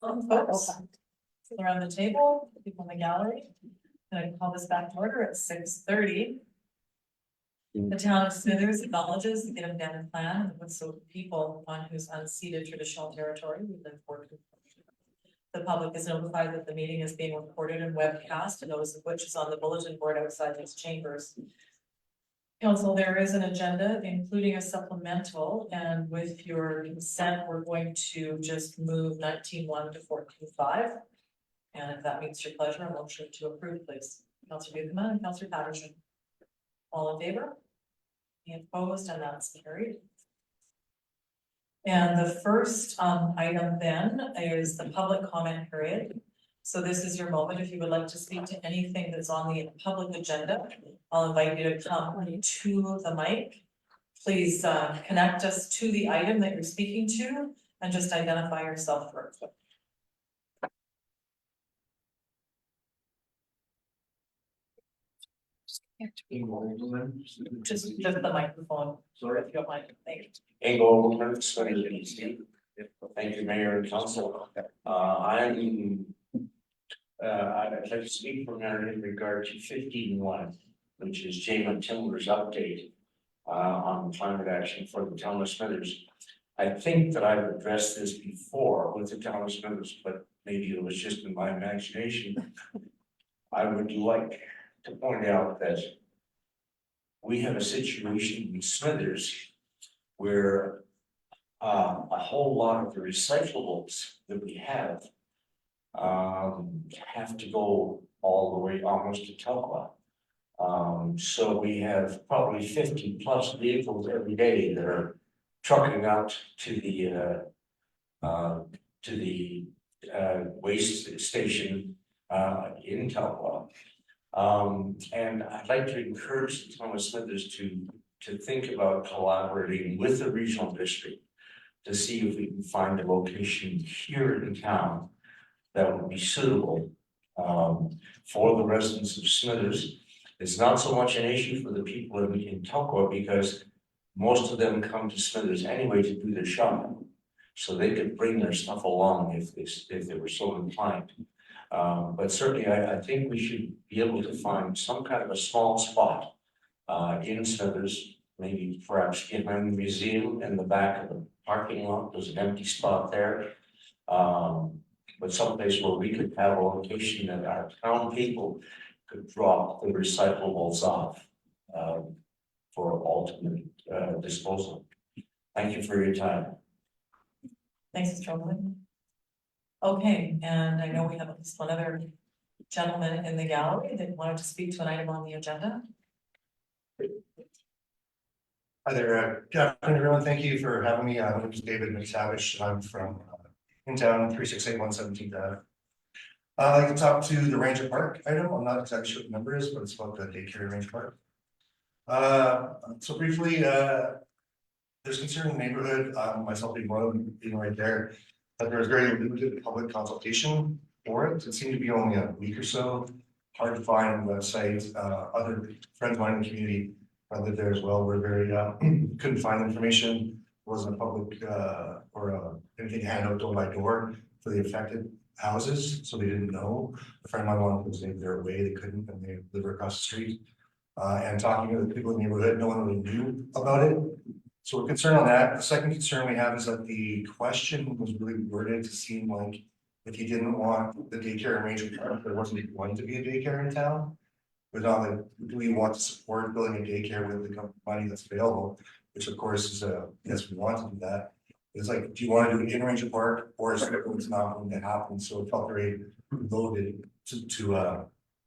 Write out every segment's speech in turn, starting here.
Folks around the table, people in the gallery. And I call this back to order at 6:30. The town of Smithers acknowledges the Gidim Dam plan and the Woodstock people on whose unceded traditional territory we live, work, and function. The public is notified that the meeting is being recorded and webcast, a notice of which is on the bulletin board outside these chambers. Council, there is an agenda, including a supplemental, and with your consent, we're going to just move 19.1 to 14.5. And if that meets your pleasure, a motion to approve, please. Councilor Buchanan and Councilor Patterson. All in favor? Any opposed? And that's carried. And the first item then is the public comment period. So this is your moment. If you would like to speak to anything that's on the public agenda, I'll invite you to come to the mic. Please connect us to the item that you're speaking to and just identify yourself first. Just the microphone. Sorry, if you don't mind. Thank you. Thank you, Mayor and Council. I'd like to speak for a minute in regard to 15.1, which is Jamin Timler's update on climate action for the town of Smithers. I think that I've addressed this before with the town of Smithers, but maybe it was just in my imagination. I would like to point out that we have a situation in Smithers where a whole lot of the recyclables that we have to go all the way almost to Telqua. So we have probably 50 plus vehicles every day that are trucking out to the waste station in Telqua. And I'd like to encourage the town of Smithers to think about collaborating with the regional district to see if we can find a location here in town that would be suitable for the residents of Smithers. It's not so much an issue for the people in Telqua because most of them come to Smithers anyway to do their shopping. So they could bring their stuff along if they were so inclined. But certainly I think we should be able to find some kind of a small spot in Smithers, maybe perhaps behind the museum in the back of the parking lot. There's an empty spot there. But someplace where we could have a location that our town people could drop the recyclables off for ultimate disposal. Thank you for your time. Thanks, Mr. Oberlin. Okay, and I know we have at least one other gentleman in the gallery that wanted to speak to an item on the agenda. Hi there, good afternoon, everyone. Thank you for having me. My name is David McTavish. I'm from in town, 368 117th Ave. I'd like to talk to the Ranger Park item. I'm not exactly sure what the number is, but it's about the daycare Ranger Park. So briefly, there's concern in the neighborhood, myself being one of them, being right there, that there's very limited public consultation for it. It seemed to be only a week or so. Hard to find on the website. Other friends of mine in the community live there as well. We're very couldn't find information. It wasn't a public or anything handed out door by door for the affected houses, so they didn't know. A friend of mine wanted to say they're away, they couldn't, and they live across the street. And talking to the people in the neighborhood, no one really knew about it. So we're concerned on that. The second concern we have is that the question was really worded to seem like if you didn't want the daycare in Ranger Park, there wasn't going to be a daycare in town. But not like, do we want to support building a daycare with the money that's available, which of course is yes, we want to do that. It's like, do you want to do it in Ranger Park or is it not going to happen? So it felt very loaded to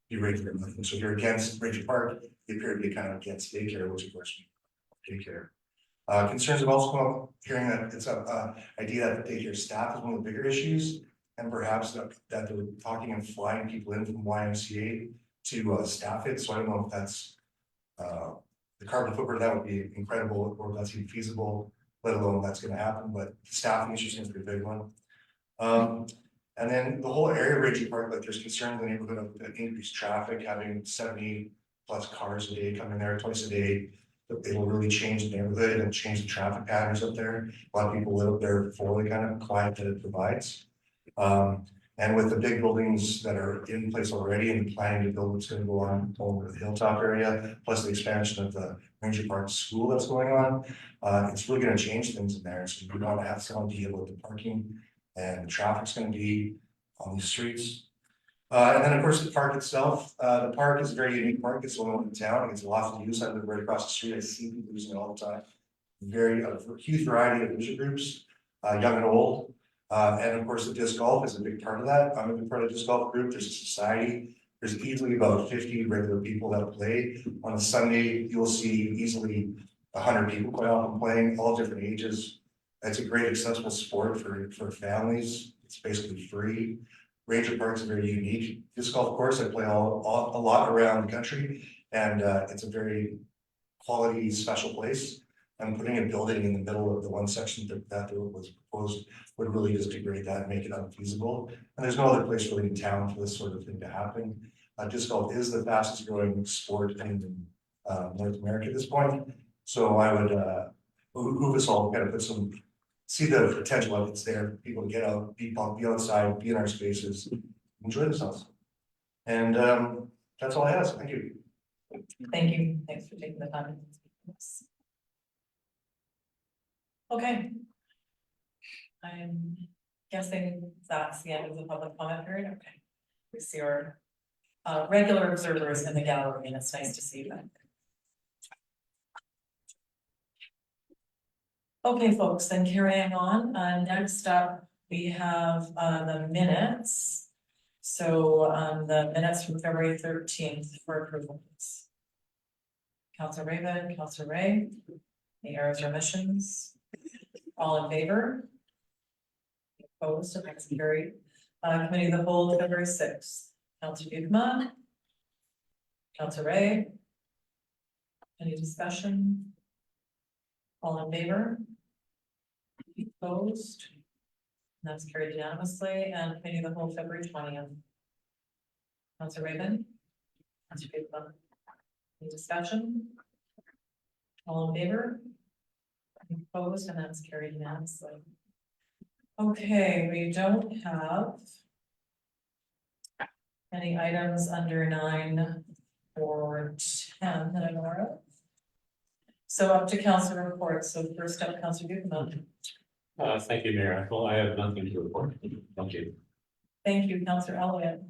be rated for nothing. So if you're against Ranger Park, you appear to be kind of against daycare, which of course daycare. Concerns have also come up hearing that it's a idea that the daycare staff is one of the bigger issues, and perhaps that they're talking and flying people in from YMCA to staff it. So I don't know if that's the carbon footprint. That would be incredible, or if that's even feasible, let alone that's going to happen. But the staffing issue seems to be a big one. And then the whole area of Ranger Park, like there's concern in the neighborhood of increased traffic, having 70 plus cars a day coming there twice a day. It will really change the neighborhood and change the traffic patterns up there. A lot of people live up there for the kind of quiet that it provides. And with the big buildings that are in place already and planning to build what's gonna go on over the Hilltop area, plus the expansion of the Ranger Park School that's going on, it's really gonna change things in there. So we want to have some idea what the parking and the traffic's gonna be on these streets. And then, of course, the park itself, the park is a very unique park. It's the only one in town. It's a lot of use. I live right across the street. I see people using it all the time. Very, a huge variety of user groups, young and old. And of course, the disc golf is a big part of that. I'm a big part of the disc golf group. There's a society. There's easily about 50 regular people that play. On a Sunday, you'll see easily 100 people quite often playing, all different ages. It's a great accessible sport for families. It's basically free. Ranger Park's very unique disc golf course. I play a lot around the country, and it's a very quality, special place. And putting a building in the middle of the one section that was proposed would really just degrade that and make it unfeasible. And there's no other place really in town for this sort of thing to happen. Disc golf is the fastest growing sport in North America at this point. So I would move us all kind of put some, see the potential of it's there, people to get out, be outside, be in our spaces, enjoy themselves. And that's all I have. So thank you. Thank you, thanks for taking the time. to speak to us. Okay. I'm guessing that's the end of the public comment period, okay. We see our regular observers in the gallery, and it's nice to see them. Okay, folks, then carrying on, next up, we have the minutes. So the minutes from February 13th for approval. Councilor Raven, Councilor Ray, the errors or omissions, all in favor? Opposed, so that's carried. Committee of the whole, February 6th, Councilor Buchma, Councilor Ray. Any discussion? All in favor? Opposed? That's carried unanimously. And committee of the whole, February 20th. Councilor Raven? Councilor Buchma. Any discussion? All in favor? Opposed, and that's carried unanimously. Okay, we don't have any items under 9 or 10 that I'm aware of. So up to councilor reports. So first up, Councilor Buchma. Thank you, Mayor Ethel. I have nothing to report. Thank you. Thank you, Councilor Elliott.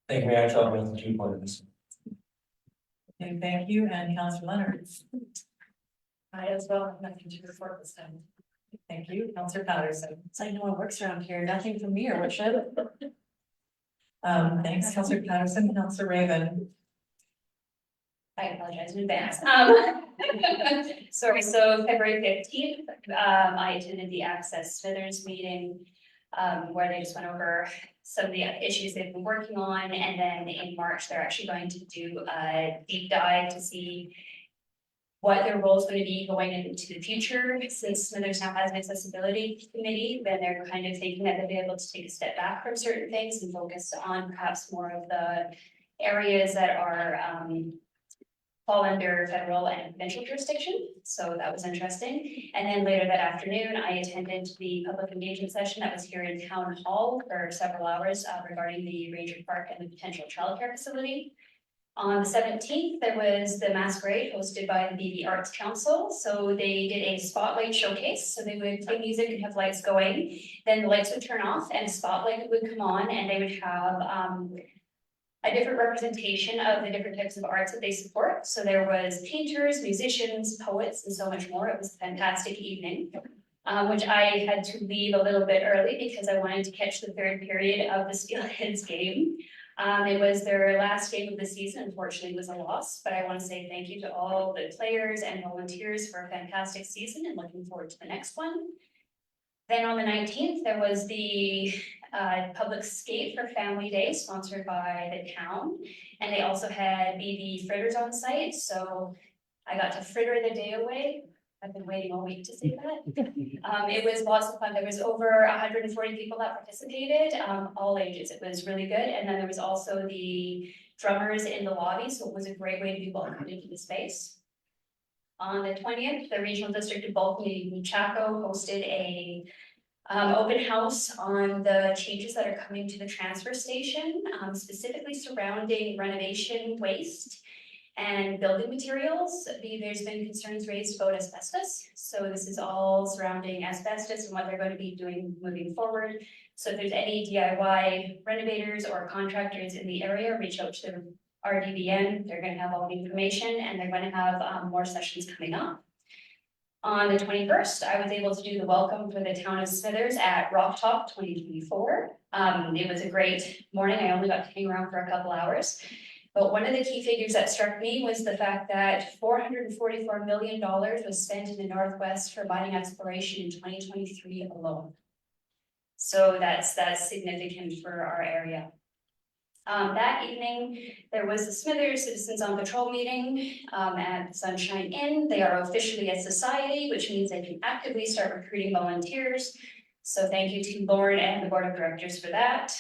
Thank you, Mayor. I have nothing to report on this. Okay, thank you, and Councilor Leonard. I as well have nothing to report this time. Thank you, Councilor Patterson. So I know what works around here, nothing from me or what should. Thanks, Councilor Patterson, Councilor Raven. I apologize in advance. Sorry, so February 15th, I attended the Access Smithers meeting, where they just went over some of the issues they've been working on. And then in March, they're actually going to do a deep dive to see what their role is going to be going into the future. Since Smithers now has an accessibility committee, then they're kind of thinking that they'll be able to take a step back from certain things and focus on perhaps more of the areas that are fall under federal and provincial jurisdiction. So that was interesting. And then later that afternoon, I attended the public engagement session that was here in Town Hall for several hours regarding the Ranger Park and the potential childcare facility. On the 17th, there was the masquerade hosted by the BB Arts Council. So they did a spotlight showcase. So they would play music and have lights going. Then the lights would turn off and a spotlight would come on, and they would have a different representation of the different types of arts that they support. So there was painters, musicians, poets, and so much more. It was a fantastic evening, which I had to leave a little bit early because I wanted to catch the third period of the Steelheads game. It was their last game of the season. Unfortunately, it was a loss, but I want to say thank you to all the players and volunteers for a fantastic season and looking forward to the next one. Then on the 19th, there was the public skate for Family Day sponsored by the town. And they also had BB fritters on site. So I got to fritter the day away. I've been waiting all week to say that. It was lots of fun. There was over 140 people that participated, all ages. It was really good. And then there was also the drummers in the lobby. So it was a great way to be welcomed into the space. On the 20th, the Regional District of Bulk Meeting in Chaco hosted a Open house on the changes that are coming to the transfer station, specifically surrounding renovation waste and building materials. There's been concerns raised about asbestos, so this is all surrounding asbestos and what they're going to be doing moving forward. So if there's any DIY renovators or contractors in the area, reach out to the RDBN. They're going to have all the information, and they're going to have more sessions coming up. On the 21st, I was able to do the welcome for the town of Smithers at Rock Talk 2024. It was a great morning. I only got to hang around for a couple hours. But one of the key figures that struck me was the fact that $444 million was spent in the Northwest for mining exploration in 2023 alone. So that's significant for our area. That evening, there was the Smithers Citizens on Patrol meeting at Sunshine Inn. They are officially a society, which means they can actively start recruiting volunteers. So thank you to Lauren and the board of directors for that.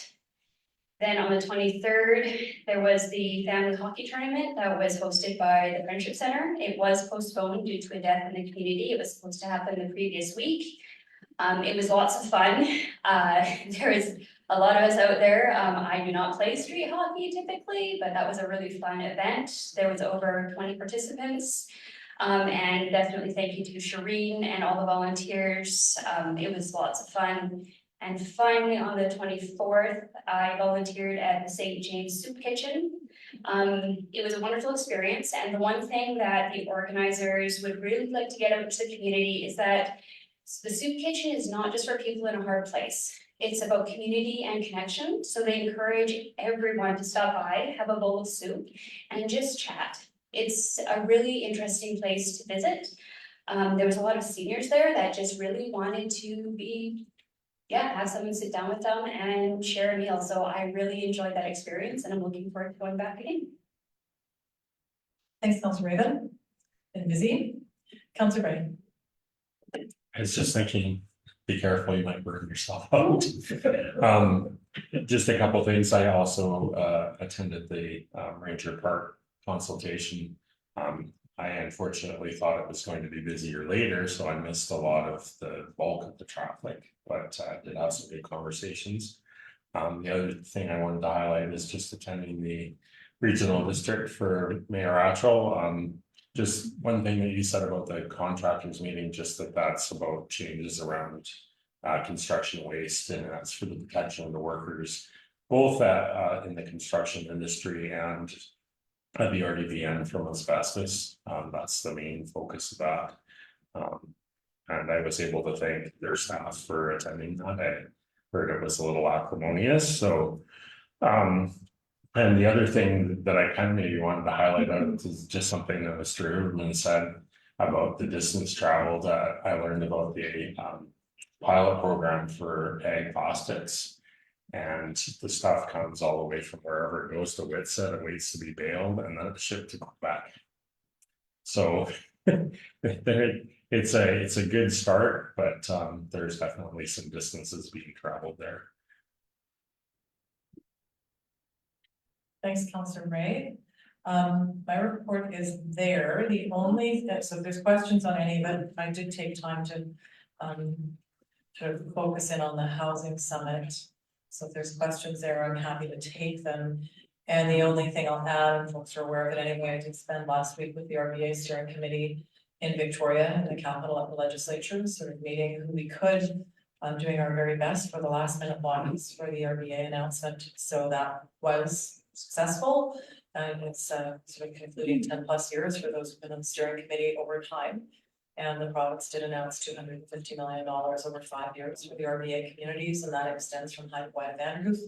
Then on the 23rd, there was the family hockey tournament that was hosted by the Friendship Center. It was postponed due to a death in the community. It was supposed to happen the previous week. It was lots of fun. There was a lot of us out there. I do not play street hockey typically, but that was a really fun event. There was over 20 participants. And definitely thank you to Shireen and all the volunteers. It was lots of fun. And finally, on the 24th, I volunteered at the St. James Soup Kitchen. It was a wonderful experience. And the one thing that the organizers would really like to get out to the community is that the soup kitchen is not just for people in a hard place. It's about community and connection. So they encourage everyone to stop by, have a bowl of soup, and just chat. It's a really interesting place to visit. There was a lot of seniors there that just really wanted to have someone sit down with them and share a meal. So I really enjoyed that experience, and I'm looking forward to going back again. Thanks, Councilor Raven. Been busy. Councilor Brady. I was just thinking, be careful, you might burn yourself out. Just a couple things. I also attended the Ranger Park consultation. I unfortunately thought it was going to be busier later, so I missed a lot of the bulk of the traffic, but did have some good conversations. The other thing I wanted to highlight is just attending the regional district for Mayor Atchell. Just one thing that you said about the contractors meeting, just that's about changes around construction waste, and that's for the protection of the workers, both in the construction industry and at the RDBN from asbestos. That's the main focus of that. And I was able to thank their staff for attending that. I heard it was a little acrimonious. So, and the other thing that I kind of maybe wanted to highlight out is just something that Mr. Urban said about the distance traveled. I learned about the pilot program for ag plastics, and the stuff comes all the way from wherever it goes to Whitsett and waits to be baled and then it's shipped to Quebec. So it's a good start, but there's definitely some distances being traveled there. Thanks, Councilor Ray. My report is there. The only, so if there's questions on any of it, I did take time to focus in on the housing summit. So if there's questions there, I'm happy to take them. And the only thing I'll add, and folks are aware of it anyway, I did spend last week with the RBA steering committee in Victoria, in the capital of the legislature, sort of meeting who we could, doing our very best for the last minute lobbies for the RBA announcement. So that was successful, and it's sort of concluding 10+ years for those who've been on the steering committee over time. And the province did announce $250 million over 5 years for the RBA communities, and that extends from Hyde, White, and Vanderhoof.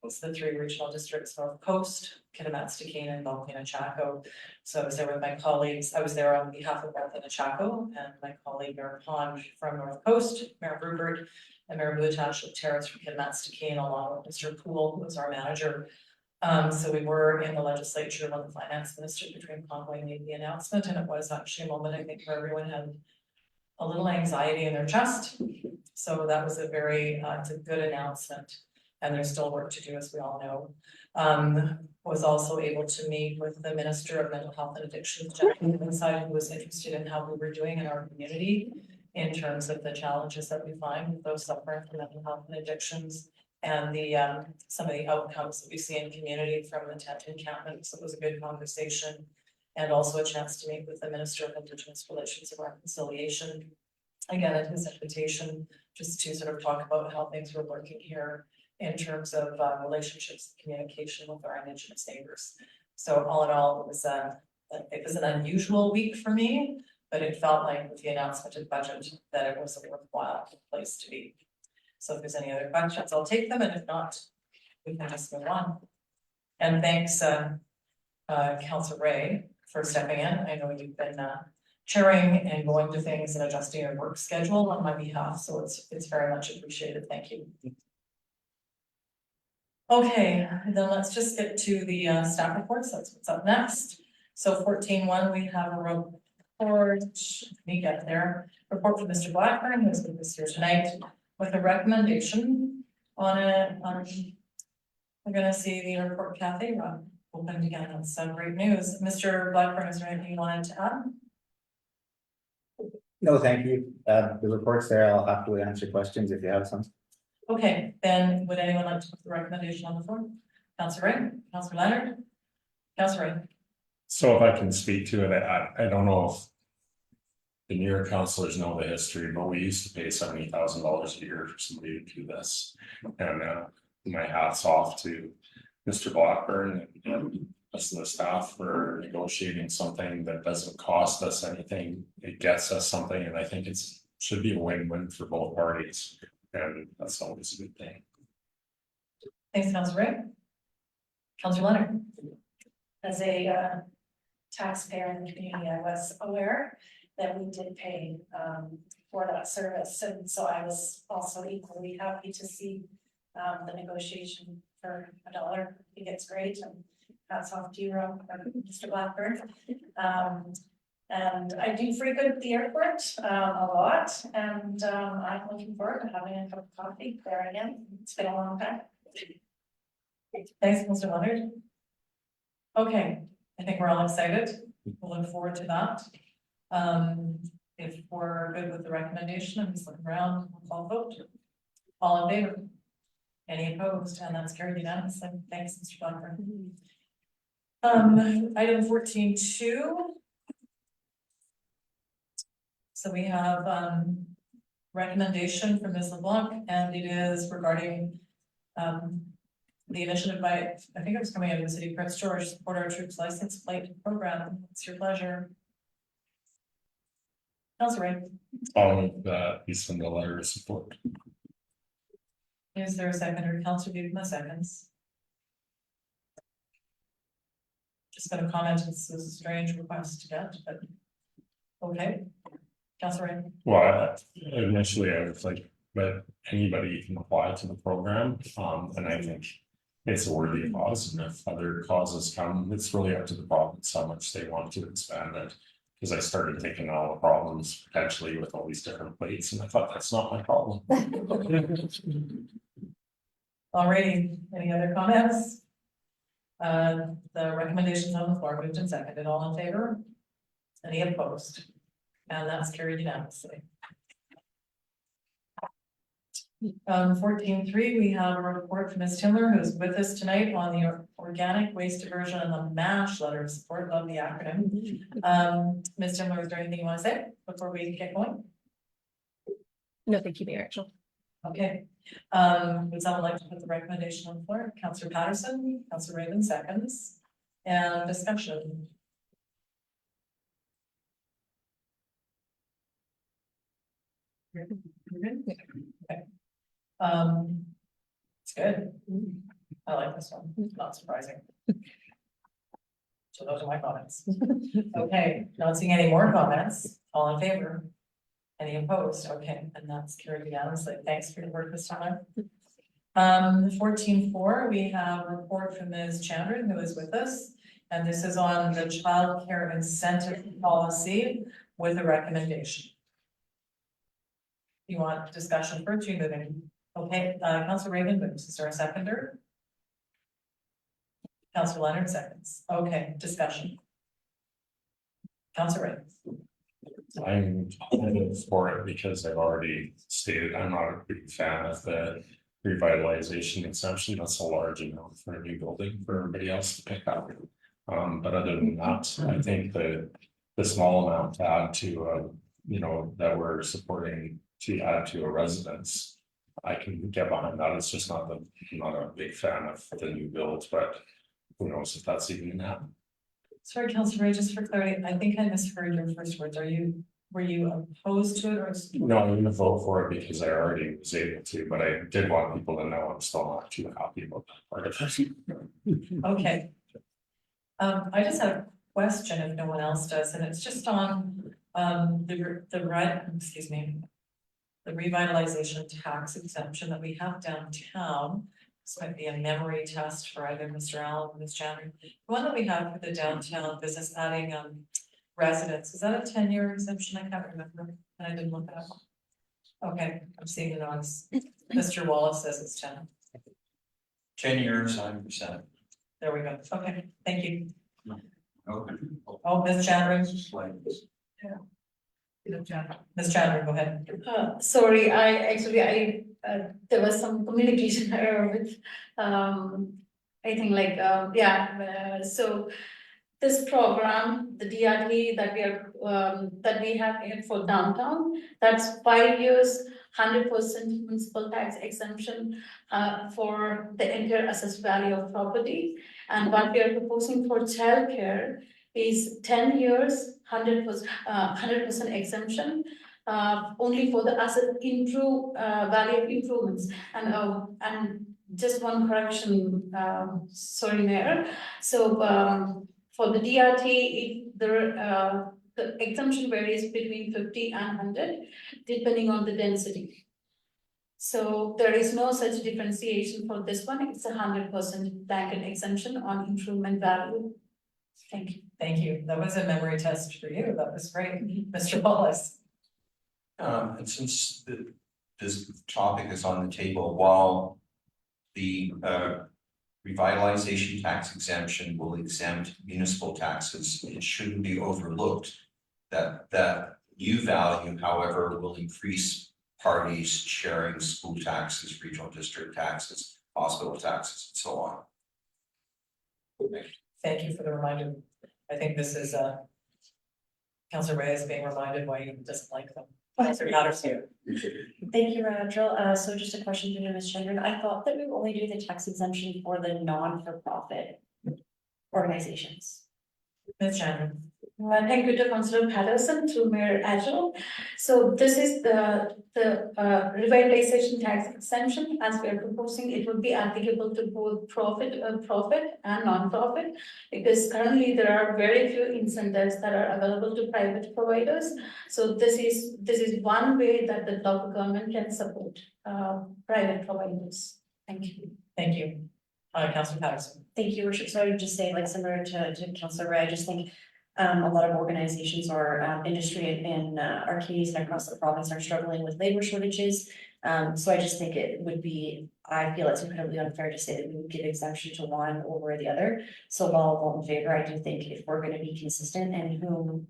It's the 3 regional districts, North Coast, Kitimat-Stikine, and Vulcana-Chaco. So I was there with my colleagues. I was there on behalf of Vulcana-Chaco and my colleague Mayor Pond from North Coast, Mayor Rupert, and Mayor Butach of Terrace from Kitimat-Stikine, along with Mr. Poole, who was our manager. So we were in the legislature when the finance minister between Conway made the announcement, and it was actually a moment I think where everyone had a little anxiety in their chest. So that was a very, it's a good announcement, and there's still work to do, as we all know. Was also able to meet with the Minister of Mental Health and Addictions, Jackie Inside, who was interested in how we were doing in our community. in terms of the challenges that we find with those suffering from mental health and addictions. And the, some of the outcomes that we see in community from the tent encampment, so it was a good conversation. And also a chance to meet with the Minister of Indigenous Relations and Reconciliation. Again, at his invitation, just to sort of talk about how things were working here in terms of relationships, communication with our Indigenous neighbors. So all in all, it was an unusual week for me, but it felt like with the announcement of budget that it was a worthwhile place to be. So if there's any other questions, I'll take them, and if not, we can just move on. And thanks, Councillor Ray, for stepping in. I know you've been chairing and going to things and adjusting your work schedule on my behalf, so it's very much appreciated. Thank you. Okay, then let's just get to the staff reports. That's what's up next. So 14.1, we have a report. Let me get there. Report from Mr. Blackburn, who's with us here tonight, with a recommendation on it. We're gonna see the report, Kathy. Open again. That's some great news. Mr. Blackburn, is there anything you wanted to add? No, thank you. The report's there. I'll happily answer questions if you have some. Okay, then would anyone like to put the recommendation on the floor? Councillor Ray, Councillor Leonard, Councillor Ray. So if I can speak to it, I don't know if the newer councillors know the history, but we used to pay $70,000 a year for somebody to do this. And my hat's off to Mr. Blackburn and us and the staff for negotiating something that doesn't cost us anything. It gets us something, and I think should be a win-win for both parties. And that's always a good thing. Thanks, Councillor Ray. Councillor Leonard. As a taxpayer in the community, I was aware that we did pay for that service, and so I was also equally happy to see the negotiation for $1. I think it's great, and hats off to you, Rob, Mr. Blackburn. And I do frequent the airport a lot, and I'm looking forward to having a cup of coffee there again. It's been a long time. Thanks, Mr. Leonard. Okay, I think we're all excited. We'll look forward to that. If we're good with the recommendation, I'm just looking around, we'll call vote. All in favor? Any opposed? And that's carried unanimously. Thanks, Mr. Blackburn. Item 14.2. So we have recommendation from Ms. LeBlanc, and it is regarding the initiative by, I think it was coming out of the city of Prince George, support our troops license plate program. It's your pleasure. Councillor Ray. All of that, you send a letter of support. Is there a seconder? Councillor Buchanan, seconds. Just gonna comment, this is a strange request to get, but okay. Councillor Ray. Well, initially I was like, but anybody can apply to the program, and I think it's a worthy cause, and if other causes come, it's really up to the province how much they want to expand it. Because I started thinking all the problems potentially with all these different plates, and I thought that's not my problem. Alrighty, any other comments? The recommendations on the floor, moved and seconded, all in favor? Any opposed? And that's carried unanimously. 14.3, we have a report from Ms. Timler, who is with us tonight on the organic waste diversion and the MASH letter of support. Love the acronym. Ms. Timler, is there anything you want to say before we get going? No, thank you, Mayor Rachel. Okay. Would someone like to put the recommendation on the floor? Councillor Patterson, Councillor Raven, seconds, and discussion. Okay. It's good. I like this one. Not surprising. So those are my comments. Okay, not seeing any more comments. All in favor? Any opposed? Okay, and that's carried unanimously. Thanks for your work this time. 14.4, we have a report from Ms. Chandran, who is with us. And this is on the child care incentive policy with a recommendation. You want discussion first? You moving? Okay, Councillor Reagan moves. Is there a seconder? Councillor Leonard seconds. Okay, discussion. Councillor Reagan. I'm for it because I've already stated I'm not a big fan of the revitalization exemption. That's a large amount for a new building for everybody else to pick up. But other than that, I think the small amount to add to, that we're supporting to add to a residence, I can get behind that. It's just not a big fan of the new builds, but who knows if that's even gonna happen. Sorry, Councilor Ray, just for clarity, I think I misheard your first words. Were you opposed to it or? No, I'm gonna vote for it because I already was able to, but I did want people to know I'm still not too happy about that part of it. Okay. I just have a question if no one else does, and it's just on, the revitalization tax exemption that we have downtown. This might be a memory test for either Mr. Allen or Ms. Chandler. The one that we have for the downtown business adding, residents, is that a 10-year exemption? I can't remember, and I didn't look it up. Okay, I'm seeing it on, Mr. Wallace says it's 10. 10 years, 100%. There we go. Okay, thank you. Okay. Oh, Ms. Chandler. Like this. Ms. Chandler, go ahead. Sorry, there was some communication error with, I think so this program, the DRT that we have here for downtown, that's 5 years, 100% municipal tax exemption for the entire assessed value of property. And what we are proposing for childcare is 10 years, 100% exemption, only for the asset value of improvements. And just one correction, sorry, Mayor. So for the DRT, the exemption varies between 50 and 100, depending on the density. So there is no such differentiation for this one. It's 100% blanket exemption on improvement value. Thank you. Thank you. That was a memory test for you. That was great. Mr. Wallace. And since this topic is on the table, while the revitalization tax exemption will exempt municipal taxes, it shouldn't be overlooked that new value, however, will increase parties sharing school taxes, regional district taxes, hospital taxes, and so on. Thank you for the reminder. I think this is Councilor Ray is being reminded why he doesn't like them. Councilor Patterson. Thank you, Rachel. So just a question to Ms. Chandran. I thought that we would only do the tax exemption for the non-for-profit organizations. Ms. Chandler. Thank you to Councillor Patterson, to Mayor Agile. So this is the revitalization tax exemption as we are proposing. It would be applicable to both profit and non-profit, because currently there are very few incentives that are available to private providers. So this is one way that the local government can support private providers. Thank you. Thank you. Councilor Patterson. Thank you, Worship. So I would just say, like similar to Councillor Ray, I just think a lot of organizations or industry in Arcadies and across the province are struggling with labor shortages. So I just think it would be, I feel it's incredibly unfair to say that we would give exemption to one over the other. So while I'll vote in favor, I do think if we're going to be consistent and whom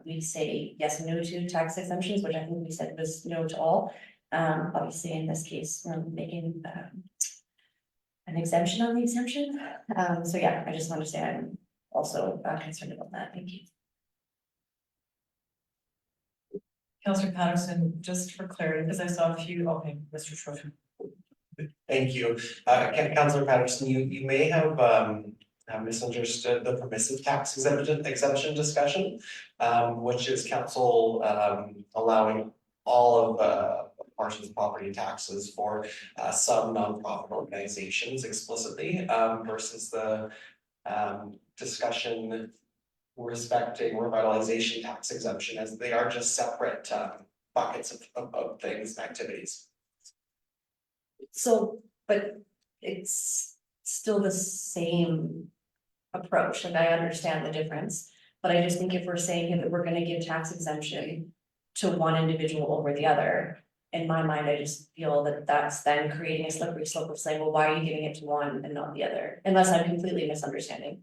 we say yes and no to tax exemptions, which I think we said was no to all. Obviously, in this case, we're making an exemption on the exemption. So yeah, I just want to say I'm also concerned about that. Thank you. Councilor Patterson, just for clarity, because I saw a few, okay, Mr. Schroeder. Thank you. Councilor Patterson, you may have misunderstood the permissive tax exemption discussion, which is council allowing all of portions of property taxes for some nonprofit organizations explicitly versus the discussion respecting revitalization tax exemption, as they are just separate buckets of things and activities. So, but it's still the same approach, like I understand the difference, but I just think if we're saying that we're gonna give tax exemption to one individual over the other, in my mind, I just feel that that's then creating a slippery slope of saying, well, why are you giving it to one and not the other? Unless I'm completely misunderstanding.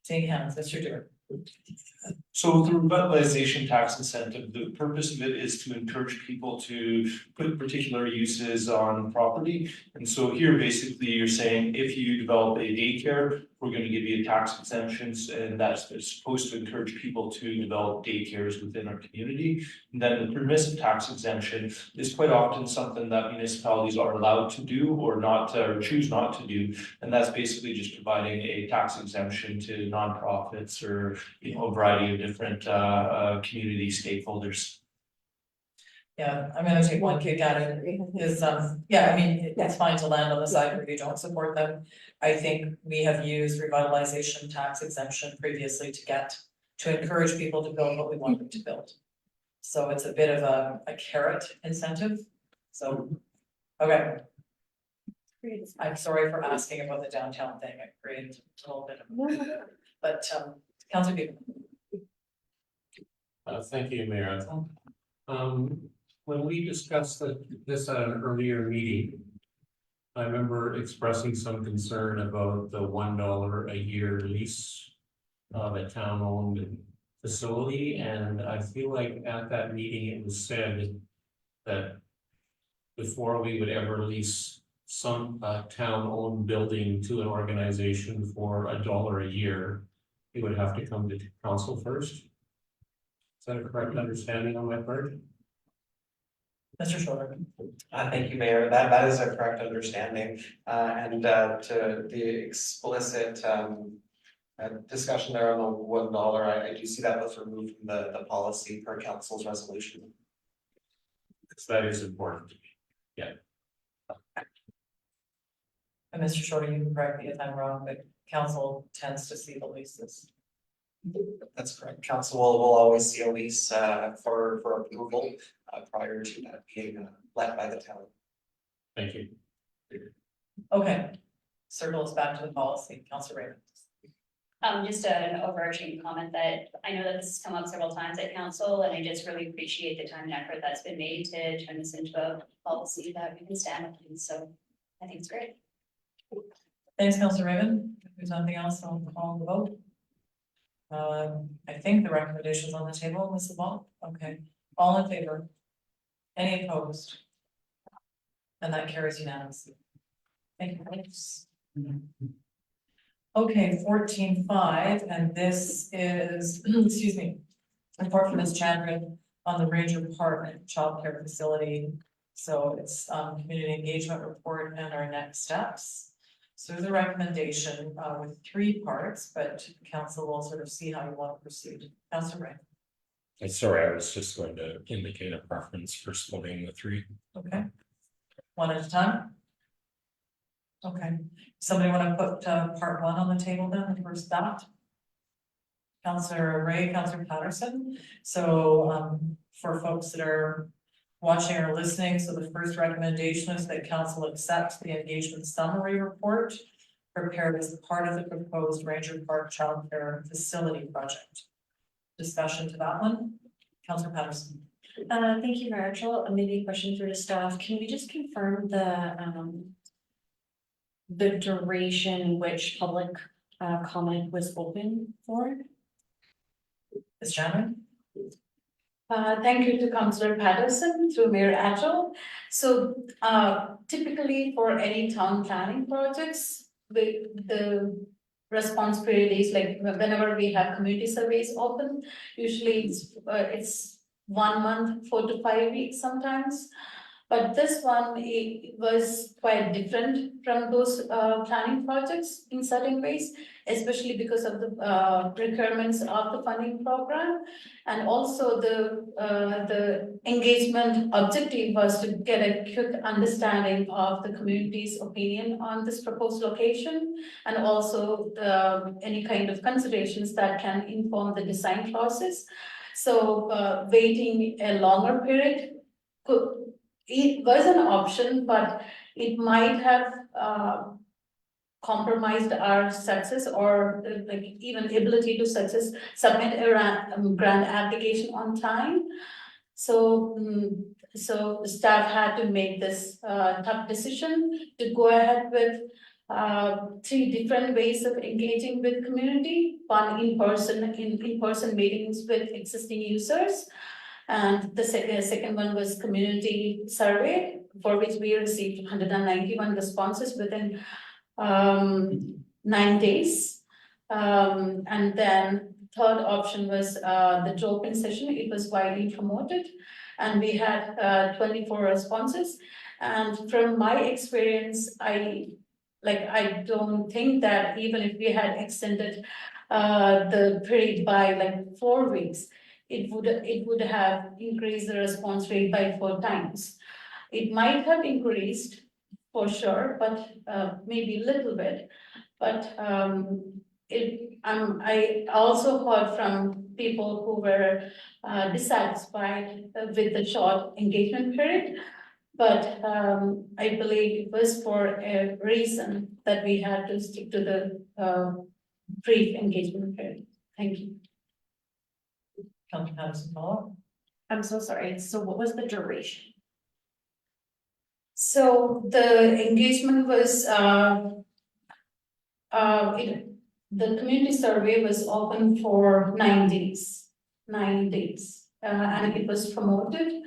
Seeing hands, Mr. Dewar. So the revitalization tax incentive, the purpose of it is to encourage people to put particular uses on property. And so here, basically, you're saying if you develop a daycare, we're gonna give you tax exemptions, and that's supposed to encourage people to develop daycares within our community. And then the permissive tax exemption is quite often something that municipalities are allowed to do or not, or choose not to do. And that's basically just providing a tax exemption to nonprofits or, a variety of different community stakeholders. Yeah, I'm gonna take one kick at it, is, yeah, I mean, it's fine to land on the side where you don't support them. I think we have used revitalization tax exemption previously to encourage people to build what we want them to build. So it's a bit of a carrot incentive, so, okay. I'm sorry for asking about the downtown thing, I created a little bit of, but, Councilor Beaver. Thank you, Mayor. When we discussed this at an earlier meeting, I remember expressing some concern about the $1 a year lease of a town-owned facility, and I feel like at that meeting it was said that before we would ever lease some town-owned building to an organization for $1 a year, it would have to come to council first. Is that a correct understanding on my part? Mr. Schulter. Thank you, Mayor. That is a correct understanding. And to the explicit discussion there on the $1, I do see that was removed from the policy per council's resolution. Because that is important to me. Yeah. And Mr. Shorter, you can correct me if I'm wrong, but council tends to see the leases. That's correct. Council will always see a lease for approval prior to that being led by the town. Thank you. Okay, circle us back to the policy, Councilor Raymond. Just an overarching comment that I know that this has come up several times at council, and I just really appreciate the time and effort that's been made to turn this into a policy that we can stand behind, so I think it's great. Thanks, Councilor Raymond. If there's nothing else, I'll call the vote. I think the recommendation's on the table, Mrs. Wall. Okay, all in favor? Any opposed? And that carries unanimously. Thank you. Okay, 14.5, and this is, excuse me, report from Ms. Chandran on the Ranger Park childcare facility. So it's community engagement report and our next steps. So there's a recommendation with 3 parts, but council will sort of see how you want to proceed. Councilor Ray. Sorry, I was just going to indicate a preference for splitting the 3. Okay. One at a time. Okay, somebody want to put part 1 on the table then, the first thought? Councilor Ray, Councilor Patterson. So for folks that are watching or listening, so the first recommendation is that council accepts the engagement summary report prepared as part of the proposed Ranger Park childcare facility project. Discussion to that one, Councilor Patterson. Thank you, Rachel. Maybe a question for the staff. Can we just confirm the duration which public comment was open for? Ms. Chandran. Thank you to Councillor Patterson through Mayor Atchell. So typically for any town planning projects, the response period is like whenever we have community surveys open, usually it's 1 month, 4 to 5 weeks sometimes. But this one, it was quite different from those planning projects in certain ways, especially because of the requirements of the funding program. And also the engagement objective was to get a quick understanding of the community's opinion on this proposed location, and also any kind of considerations that can inform the design process. So waiting a longer period it was an option, but it might have compromised our success or like even ability to submit a grant application on time. So so staff had to make this tough decision to go ahead with 3 different ways of engaging with community. one in-person meetings with existing users. And the second one was community survey, for which we received 191 responses within 9 days. And then third option was the drop-in session. It was widely promoted, and we had 24 responses. And from my experience, I don't think that even if we had extended the period by like 4 weeks, it would have increased the response rate by 4 times. It might have increased for sure, but maybe a little bit. But I also heard from people who were dissatisfied with the short engagement period. But I believe it was for a reason that we had to stick to the brief engagement period. Thank you. Councilor Patterson, follow-up? I'm so sorry. So what was the duration? So the engagement was, the community survey was open for 9 days, and it was promoted.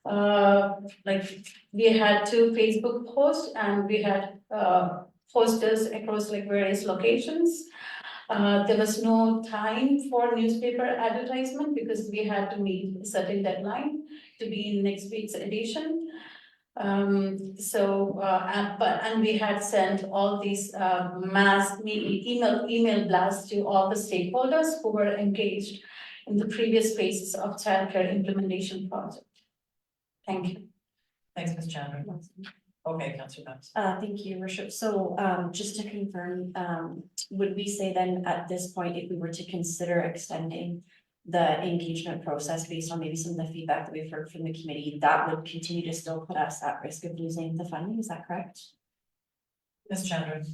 Like we had 2 Facebook posts, and we had posters across like various locations. There was no time for newspaper advertisement because we had to meet a certain deadline to be in next week's edition. And we had sent all these mass email blasts to all the stakeholders who were engaged in the previous phases of childcare implementation project. Thank you. Thanks, Ms. Chandra. Okay, Councilor Patterson. Thank you, Worship. So just to confirm, would we say then at this point, if we were to consider extending the engagement process based on maybe some of the feedback that we've heard from the committee, that would continue to still put us at risk of losing the funding? Is that correct? Ms. Chandra.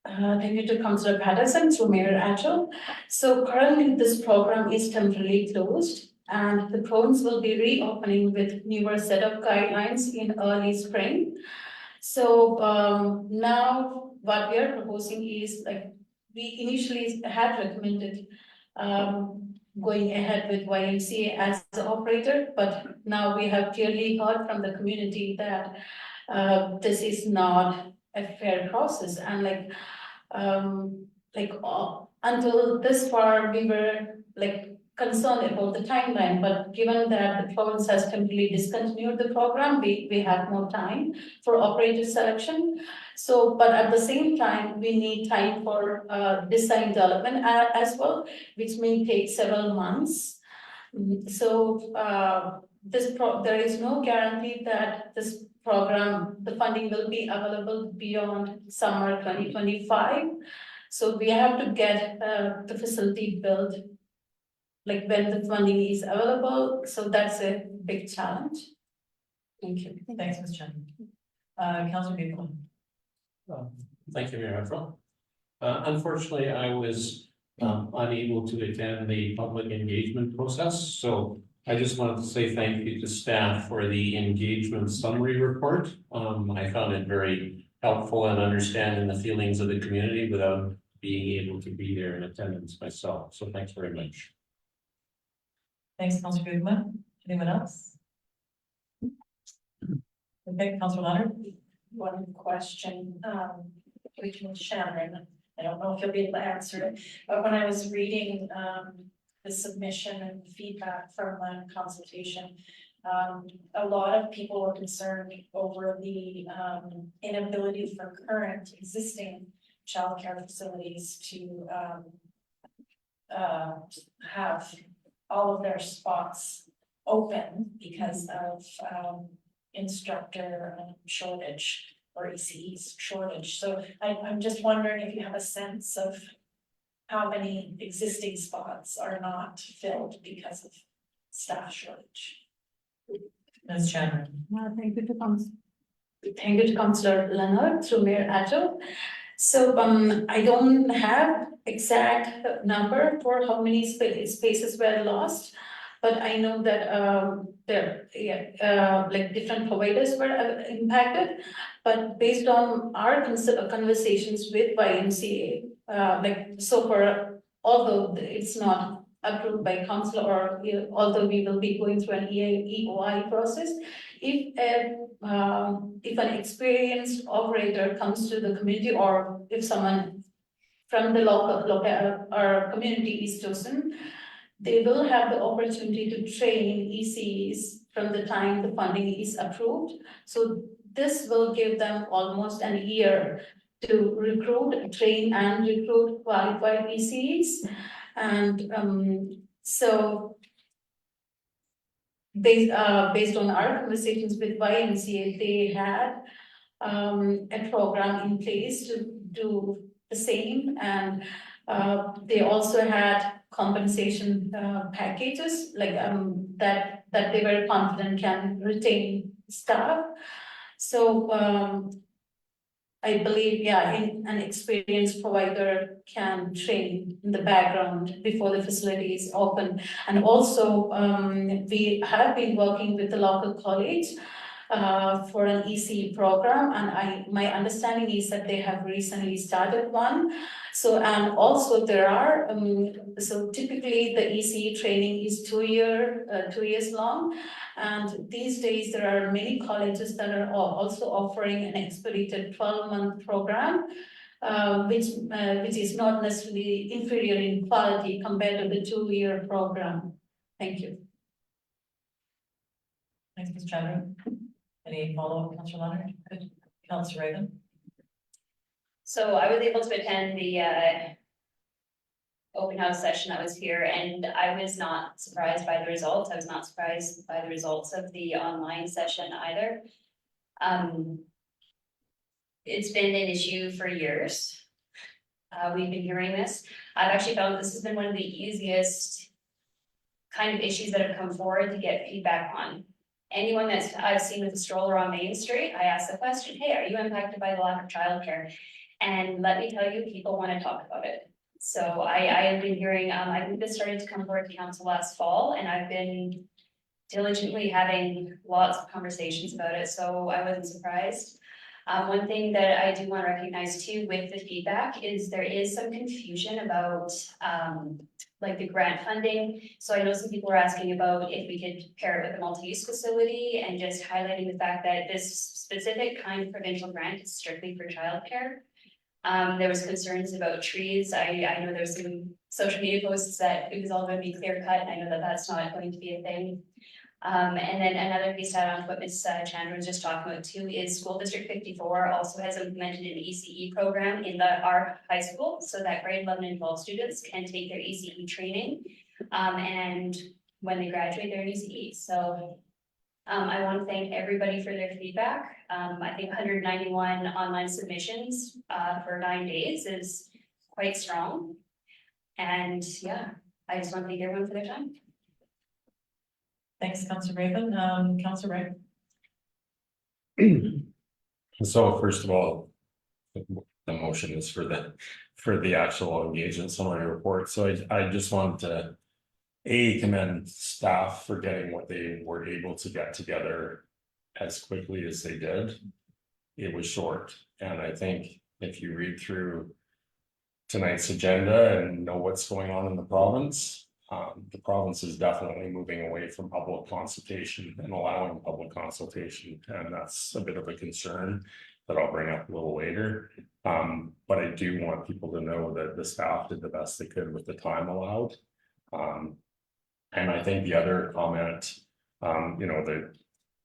Thank you to Councillor Patterson through Mayor Angel. So currently this program is temporarily closed, and the province will be reopening with newer set of guidelines in early spring. So now what we are proposing is, like, we initially had recommended going ahead with YMCA as the operator, but now we have clearly heard from the community that this is not a fair process, and until this far we were like concerned about the timeline, but given that the province has completely discontinued the program, we have more time for operator selection. So, but at the same time, we need time for design development as well, which may take several months. So there is no guarantee that this program, the funding will be available beyond summer 2025. So we have to get the facility built like when the funding is available. So that's a big challenge. Thank you. Thanks, Ms. Chandra. Councilor Beagle. Thank you, Mayor Antrim. Unfortunately, I was unable to attend the public engagement process, so I just wanted to say thank you to staff for the engagement summary report. I found it very helpful in understanding the feelings of the community without being able to be there in attendance myself. So thanks very much. Thanks, Councilor Goodman. Anyone else? Okay, Councilor Leonard. One question, between Shannon, I don't know if you'll be able to answer it, but when I was reading, the submission and feedback from the consultation, a lot of people were concerned over the, inability for current existing childcare facilities to, have all of their spots open because of, instructor shortage or ECE's shortage. So I'm just wondering if you have a sense of how many existing spots are not filled because of staff shortage. Ms. Chandra. Thank you to Councillor Leonard through Mayor Adjo. So I don't have exact number for how many spaces were lost, but I know that like different providers were impacted. But based on our conversations with YMCA, like so for, although it's not approved by council or although we will be going through an EOI process, if an experienced operator comes to the community or if someone from the local or community is chosen, they will have the opportunity to train ECs from the time the funding is approved. So this will give them almost an year to recruit, train and recruit qualified ECs. And so based on our conversations with YMCA, they had a program in place to do the same, and they also had compensation packages like that they were confident can retain staff. So I believe, an experienced provider can train in the background before the facility is open. And also, we have been working with the local college for an EC program, and my understanding is that they have recently started one. So, and also there are, so typically the EC training is 2 years long. And these days there are many colleges that are also offering an expedited 12-month program, which is not necessarily inferior in quality compared to the 2-year program. Thank you. Thanks, Ms. Chandra. Any follow-up, Councillor Leonard? Good. Councillor Raven? So I was able to attend the open house session that was here, and I was not surprised by the results. I was not surprised by the results of the online session either. It's been an issue for years. We've been hearing this. I've actually found this has been one of the easiest kind of issues that have come forward to get feedback on. Anyone that I've seen with a stroller on Main Street, I ask the question, hey, are you impacted by the lack of childcare? And let me tell you, people want to talk about it. So I have been hearing, I think this started to come forward to council last fall, and I've been diligently having lots of conversations about it, so I wasn't surprised. One thing that I do want to recognize too with the feedback is there is some confusion about like the grant funding. So I know some people are asking about if we could pair it with a multi-use facility, and just highlighting the fact that this specific kind of provincial grant is strictly for childcare. There was concerns about trees. I know there's some social media posts that it was all going to be clear cut, and I know that that's not going to be a thing. And then another piece to add on to what Ms. Chandra was just talking about too is School District 54 also has implemented an ECE program in our high school, so that grade 11 and 12 students can take their ECE training. And when they graduate, they're an ECE. So I want to thank everybody for their feedback. I think 191 online submissions for 9 days is quite strong. And yeah, I just want to thank everyone for their time. Thanks, Councillor Raven. Councillor Wright? So first of all, the motion is for the actual engagement summary report. So I just want to commend staff for getting what they were able to get together as quickly as they did. It was short, and I think if you read through tonight's agenda and know what's going on in the province is definitely moving away from public consultation and allowing public consultation, and that's a bit of a concern that I'll bring up a little later. But I do want people to know that the staff did the best they could with the time allowed. And I think the other comment, that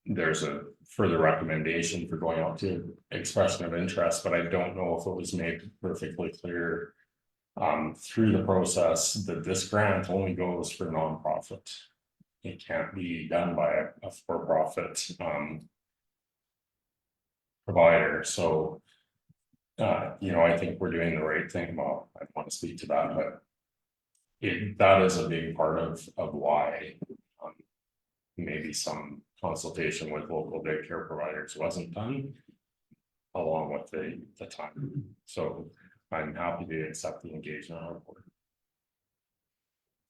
there's a further recommendation for going out to expression of interest, but I don't know if it was made perfectly clear through the process that this grant only goes for nonprofit. It can't be done by a for-profit provider. So, I think we're doing the right thing. Well, I want to speak to that, but that is a big part of why maybe some consultation with local daycare providers wasn't done along with the time. So I'm happy to accept the engagement report.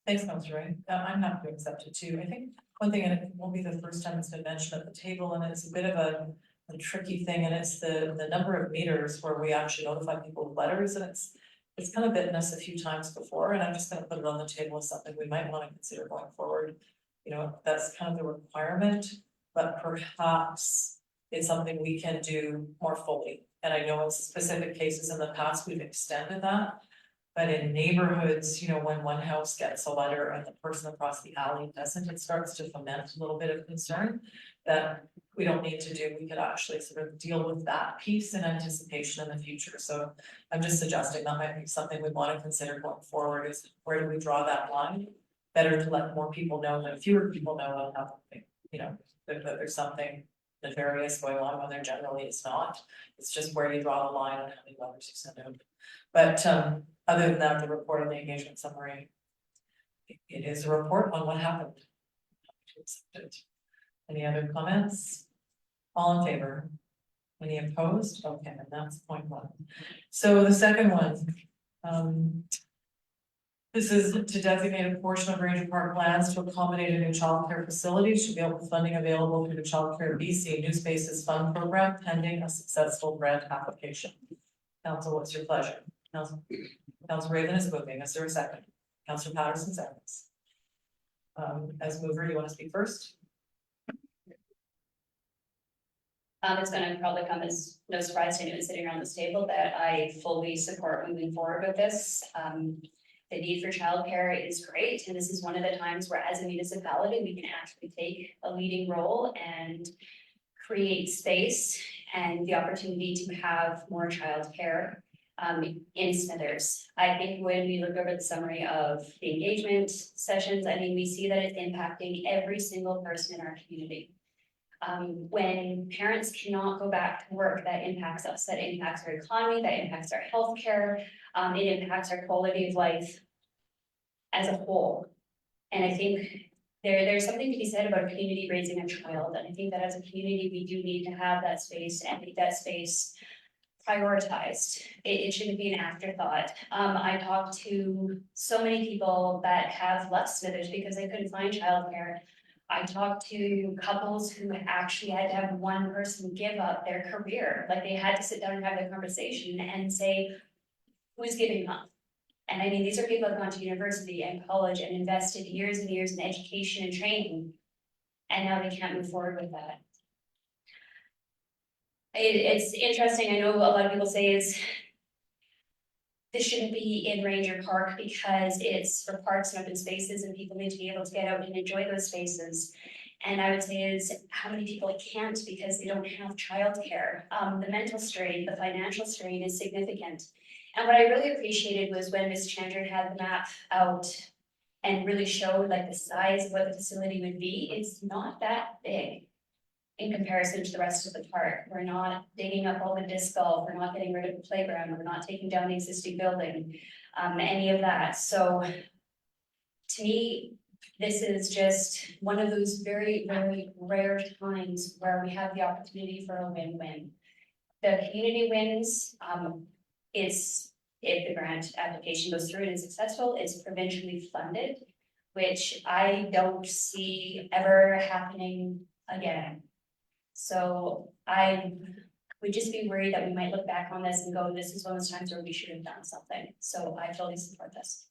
Thanks, Councillor Wright. I'm happy to accept it too. I think one thing, and it won't be the first time it's been mentioned at the table, and it's a bit of a tricky thing, and it's the number of meters where we actually notify people with letters, and it's kind of bitten us a few times before, and I'm just gonna put it on the table as something we might wanna consider going forward. You know, that's kind of the requirement, but perhaps it's something we can do more fully. And I know in specific cases in the past, we've extended that. But in neighborhoods, you know, when one house gets a letter and the person across the alley doesn't, it starts to foment a little bit of concern that we don't need to do. We could actually sort of deal with that piece in anticipation in the future. So I'm just suggesting that might be something we want to consider going forward, is where do we draw that line? Better to let more people know than fewer people know and have, you know, that there's something nefarious going on when there generally is not. It's just where you draw the line on how many letters you send out. But other than that, the report on the engagement summary, it is a report on what happened. To accept it. Any other comments? All in favor? Any opposed? Okay, and that's point one. So the second one, this is to designate a portion of Ranger Park lands to accommodate a new childcare facility, should be able funding available through the Childcare BC New Spaces Fund Program pending a successful grant application. Council, what's your pleasure? Council Raven is moving. Is there a second? Councilor Patterson seconds. As mover, you want to speak first? It's gonna probably come as no surprise to anyone sitting around this table that I fully support moving forward with this. The need for childcare is great, and this is one of the times where as a municipality, we can actually take a leading role and create space and the opportunity to have more childcare in Smithers. I think when we look over the summary of the engagement sessions, I mean, we see that it's impacting every single person in our community. When parents cannot go back to work, that impacts us, that impacts our economy, that impacts our healthcare, it impacts our quality of life as a whole. And I think there's something to be said about a community raising a child, and I think that as a community, we do need to have that space and make that space prioritized. It shouldn't be an afterthought. I talked to so many people that have left Smithers because they couldn't find childcare. I talked to couples who actually had to have one person give up their career, like they had to sit down and have that conversation and say, who's giving up? And I mean, these are people who have gone to university and college and invested years and years in education and training, and now they can't move forward with that. It's interesting, I know a lot of people say this shouldn't be in Ranger Park because it's for parks and open spaces and people need to be able to get out and enjoy those spaces. And I would say is how many people can't because they don't have childcare. The mental strain, the financial strain is significant. And what I really appreciated was when Ms. Chandler had the map out and really showed like the size of what the facility would be. It's not that big in comparison to the rest of the park. We're not digging up all the disc golf, we're not getting rid of the playground, we're not taking down the existing building, any of that. So to me, this is just one of those very, very rare times where we have the opportunity for a win-win. The community wins, is if the grant application goes through and is successful, it's provincially funded, which I don't see ever happening again. So I would just be worried that we might look back on this and go, this is one of those times where we should have done something. So I totally support this.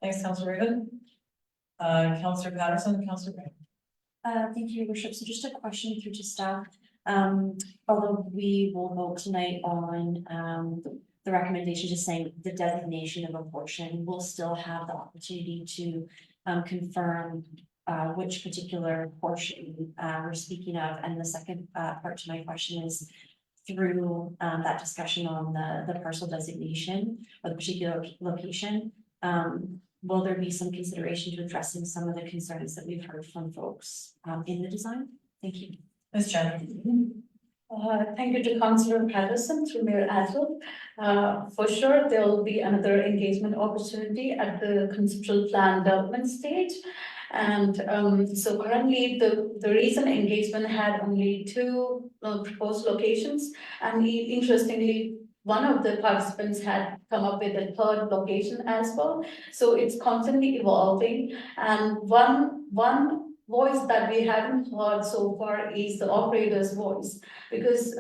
Thanks, Councilor Raven. Councilor Patterson, Councilor Graham. Thank you, Your Worship. So just a question through to staff. Although we will vote tonight on the recommendation just saying the designation of a portion, we'll still have the opportunity to confirm which particular portion we're speaking of. And the second part to my question is through that discussion on the parcel designation or the particular location, will there be some consideration to addressing some of the concerns that we've heard from folks in the design? Thank you. Ms. Chandler. Thank you to Councillor Patterson through Mayor Adel. For sure, there will be another engagement opportunity at the conceptual plan development stage. And so currently the recent engagement had only 2 proposed locations, and interestingly, one of the participants had come up with a 3rd location as well. So it's constantly evolving, and one voice that we haven't heard so far is the operator's voice, because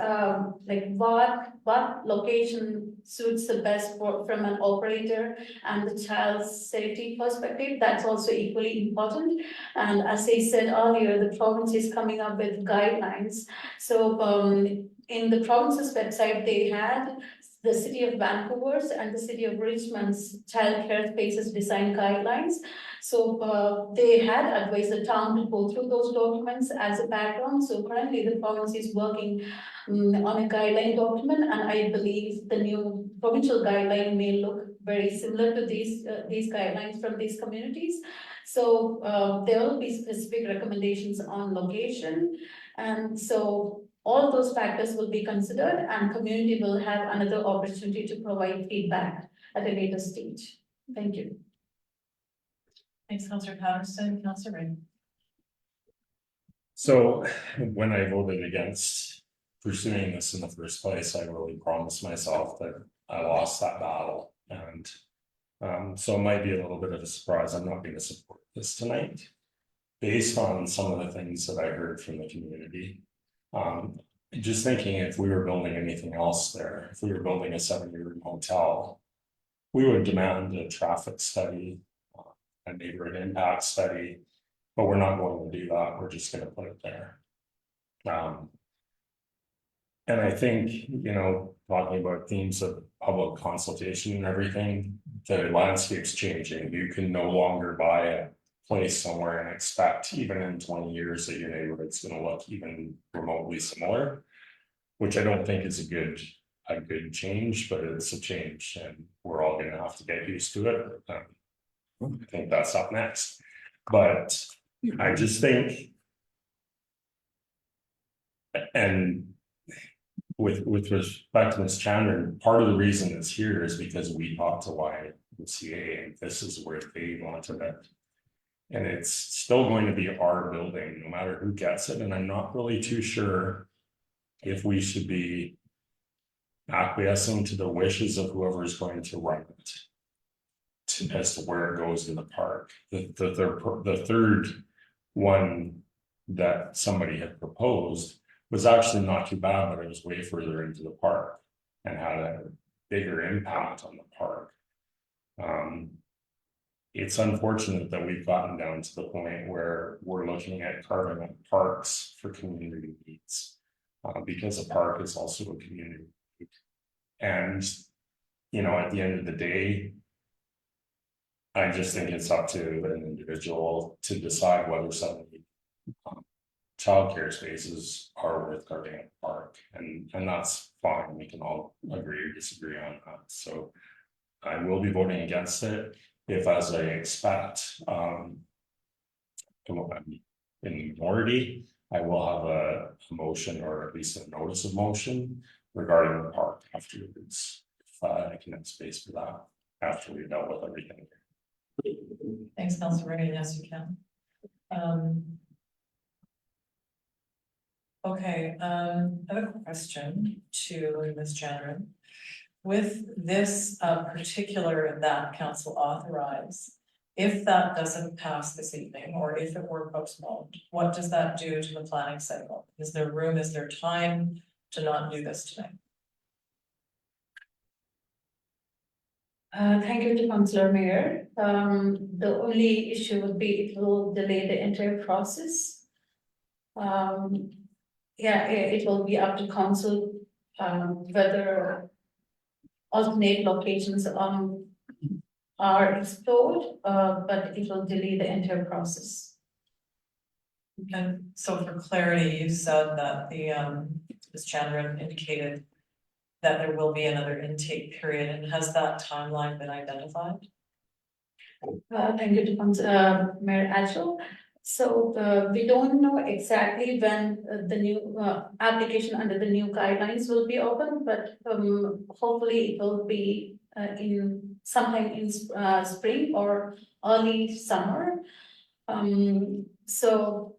like what location suits the best for, from an operator and the child's safety perspective, that's also equally important. And as I said earlier, the province is coming up with guidelines. So, in the province's website, they had the city of Vancouver's and the city of Richmond's childcare spaces design guidelines. So they had advised the town to go through those documents as a background. So currently the province is working on a guideline document, and I believe the new provincial guideline may look very similar to these guidelines from these communities. So there will be specific recommendations on location, and so all those factors will be considered, and community will have another opportunity to provide feedback at a later stage. Thank you. Thanks, Councillor Patterson, Councillor Ring. So when I voted against pursuing this in the first place, I really promised myself that I lost that battle. And so it might be a little bit of a surprise. I'm not going to support this tonight, based on some of the things that I heard from the community. Just thinking, if we were building anything else there, if we were building a 7-year hotel, we would demand a traffic study, a neighborhood impact study, but we're not going to do that. We're just going to put it there. And I think, you know, talking about themes of public consultation and everything, the landscape's changing. You can no longer buy a place somewhere and expect, even in 20 years, that your neighborhood's going to look even remotely similar, which I don't think is a good change, but it's a change, and we're all going to have to get used to it. I think that's up next, but I just think, and with respect to Ms. Chandler, part of the reason it's here is because we talked to YMCA, and this is where they wanted it. And it's still going to be our building, no matter who gets it. And I'm not really too sure if we should be acquiescing to the wishes of whoever is going to run it, as to where it goes in the park. The third one that somebody had proposed was actually not too bad, but it was way further into the park and had a bigger impact on the park. It's unfortunate that we've gotten down to the point where we're looking at carving up parks for community needs, because a park is also a community need. And, you know, at the end of the day, I just think it's up to an individual to decide whether some childcare spaces are worth carving up a park, and that's fine. We can all agree or disagree on that. So I will be voting against it. If, as I expect, in the minority, I will have a motion, or at least a notice of motion regarding the park afterwards. If I can have space for that after we've dealt with everything. Thanks, Councillor Ring. Yes, you can. Okay, I have a question to Ms. Chandler. With this particular that council authorized, if that doesn't pass this evening, or if it were postponed, what does that do to the planning cycle? Is there room, is there time to not do this tonight? Thank you to Councillor Mayor. The only issue would be it will delay the entire process. Yeah, it will be up to council whether alternate locations are explored, but it will delay the entire process. And so for clarity, you said that the Ms. Chandler indicated that there will be another intake period, and has that timeline been identified? Thank you to Mayor Ashel. So we don't know exactly when the new application under the new guidelines will be open, but hopefully it will be in sometime in spring or early summer. So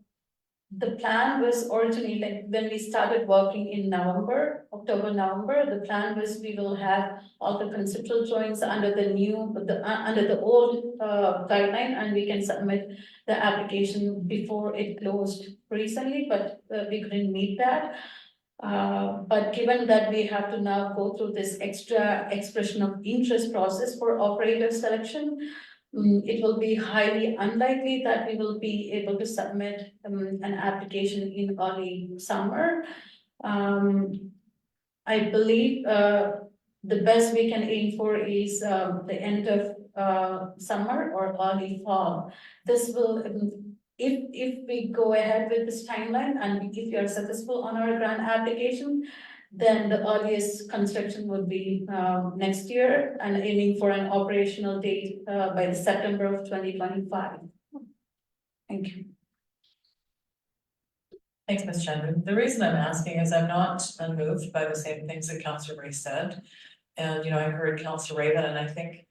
the plan was originally, like when we started working in October, November, the plan was we will have all the conceptual drawings under the old guideline, and we can submit the application before it closed recently, but we couldn't meet that. But given that we have to now go through this extra expression of interest process for operator selection, it will be highly unlikely that we will be able to submit an application in early summer. I believe the best we can aim for is the end of summer or early fall. This will, if we go ahead with this timeline and if we are successful on our grant application, then the earliest construction would be next year and aiming for an operational date by the September of 2025. Thank you. Thanks, Ms. Chandran. The reason I'm asking is I'm not unmoved by the same things that Councillor Ray said. And, you know, I heard Councillor Raven, and I think,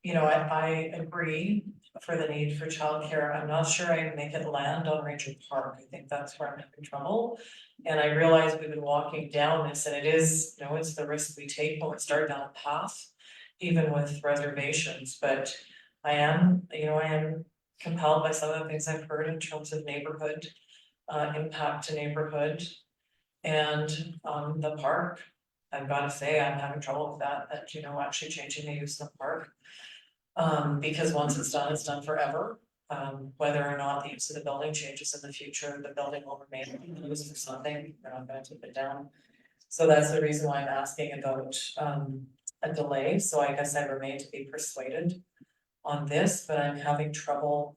you know, I agree for the need for childcare. I'm not sure I make it land on Ranger Park. I think that's where I'm having trouble. And I realize we've been walking down this, and it is, you know, it's the risk we take when we start down a path, even with reservations. But I am compelled by some of the things I've heard in terms of neighborhood impact to neighborhood and the park. I've got to say, I'm having trouble with that, you know, actually changing the use of the park. Because once it's done forever. Whether or not the use of the building changes in the future, the building will remain used for something. We're not going to take it down. So that's the reason why I'm asking about a delay. So I guess I remain to be persuaded on this, but I'm having trouble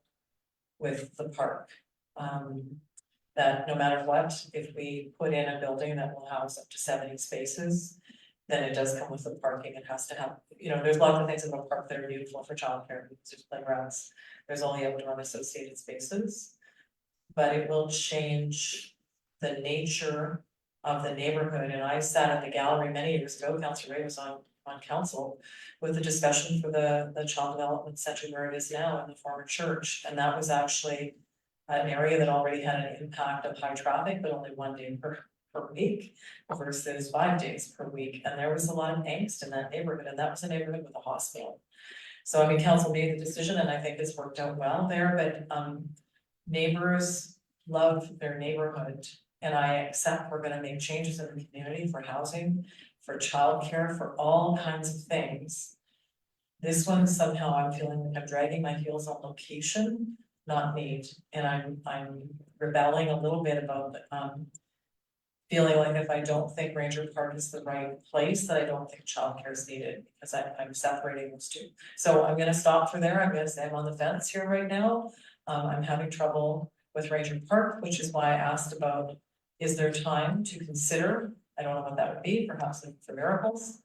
with the park. That no matter what, if we put in a building that will house up to 70 spaces, then it does come with the parking. It has to have, you know, there's lots of things in the park that are beautiful for childcare. There's playgrounds, there's only outdoor and associated spaces. But it will change the nature of the neighborhood. And I sat at the gallery many years ago, Councillor Ray was on council, with the discussion for the Child Development Center where it is now in the former church. And that was actually an area that already had an impact of high traffic, but only 1 day per week versus 5 days per week. And there was a lot of angst in that neighborhood, and that was a neighborhood with a hospital. So I mean, council made the decision, and I think it's worked out well there, but neighbors love their neighborhood. And I accept we're gonna make changes in the community for housing, for childcare, for all kinds of things. This one, somehow I'm feeling like I'm dragging my heels on location, not need, and I'm rebelling a little bit about feeling like if I don't think Ranger Park is the right place, that I don't think childcare is needed, because I'm separating those two. So I'm gonna stop for there. I'm gonna say I'm on the fence here right now. I'm having trouble with Ranger Park, which is why I asked about, is there time to consider? I don't know what that would be, perhaps for Miracles.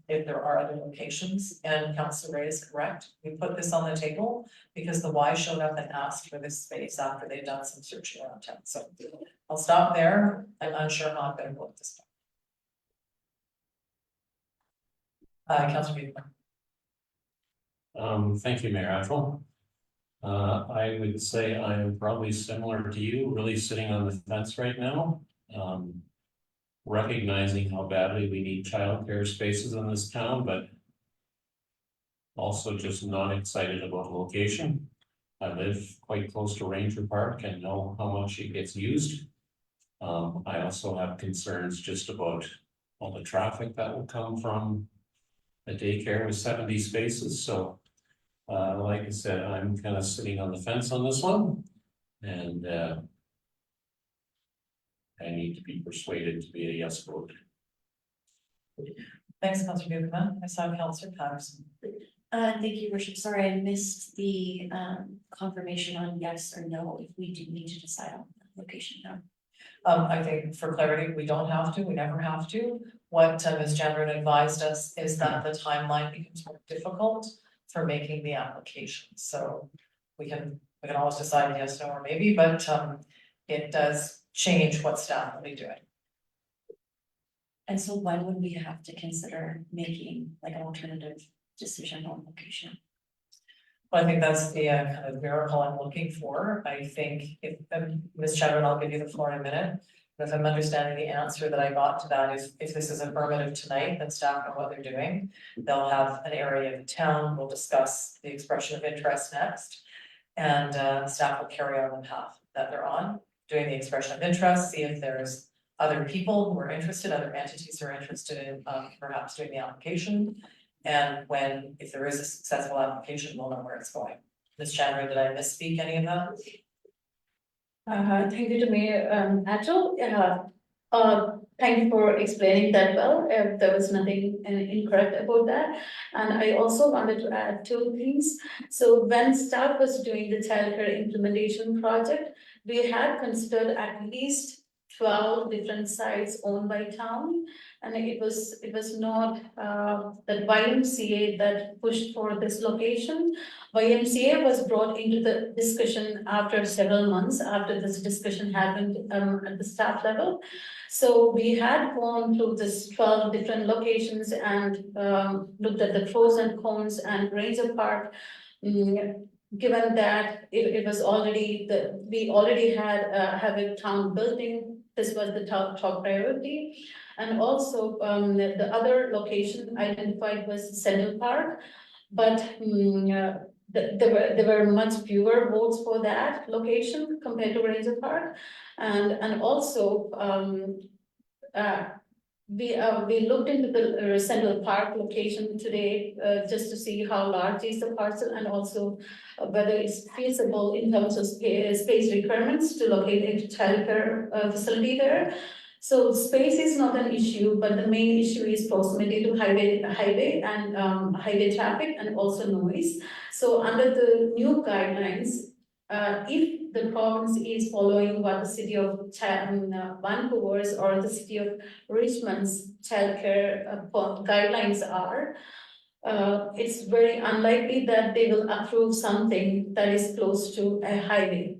If there are other locations, and Councillor Ray is correct, we put this on the table because the Y showed up and asked for this space after they'd done some searching around town. So I'll stop there. I'm unsure how I'm gonna go at this time. Councillor Beaver. Thank you, Mayor Ethel. I would say I am probably similar to you, really sitting on the fence right now. Recognizing how badly we need childcare spaces in this town, but also just not excited about location. I live quite close to Ranger Park and know how much it gets used. I also have concerns just about all the traffic that will come from a daycare with 70 spaces. So like I said, I'm kind of sitting on the fence on this one, and I need to be persuaded to be a yes vote. Thanks, Councillor Buchanan. I saw Councillor Patterson. Thank you, Worship. Sorry, I missed the confirmation on yes or no, if we do need to decide on the location now. I think for clarity, we don't have to, we never have to. What Ms. Chandran advised us is that the timeline becomes more difficult for making the application. So we can always decide yes, no, or maybe, but it does change what staff will be doing. And so when would we have to consider making like an alternative decision on location? Well, I think that's the kind of miracle I'm looking for. I think if Ms. Chandran, I'll give you the floor in a minute. But if I'm understanding the answer that I got to that is, if this is affirmative tonight, then staff know what they're doing. They'll have an area of town. We'll discuss the expression of interest next, and staff will carry on the path that they're on, doing the expression of interest, see if there's other people who are interested, other entities who are interested in perhaps doing the application. And when, if there is a successful application, we'll know where it's going. Ms. Chandra, did I misspeak any of that? Thank you to Mayor Atchell. Thank you for explaining that well. There was nothing incorrect about that. And I also wanted to add two things. So when staff was doing the childcare implementation project, we had considered at least 12 different sites owned by town. And it was not the YMCA that pushed for this location. YMCA was brought into the discussion after several months after this discussion happened at the staff level. So we had gone through this 12 different locations and looked at the pros and cons and Ranger Park. Given that it was already we already have a town building, this was the top priority. And also the other location identified was Central Park, but there were much fewer votes for that location compared to Ranger Park, and also we looked into the Central Park location today just to see how large is the parcel and also whether it's feasible in terms of space requirements to locate a childcare facility there. So space is not an issue, but the main issue is proximity to highway and highway traffic and also noise. So under the new guidelines, if the province is following what the city of Vancouver's or the city of Richmond's childcare guidelines are, it's very unlikely that they will approve something that is close to a highway.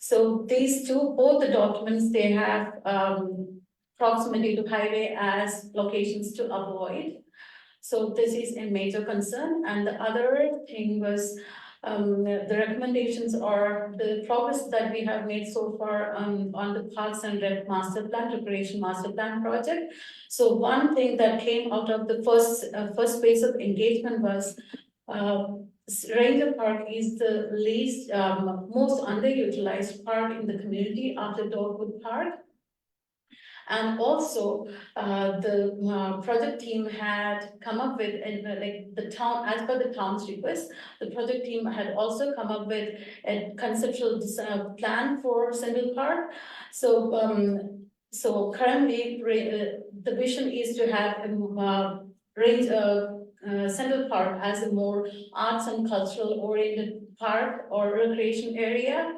So these two, both the documents, they have proximity to highway as locations to avoid. So this is a major concern. And the other thing was the recommendations or the progress that we have made so far on the Parks and Rec Master Plan, Recreation Master Plan project. So one thing that came out of the first phase of engagement was Ranger Park is the least, most underutilized park in the community after Dogwood Park. And also, the project team had come up with, like the town, as per the town's request, the project team had also come up with a conceptual plan for Central Park. So, so currently, the vision is to have a Central Park as a more arts and cultural oriented park or recreation area.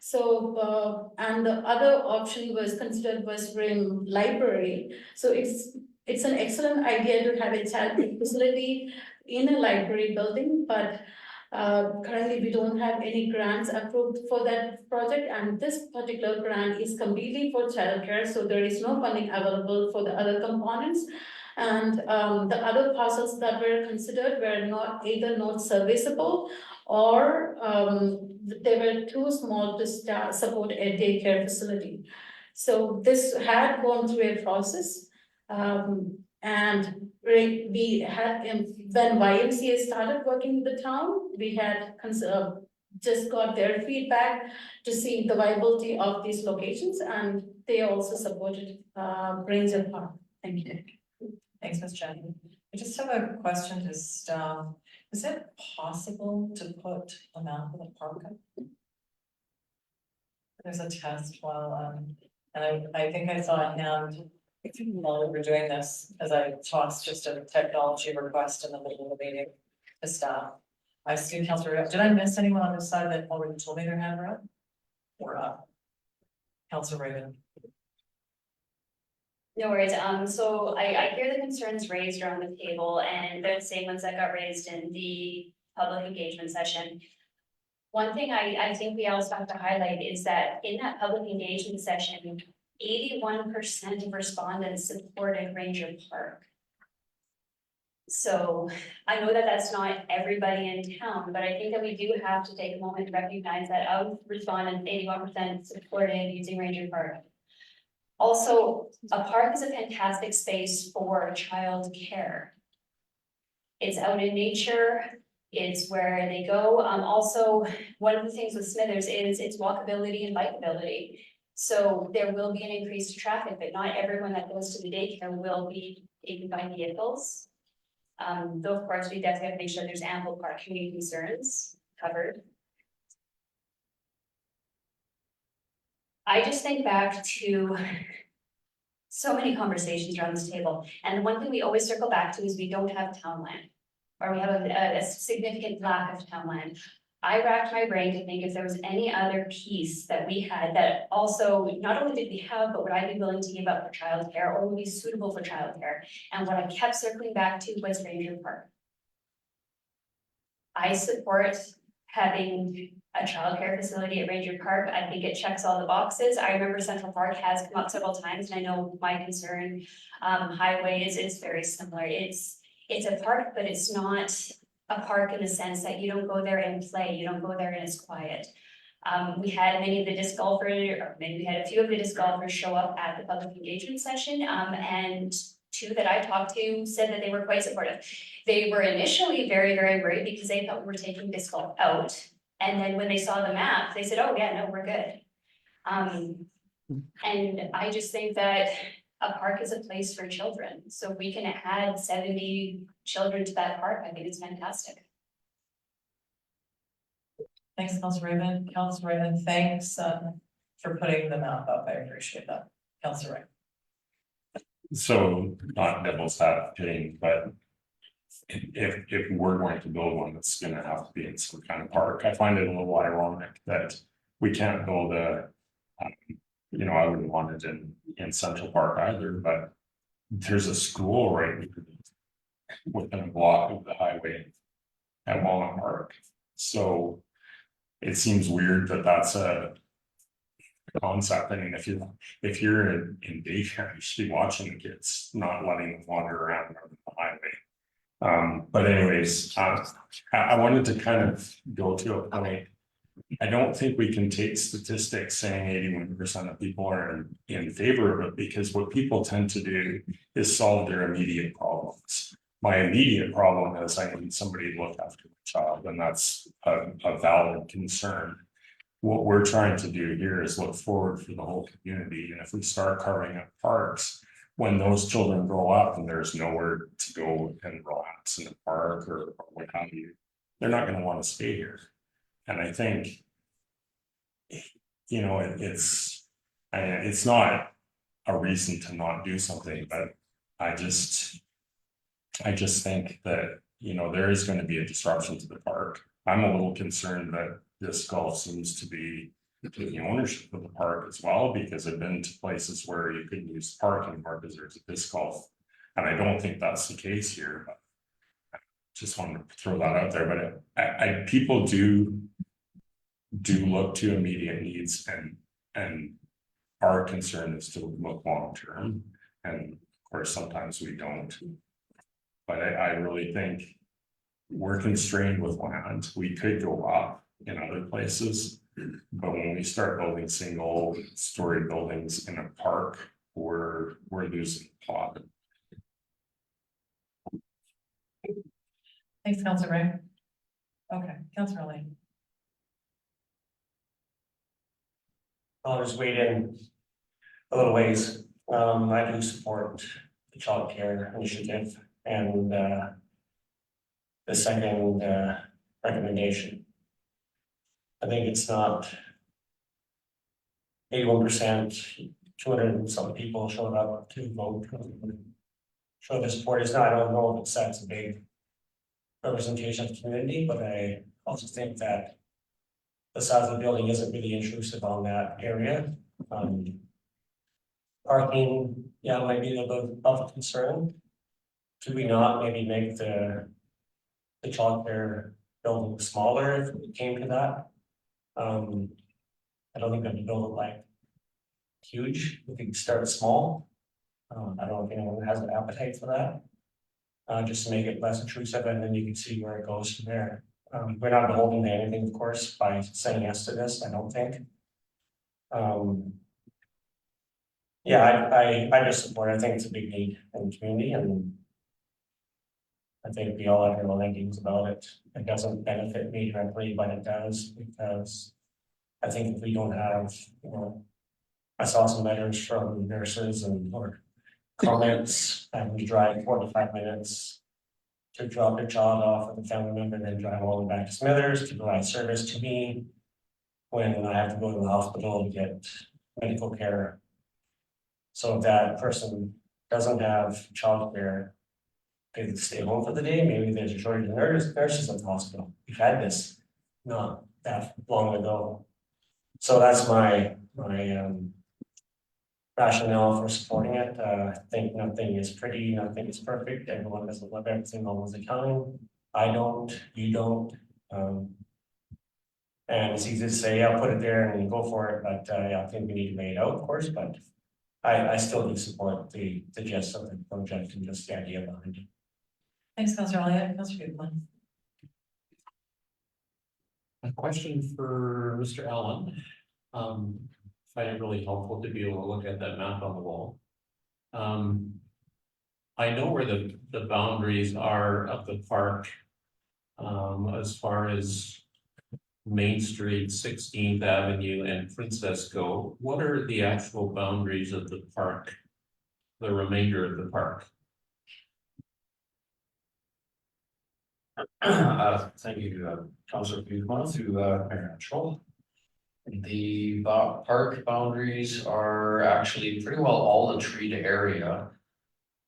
So, and the other option was considered was Rim Library. So it's an excellent idea to have a childcare facility in a library building, but currently we don't have any grants approved for that project, and this particular grant is completely for childcare, so there is no funding available for the other components. And the other parcels that were considered were either not serviceable or they were too small to support a daycare facility. So this had gone through a process, and we had, when YMCA started working with the town, we had just got their feedback to see the viability of these locations, and they also supported Ranger Park. Thank you. Thanks, Ms. Chen. I just have a question to staff. Is it possible to put a map of the park up? There's a test while, and I think I saw a hand while we were doing this, as I tossed just a technology request in the middle of the meeting to staff. I see Councillor, did I miss anyone on this side that already told me their hand were up? Or up? Councillor Raven. No worries, so I hear the concerns raised around the table and they're the same ones that got raised in the public engagement session. One thing I think we also have to highlight is that in that public engagement session, 81% of respondents supported Ranger Park. So I know that that's not everybody in town, but I think that we do have to take a moment to recognize that of respondents, 81% supported using Ranger Park. Also, a park is a fantastic space for child care. It's out in nature, it's where they go. Also, one of the things with Smithers is its walkability and bikeability. So there will be an increase to traffic, but not everyone that goes to the daycare will be taken by vehicles. Though of course, we definitely have to make sure there's ample parking concerns covered. I just think back to so many conversations around this table, and the one thing we always circle back to is we don't have town land. Or we have a significant lack of town land. I racked my brain to think if there was any other piece that we had that also, not only did we have, but would I be willing to give up for childcare or would be suitable for childcare? And what I kept circling back to was Ranger Park. I support having a childcare facility at Ranger Park. I think it checks all the boxes. I remember Central Park has come up several times, and I know my concern, highway is very similar. It's a park, but it's not a park in the sense that you don't go there and play, you don't go there and it's quiet. We had many of the disc golfers, or maybe we had a few of the disc golfers show up at the public engagement session, and two that I talked to said that they were quite supportive. They were initially very, very worried because they thought we were taking disc golf out. And then when they saw the map, they said, oh yeah, no, we're good. And I just think that a park is a place for children. So if we can add 70 children to that park, I think it's fantastic. Thanks, Councilor Raymond. Councilor Raymond, thanks for putting the map up. I appreciate that. Councilor Ray. So not devil's advocate, but if we're going to build one, that's gonna have to be in some kind of park. I find it a little ironic that we can't build you know, I wouldn't want it in Central Park either, but there's a school right within a block of the highway at Walnut Park. So it seems weird that that's a concept. I mean, if you're in daycare, you should be watching the kids, not letting them wander around on the highway. But anyways, I wanted to kind of go to a point. I don't think we can take statistics saying 81% of people are in favor of it, because what people tend to do is solve their immediate problems. My immediate problem is I need somebody to look after my child, and that's a valid concern. What we're trying to do here is look forward for the whole community, and if we start carving up parks, when those children grow up and there's nowhere to go and relax in the park or what have you, they're not going to want to stay here. And I think, you know, it's not a reason to not do something, but I just think that, you know, there is going to be a disruption to the park. I'm a little concerned that disc golf seems to be taking ownership of the park as well, because I've been to places where you couldn't use the park anymore because there's a disc golf. And I don't think that's the case here, but I just wanted to throw that out there. But people do look to immediate needs, and our concern is to look long term, and of course sometimes we don't. But I really think we're constrained with land. We could go up in other places, but when we start building single story buildings in a park, we're losing the plot. Thanks, Councilor Ray. Okay, Councilor Lane. I'll just wait in a little ways. I do support the child care initiative and the second recommendation. I think it's not 81%, 200 and some people showed up to vote. Show the support is not, I don't know if it sets a big representation of the community, but I also think that the size of the building isn't really intrusive on that area. Parking, yeah, might be a little bit of a concern. Should we not maybe make the childcare building smaller if it came to that? I don't think that the building like huge. We could start small. I don't know if anyone has an appetite for that. Just to make it less intrusive, and then you can see where it goes from there. We're not beholden to anything, of course, by saying yes to this, I don't think. Yeah, I just support it. I think it's a big need in the community, and I think we all have our own ideas about it. It doesn't benefit me directly, but it does, because I think if we don't have, you know, I saw some letters from nurses and or comments, having to drive 45 minutes to drop their child off with a family member, then drive all the way back to Smithers to provide service to me when I have to go to the hospital to get medical care. So if that person doesn't have childcare, they can stay home for the day, maybe there's a shortage of nurses at the hospital. We've had this not that long ago. So that's my rationale for supporting it. I think nothing is pretty, nothing is perfect. Everyone doesn't love everything all the time. I don't, you don't. And it's easy to say, yeah, put it there and go for it, but yeah, I think we need to weigh it out, of course, but I still do support the gist of the project and just the idea behind it. Thanks, Councillor Elliott. Councillor Goodwin. A question for Mr. Allen. Find it really helpful to be able to look at that map on the wall. I know where the boundaries are of the park. As far as Main Street, 16th Avenue and Princess go. What are the actual boundaries of the park? The remainder of the park? Thank you, Councilor Buchmann, to Mayor Mitchell. The park boundaries are actually pretty well all the treated area,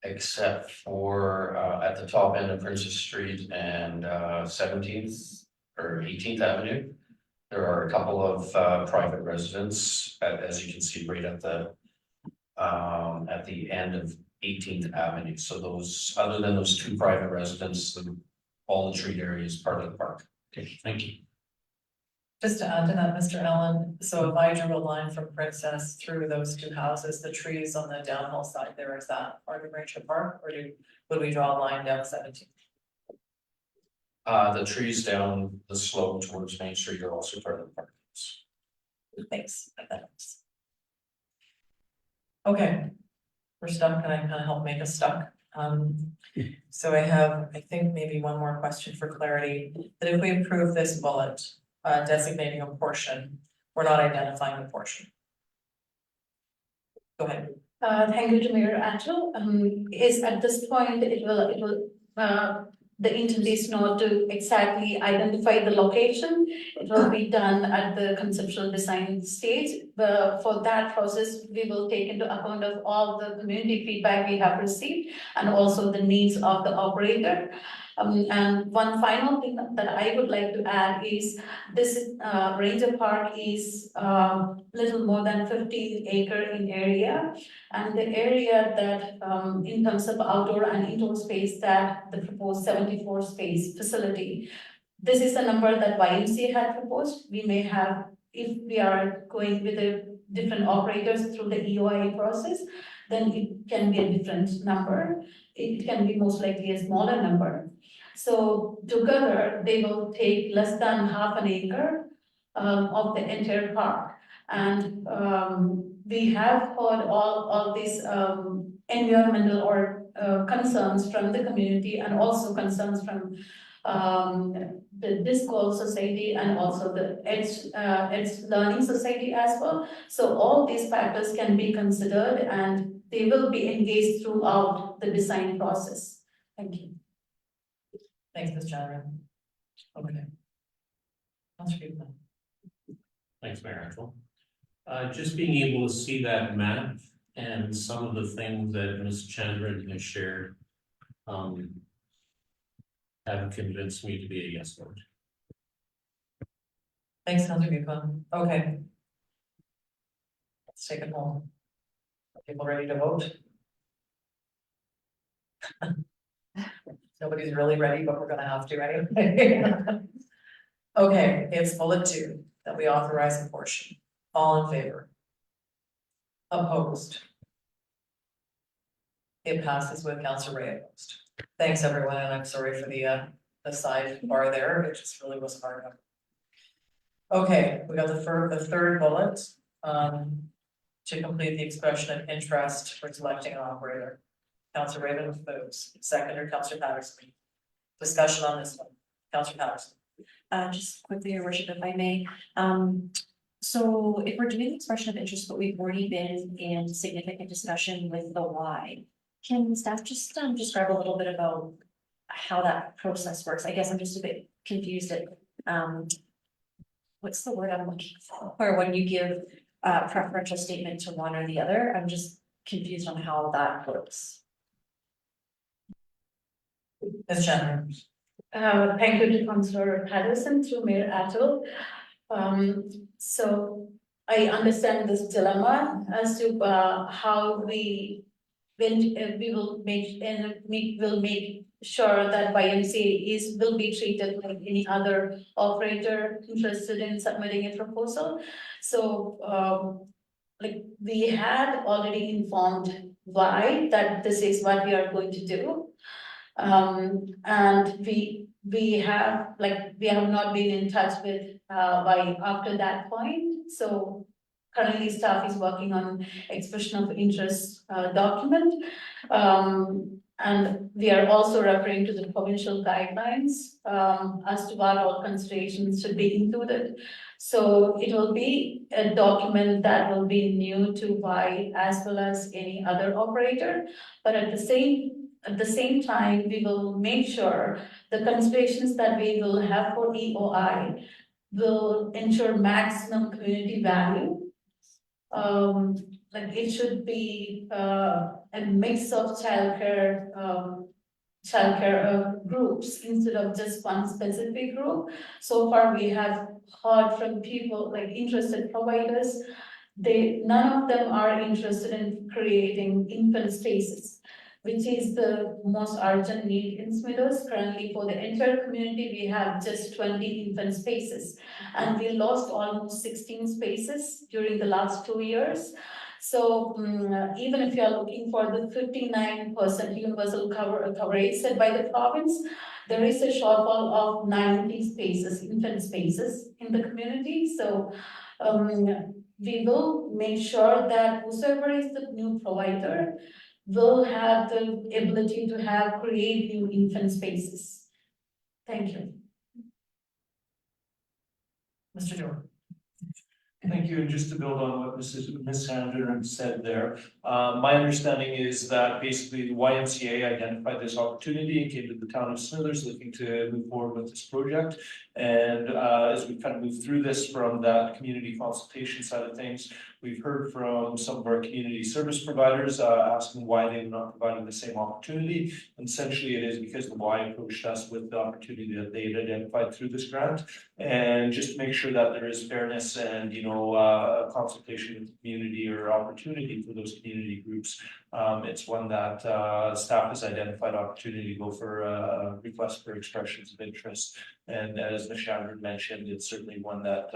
except for at the top end of Princess Street and 17th or 18th Avenue. There are a couple of private residents, as you can see right at the end of 18th Avenue. So those, other than those two private residents, all the treat area is part of the park. Okay, thank you. Just to add to that, Mr. Allen, so if I drew a line from Princess through those two houses, the trees on the downhill side there, is that part of Ranger Park, or would we draw a line down 17? The trees down the slope towards Main Street are also part of the park. Thanks. That helps. Okay, we're stuck, and I kind of help make us stuck. So I have, I think, maybe one more question for clarity, that if we approve this bullet, designating a portion, we're not identifying the portion. Go ahead. Thank you to Mayor Angel. Is at this point, it will, the intent is not to exactly identify the location. It will be done at the conceptual design stage. For that process, we will take into account of all the community feedback we have received and also the needs of the operator. And one final thing that I would like to add is this Ranger Park is little more than 15 acre in area, and the area that in terms of outdoor and indoor space, that the proposed 74 space facility, this is the number that YMCA had proposed. We may have, if we are going with the different operators through the EOI process, then it can be a different number. It can be most likely a smaller number. So together, they will take less than half an acre of the entire park. And we have heard all these environmental or concerns from the community, and also concerns from the Disc Golf Society and also the Edge Learning Society as well. So all these factors can be considered, and they will be engaged throughout the design process. Thank you. Thanks, Ms. Chandra. Okay. Thanks, Mayor Angel. Just being able to see that map and some of the things that Ms. Chandran has shared have convinced me to be a yes vote. Thanks, Councilor Buchan. Okay. Let's take it home. Are people ready to vote? Nobody's really ready, but we're gonna have to anyway. Okay, it's bullet 2, that we authorize a portion. All in favor? Opposed? It passes with Councilor Ray opposed. Thanks, everyone, and I'm sorry for the sidebar there, it just really was hard. Okay, we got the third bullet, to complete the expression of interest for selecting an operator. Councilor Raven moves, seconder Councilor Patterson. Discussion on this one, Councilor Patterson. Just quickly, Your Worship, if I may, So if we're doing expression of interest, but we've already been in significant discussion with the why, can staff just describe a little bit about how that process works? I guess I'm just a bit confused at what's the word I'm looking for when you give a preferential statement to one or the other? I'm just confused on how that works. Ms. Chandler. Thank you to Councillor Patterson through Mayor Atul. So I understand this dilemma as to how we will make sure that YMCA will be treated like any other operator interested in submitting a proposal. So like we had already informed why that this is what we are going to do. And we have not been in touch with why after that point. So currently staff is working on expression of interest document. And we are also referring to the provincial guidelines as to what all considerations should be included. So it will be a document that will be new to Y as well as any other operator. But at the same time, we will make sure the considerations that we will have for EOI will ensure maximum community value. Like it should be a mix of childcare groups instead of just one specific group. So far, we have heard from people like interested providers. None of them are interested in creating infant spaces, which is the most urgent need in Smithers. Currently, for the entire community, we have just 20 infant spaces. And we lost almost 16 spaces during the last 2 years. So even if you are looking for the 59% universal coverage set by the province, there is a shortfall of 90 spaces, infant spaces in the community. So we will make sure that whoever is the new provider will have the ability to create new infant spaces. Thank you. Mr. Jordan. Thank you, and just to build on what Ms. Sanders said there, my understanding is that basically the YMCA identified this opportunity and came to the town of Smithers looking to move forward with this project. And as we kind of move through this from that community consultation side of things, we've heard from some of our community service providers asking why they're not providing the same opportunity. And essentially, it is because the Y approached us with the opportunity that they had identified through this grant. And just to make sure that there is fairness and, a consultation with the community or opportunity for those community groups. It's one that staff has identified opportunity to go for a request for expressions of interest. And as Ms. Chandler mentioned, it's certainly one that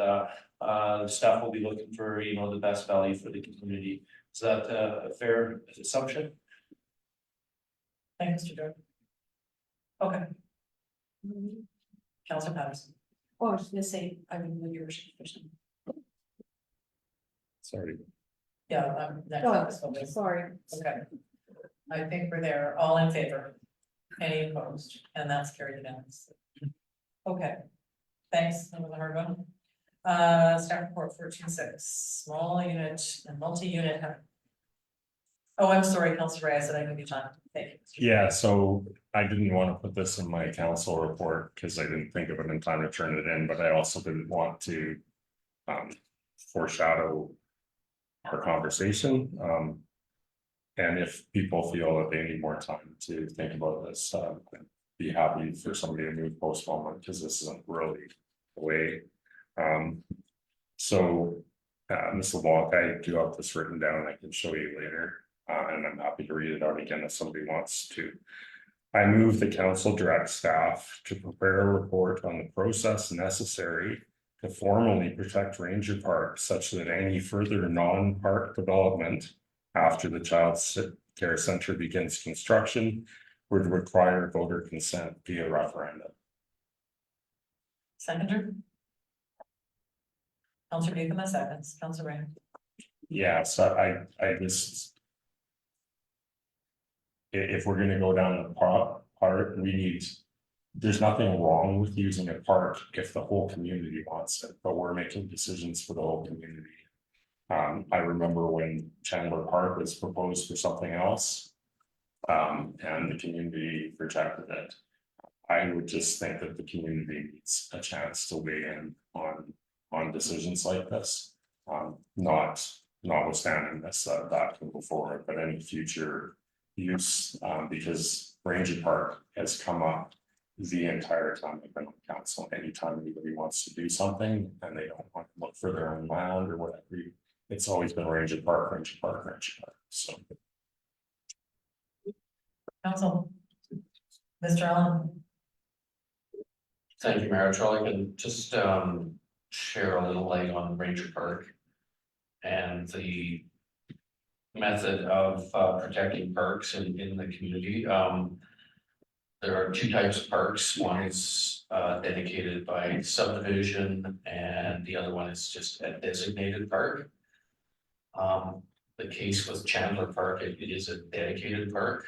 staff will be looking for, the best value for the community. Is that a fair assumption? Thank you, Mr. Jordan. Okay. Councilor Patterson. Oh, I was gonna say, I mean, when you're person. Sorry. Yeah, next. Sorry. Okay. I think we're there, all in favor, any opposed, and that's carried unanimously. Okay, thanks, that was a hard one. Staff report 14.6, small unit and multi-unit. Oh, I'm sorry, Councilor Ray, I said I give you time, thank you. Yeah, so I didn't want to put this in my council report because I didn't think of it in time to turn it in, but I also didn't want to foreshadow our conversation. And if people feel that they need more time to think about this, I'd be happy for somebody to move postponement because this isn't really the way. So Ms. LeBlanc, I do have this written down. I can show you later. And I'm happy to read it out again if somebody wants to. I move the council direct staff to prepare a report on the process necessary to formally protect Ranger Park such that any further non-park development after the child care center begins construction would require voter consent via referendum. Seconder. Councilor Newcomb, seconds, Councilor Ray. Yeah, so I just. If we're gonna go down the part, we need there's nothing wrong with using a park if the whole community wants it, but we're making decisions for the whole community. I remember when Chandler Park was proposed for something else. And the community rejected it. I would just think that the community needs a chance to weigh in on decisions like this. Notwithstanding this, that can go forward, but any future use, because Ranger Park has come up the entire time I've been on council. Anytime anybody wants to do something and they don't want to look for their own land or whatever, it's always been Ranger Park, Ranger Park, Ranger Park, so. Council. Mr. Allen. Thank you, Mayor. I can just share a little light on Ranger Park and the method of protecting parks in the community. There are two types of parks. One is dedicated by subdivision, and the other one is just a designated park. The case with Chandler Park, it is a dedicated park.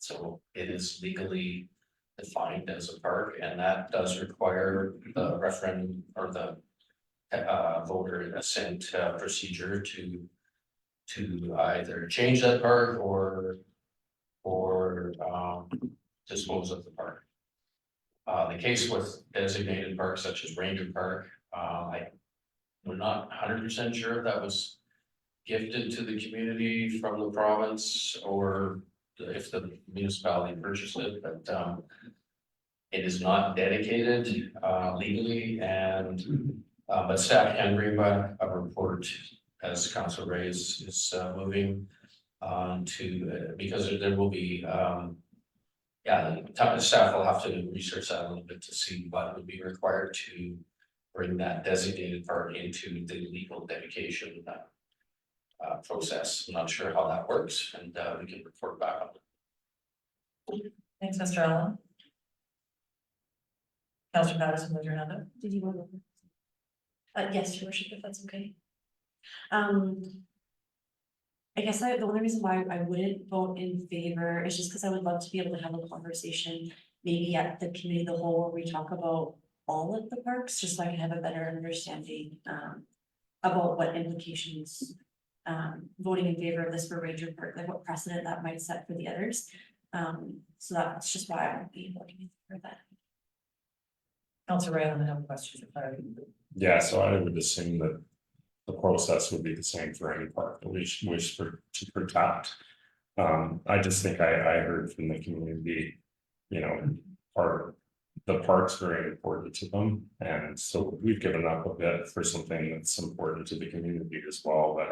So it is legally defined as a park, and that does require the referendum or the voter assent procedure to either change that park or dispose of the park. The case with designated parks such as Ranger Park, we're not 100% sure if that was gifted to the community from the province or if the municipality purchased it, but it is not dedicated legally, and but staff can bring back a report as Council Ray is moving on to because there will be the staff will have to research that a little bit to see what would be required to bring that designated part into the legal dedication process. I'm not sure how that works, and we can report back on it. Thanks, Mr. Allen. Councilor Patterson, with your hand up. Did you want to? Yes, your worship, if that's okay. I guess the only reason why I wouldn't vote in favor is just because I would love to be able to have a conversation, maybe at the committee of the whole, where we talk about all of the parks, just so I can have a better understanding about what implications voting in favor of this for Ranger Park, like what precedent that might set for the others. So that's just why I won't be voting for that. Councilor Ray, I have a question for clarity. Yeah, so I would assume that the process would be the same for any park that we wish to protect. I just think I heard from the community, you know, the park's very important to them, and so we've given up a bit for something that's important to the community as well. But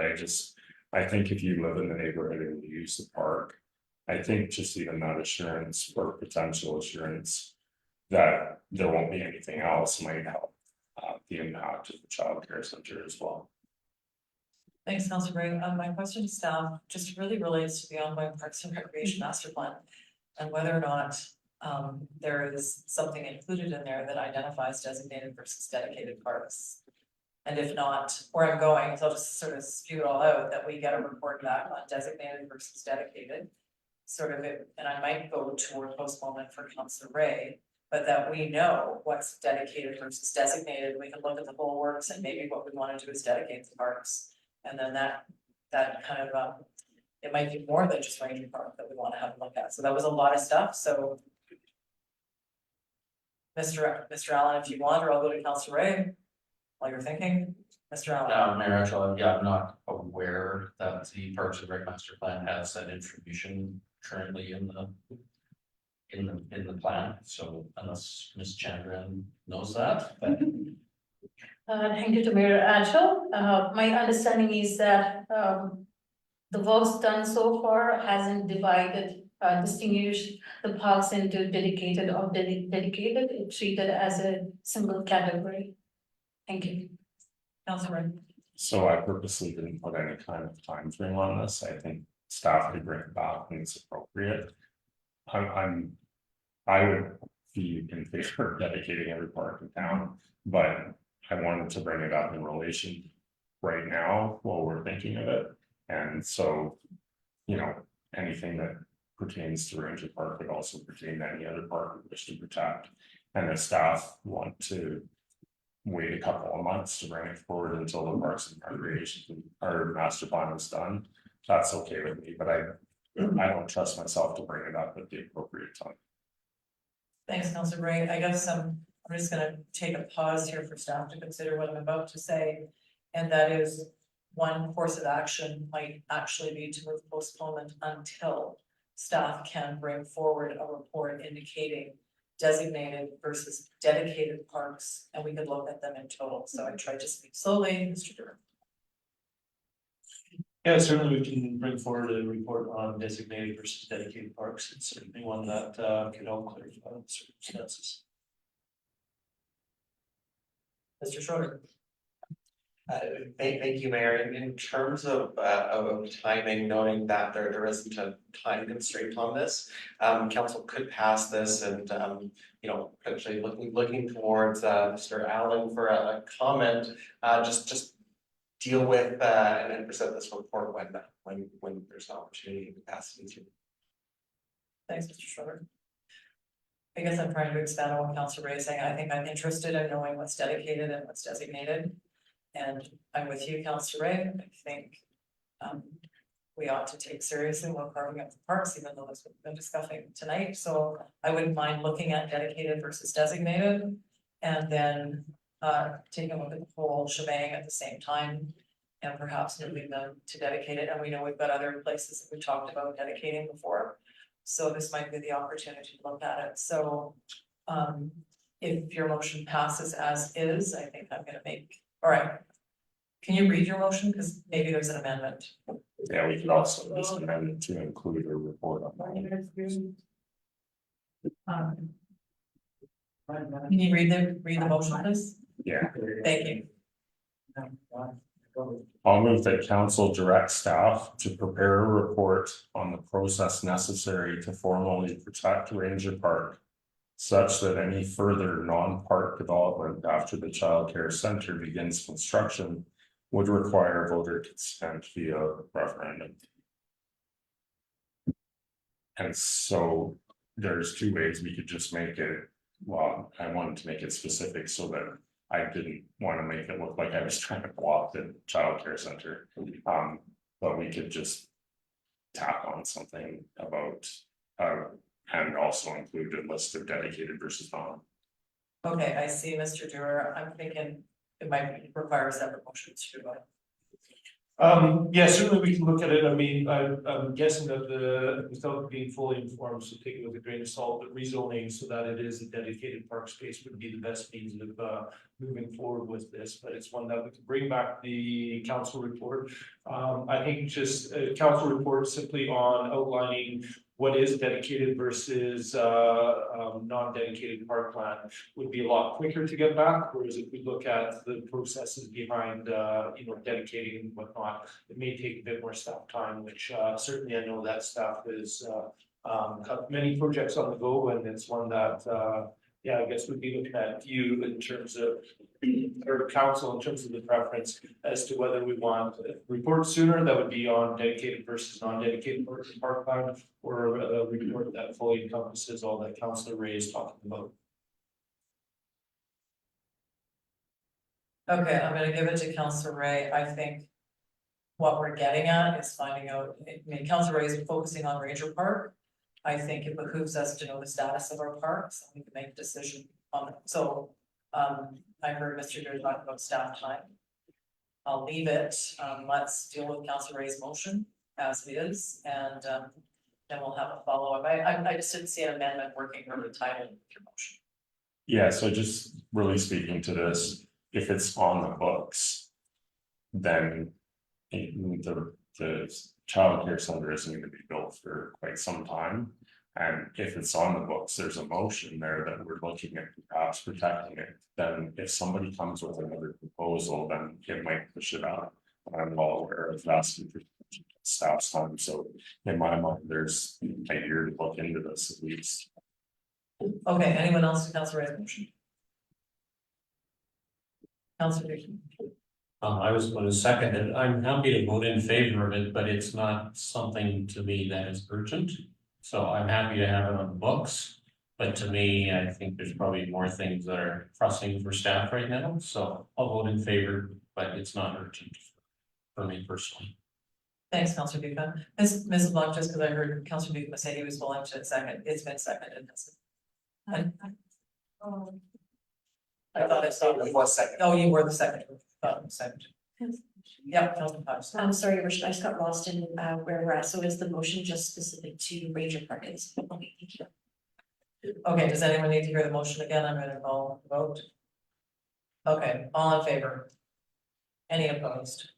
I think if you live in the neighborhood and you use the park, I think just even that assurance or potential assurance that there won't be anything else might help the impact of the child care center as well. Thanks, Councilor Ray. My question to staff just really relates to the ongoing Parks and Recreation Master Plan and whether or not there is something included in there that identifies designated versus dedicated parks. And if not, where I'm going is I'll just sort of spew it all out, that we get a report back on designated versus dedicated. Sort of it, and I might go toward postponement for Councilor Ray, but that we know what's dedicated versus designated. We can look at the whole works, and maybe what we want to do is dedicate the parks. And then that kind of it might be more than just Ranger Park that we want to have a look at. So that was a lot of stuff. So Mr. Allen, if you want, or I'll go to Councilor Ray while you're thinking. Mr. Allen. Mayor, actually, I'm not aware that the Parks and Rec Master Plan has that information currently in the plan. So unless Ms. Chandran knows that, but. Thank you to Mayor Angel. My understanding is that the works done so far hasn't distinguished the parks into dedicated or dedicated. It's treated as a single category. Thank you. Councilor. So I purposely didn't put any kind of time frame on this. I think staff could bring it back when it's appropriate. I would be in favor of dedicating every park in town, but I wanted to bring it up in relation right now while we're thinking of it. And so, you know, anything that pertains to Ranger Park, it also pertain to any other park we wish to protect. And if staff want to wait a couple of months to bring it forward until the Parks and Recreation or master plan is done, that's okay with me, but I don't trust myself to bring it up at the appropriate time. Thanks, Councilor Ray. I guess I'm just gonna take a pause here for staff to consider what I'm about to say. And that is, one course of action might actually be to move postponement until staff can bring forward a report indicating designated versus dedicated parks, and we could look at them in total. So I tried to speak slowly, Mr. Durham. Yeah, certainly we can bring forward a report on designated versus dedicated parks. It's certainly one that can help clarify the circumstances. Mr. Schroeder. Thank you, Mayor. In terms of timing, knowing that there isn't a time constraint on this, council could pass this and, you know, potentially looking towards, Mr. Allen for a comment, just deal with, and present this report when there's an opportunity to pass it through. Thanks, Mr. Schroeder. I guess I'm trying to expand on what Councilor Ray is saying. I think I'm interested in knowing what's dedicated and what's designated. And I'm with you, Councilor Ray. I think we ought to take seriously what carving up the parks, even though that's what we've been discussing tonight. So I wouldn't mind looking at dedicated versus designated, and then taking a look at the whole shebang at the same time, and perhaps moving them to dedicated. And we know we've got other places that we talked about dedicating before. So this might be the opportunity to look at it. So if your motion passes as is, I think I'm gonna make, all right. Can you read your motion? Because maybe there's an amendment. Yeah, we could also just amend it to include a report on that. Can you read the motion, please? Yeah. Thank you. I'll move that council direct staff to prepare a report on the process necessary to formally protect Ranger Park, such that any further non-park development after the child care center begins construction would require voter consent via referendum. And so there's two ways we could just make it, well, I wanted to make it specific so that I didn't want to make it look like I was trying to block the child care center. But we could just tap on something about and also include a list of dedicated versus non. Okay, I see, Mr. Durer. I'm thinking it might require a separate motion to go. Yeah, certainly we can look at it. I mean, I'm guessing that without being fully informed, so take it with a grain of salt, but rezoning so that it is a dedicated park space would be the best means of moving forward with this, but it's one that we can bring back the council report. I think just a council report simply on outlining what is dedicated versus non-dedicated park plan would be a lot quicker to get back. Whereas if we look at the processes behind, you know, dedicating and whatnot, it may take a bit more staff time, which certainly I know that staff is got many projects on the go, and it's one that yeah, I guess we'd be looking at you in terms of, or council in terms of the preference as to whether we want a report sooner that would be on dedicated versus non-dedicated park plan, or a report that fully encompasses all that Councilor Ray is talking about. Okay, I'm gonna give it to Councilor Ray. I think what we're getting at is finding out, I mean, Councilor Ray is focusing on Ranger Park. I think it behooves us to know the status of our parks, and we can make a decision on it. So, I heard Mr. Durr talk about staff time. I'll leave it, let's deal with Councilor Ray's motion as it is, and, then we'll have a follow-up. I just didn't see an amendment working for the title of your motion. Yeah, so just really speaking to this, if it's on the books, then the child care center isn't going to be built for quite some time. And if it's on the books, there's a motion there that we're looking at perhaps protecting it. Then if somebody comes with another proposal, then it might push it out. I'm well aware of asking for staff's time. So in my mind, there's a year to look into this at least. Okay, anyone else to Councilor Ray's motion? Councilor Vision. I was going to second it. I'm happy to vote in favor of it, but it's not something to me that is urgent. So I'm happy to have it on the books. But to me, I think there's probably more things that are pressing for staff right now, so I'll vote in favor, but it's not urgent for me personally. Thanks, Councillor Buchan. Mrs. Blunt, just because I heard Councillor Buchan say he was willing to second, it's been seconded. And I thought I saw. It was second. Oh, you were the second. Second. Yeah, Councillor Patterson. I'm sorry, Rich, I just got lost in where we're at. So is the motion just specific to Ranger Park? Okay, thank you. Okay, does anyone need to hear the motion again? I'm gonna call the vote. Okay, all in favor? Any opposed?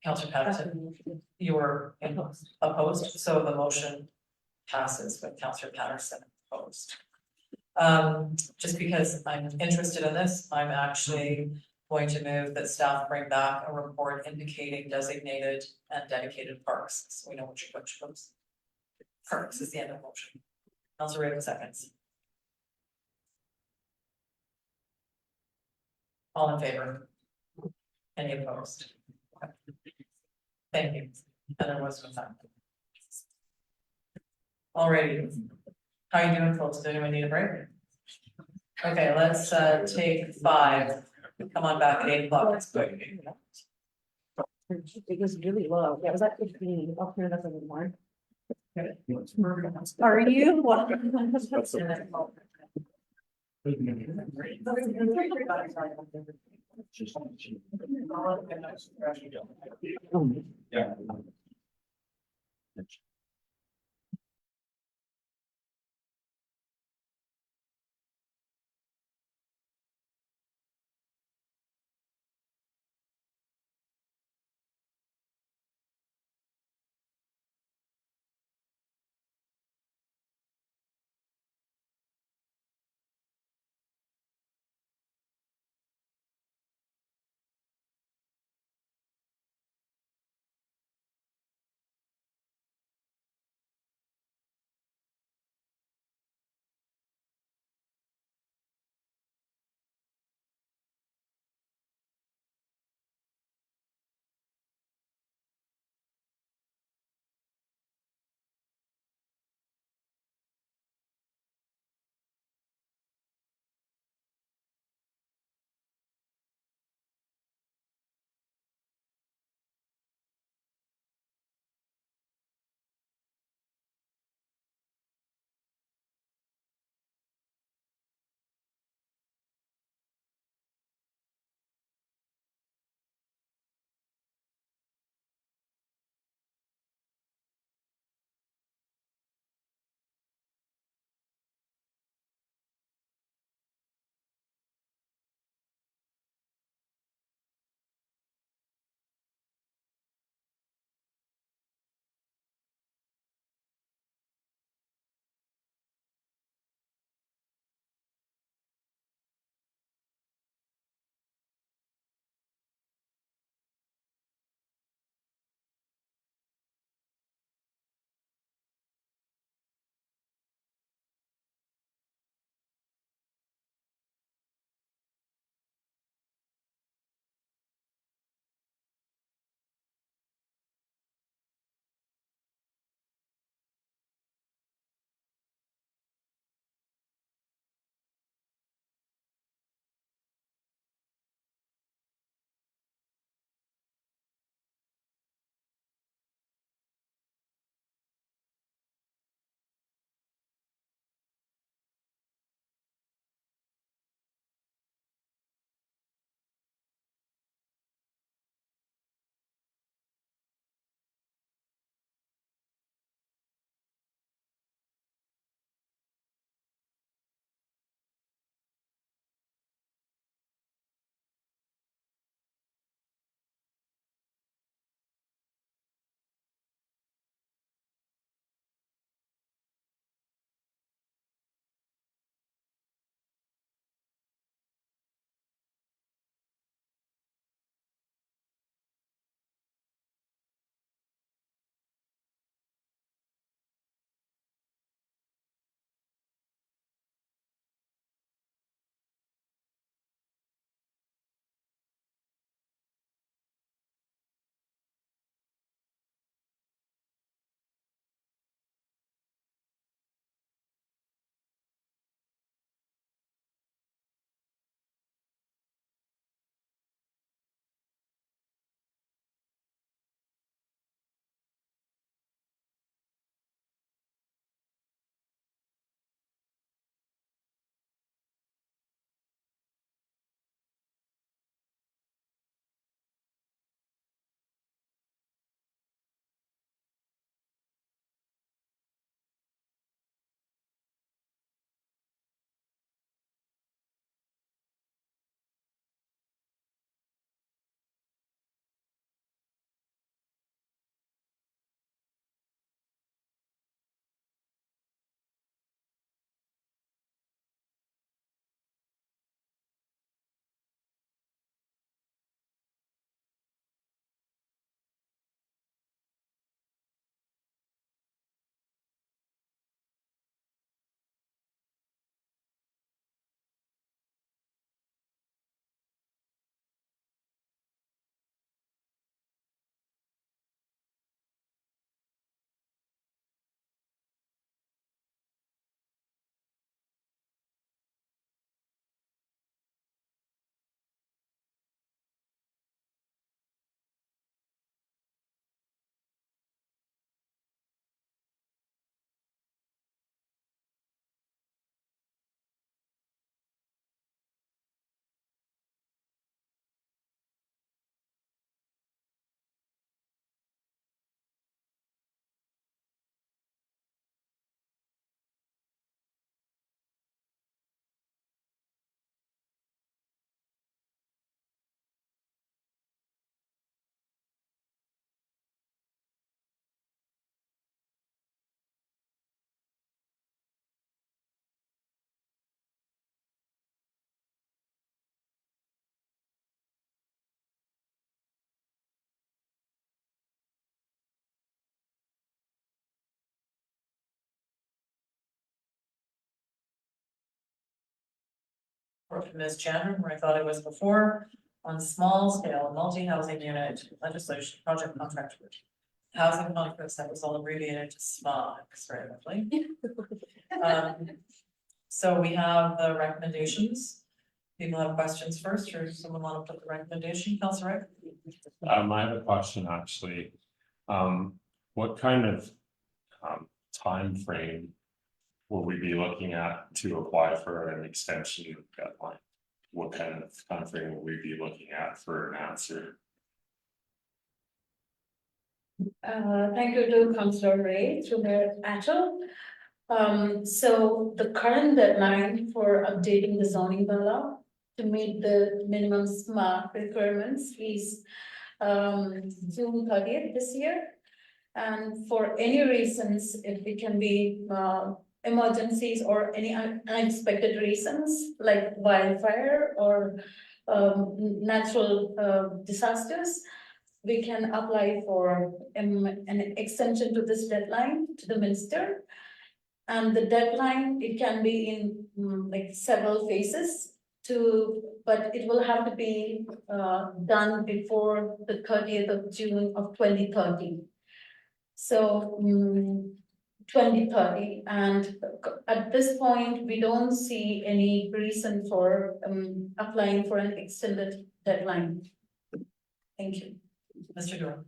Councillor Patterson, you were opposed, so the motion passes with Councillor Patterson opposed. Just because I'm interested in this, I'm actually going to move that staff bring back a report indicating designated and dedicated parks, so we know which ones. Parks is the end of the motion. Councillor Raven seconds. All in favor? Any opposed? Okay. Thank you. And there was no time. Alrighty. How are you doing, folks? Does anyone need a break? Okay, let's take 5. Come on back at 8 o'clock. It's quick. It was really low. Yeah, it was at 15. I'll turn it up a little more. Are you? Yeah. report from Ms. Chandler, where I thought I was before, on small scale, multi-housing unit legislation, project contract. Housing contracts, that was all abbreviated to SMOG, very lovely. So we have the recommendations. People have questions first, or someone want to put the recommendation, Councilor Rick? I have a question, actually. What kind of time frame will we be looking at to apply for an extension deadline? What kind of time frame will we be looking at for an answer? Thank you to Councillor Ray through the Atchell. So the current deadline for updating the zoning bylaw to meet the minimum SMART requirements is June 30th this year. And for any reasons, if it can be emergencies or any unexpected reasons like wildfire or natural disasters, we can apply for an extension to this deadline to the minister. And the deadline, it can be in like several phases but it will have to be done before the 30th of June of 2030. So 2030, and at this point, we don't see any reason for applying for an extended deadline. Thank you. Mr. Dorr.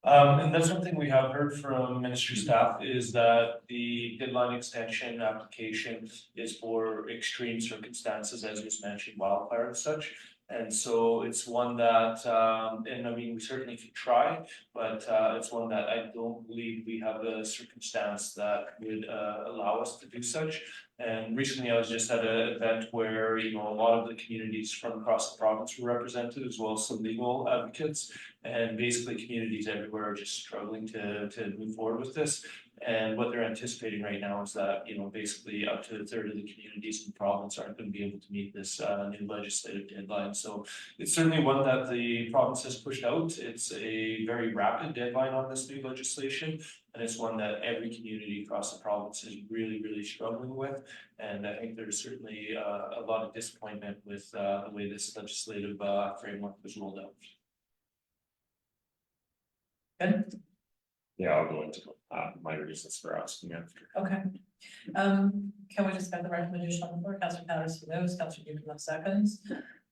And that's one thing we have heard from ministry staff is that the deadline extension application is for extreme circumstances, as was mentioned, wildfire and such. And so it's one that, and I mean, we certainly could try, but it's one that I don't believe we have a circumstance that would allow us to do such. And recently I was just at an event where, you know, a lot of the communities from across the province were represented, as well as some legal advocates. And basically communities everywhere are just struggling to move forward with this. And what they're anticipating right now is that, you know, basically up to a third of the communities in the province aren't going to be able to meet this new legislative deadline. So it's certainly one that the province has pushed out. It's a very rapid deadline on this new legislation. And it's one that every community across the province is really, really struggling with. And I think there's certainly a lot of disappointment with the way this legislative framework was rolled out. Good. Yeah, I'll go into my reasons for asking after. Okay. Can we just get the recommendation on the floor? Councilor Patterson knows, Councilor Newcombe seconds.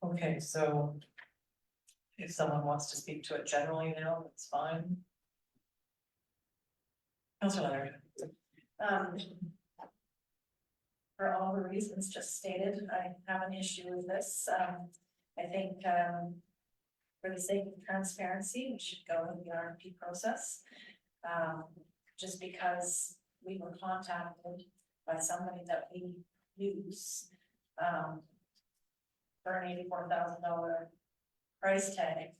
Okay, so if someone wants to speak to it generally now, that's fine. Councilor Leonard. For all the reasons just stated, I have an issue with this. I think for the sake of transparency, we should go with the RFP process. Just because we were contacted by somebody that we use for an $84,000 price tag.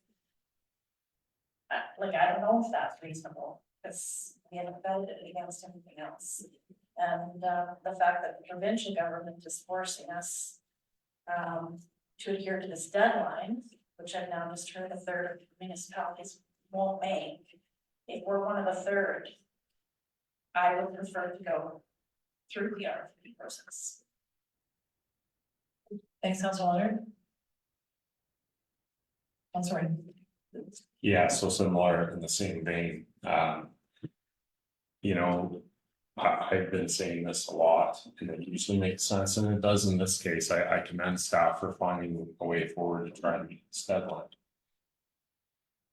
Like, I don't know if that's reasonable, because we haven't vetted it against anything else. And the fact that the provincial government is forcing us to adhere to this deadline, which I've now just heard a third of municipalities won't make. If we're one of the third, I would prefer to go through the RFP process. Thanks, Councilor Leonard. I'm sorry. Yeah, so similar in the same vein, you know, I've been saying this a lot, and it usually makes sense, and it does in this case. I commend staff for finding a way forward to try and meet this deadline.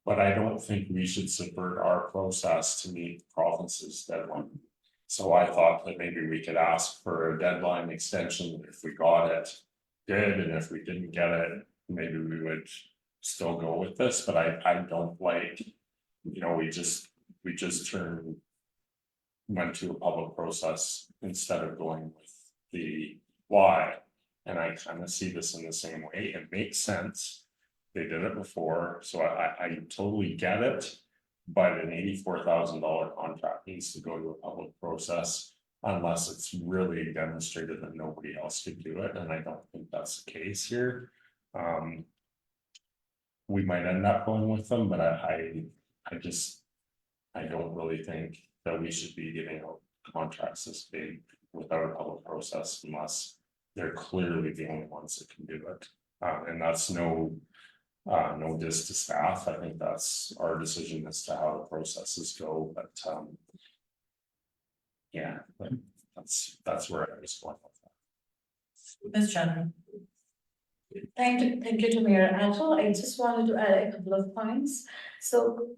But I don't think we should subvert our process to meet the province's deadline. So I thought that maybe we could ask for a deadline extension if we got it, good, and if we didn't get it, maybe we would still go with this, but I don't like, you know, we just went to a public process instead of going with the why. And I kind of see this in the same way. It makes sense. They did it before, so I totally get it. But an $84,000 contract needs to go to a public process unless it's really demonstrated that nobody else could do it. And I don't think that's the case here. We might end up going with them, but I don't really think that we should be giving out contracts this big without a public process unless they're clearly the only ones that can do it. And that's no diss to staff. I think that's our decision as to how the processes go, but yeah, but that's where I was going with that. Ms. Chandra. Thank you to Mayor Atwell. I just wanted to add a couple of points. So,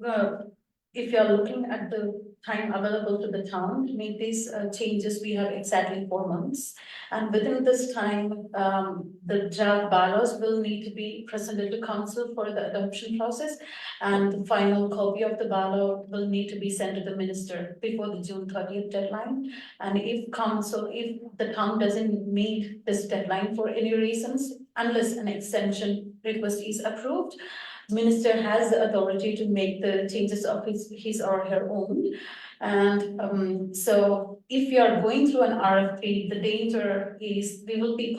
if you're looking at the time available to the town to make these changes, we have exactly 4 months. And within this time, the draft bylaws will need to be presented to council for the adoption process. And the final copy of the bylaw will need to be sent to the minister before the June 30th deadline. And if the town doesn't meet this deadline for any reasons, unless an extension request is approved, minister has the authority to make the changes of his or her own. And so if you are going through an RFP, the danger is we will be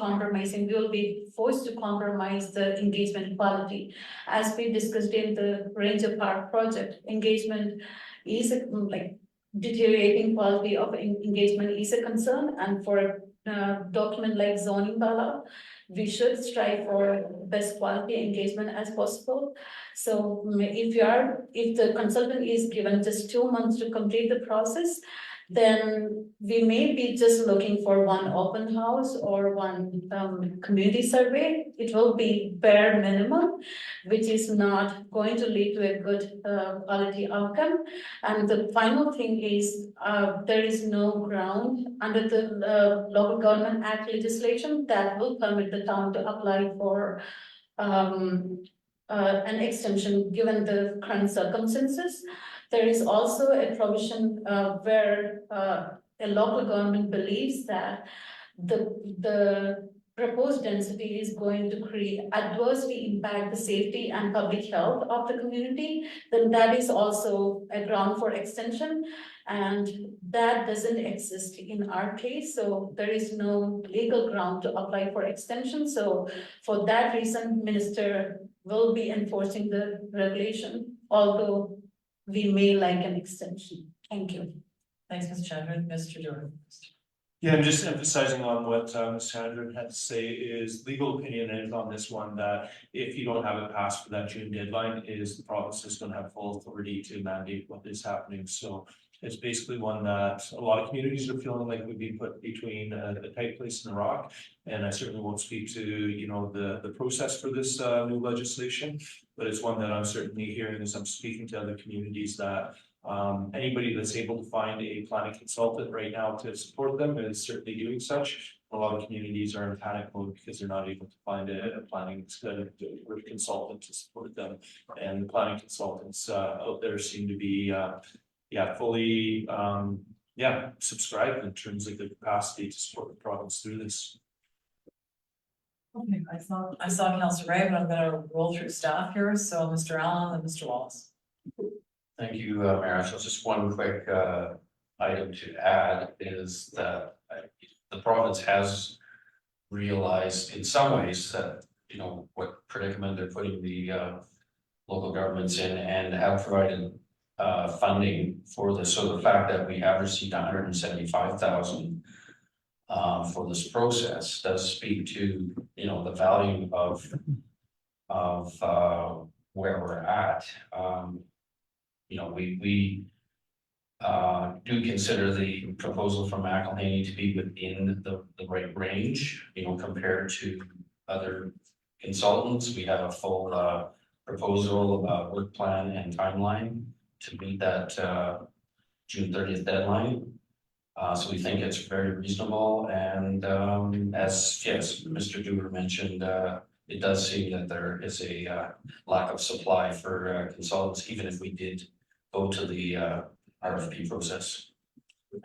forced to compromise the engagement quality. As we discussed in the Ranger Park project, engagement is deteriorating quality of engagement is a concern, and for a document like zoning bylaw, we should strive for best quality engagement as possible. So if the consultant is given just 2 months to complete the process, then we may be just looking for one open house or one community survey. It will be bare minimum, which is not going to lead to a good quality outcome. And the final thing is there is no ground under the Local Government Act legislation that will permit the town to apply for an extension given the current circumstances. There is also a provision where a local government believes that the proposed density is going to adversely impact the safety and public health of the community, then that is also a ground for extension. And that doesn't exist in our case, so there is no legal ground to apply for extension. So for that reason, minister will be enforcing the regulation, although we may like an extension. Thank you. Thanks, Ms. Chandra. Mr. Jordan. Yeah, I'm just emphasizing on what Ms. Chandra had to say is legal opinion is on this one, that if you don't have it passed for that June deadline, is the province is going to have full authority to mandate what is happening. So it's basically one that a lot of communities are feeling like would be put between a tight place and a rock. And I certainly won't speak to, the process for this new legislation, but it's one that I'm certainly hearing as I'm speaking to other communities that anybody that's able to find a planning consultant right now to support them is certainly doing such. A lot of communities are in panic mode because they're not able to find a planning consultant to support them. And the planning consultants out there seem to be fully subscribed in terms of the capacity to support the province through this. Okay, I saw Councilor Ray, but I'm gonna roll through staff here. So Mr. Allen and Mr. Wallace. Thank you, Mayor. So just one quick item to add is that the province has realized in some ways that, what predicament they're putting the local governments in, and have provided funding for this. So the fact that we have received 175,000 for this process does speak to, the value of where we're at. We do consider the proposal from McElhaney to be within the right range, compared to other consultants. We have a full proposal, work plan and timeline to meet that June 30th deadline. So we think it's very reasonable, and as Mr. Dewar mentioned, it does seem that there is a lack of supply for consultants, even if we did go to the RFP process.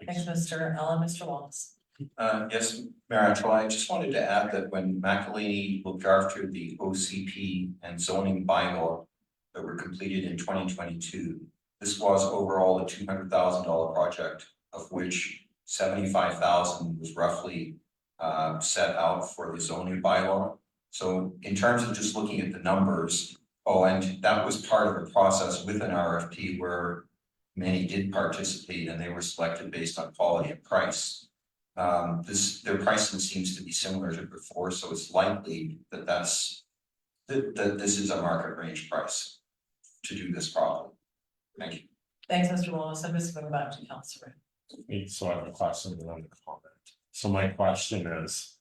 Thanks, Mr. Allen. Mr. Wallace. Yes, Mayor Atwell, I just wanted to add that when McElhaney looked after the OCP and zoning bylaw that were completed in 2022, this was overall a $200,000 project, of which 75,000 was roughly set out for the zoning bylaw. So in terms of just looking at the numbers, and that was part of the process with an RFP where many did participate and they were selected based on quality and price. their pricing seems to be similar to before, so it's likely that that this is a market range price to do this properly. Thank you. Thanks, Mr. Wallace. I'm just going back to Councillor. So I have a question and then a comment. So my question is.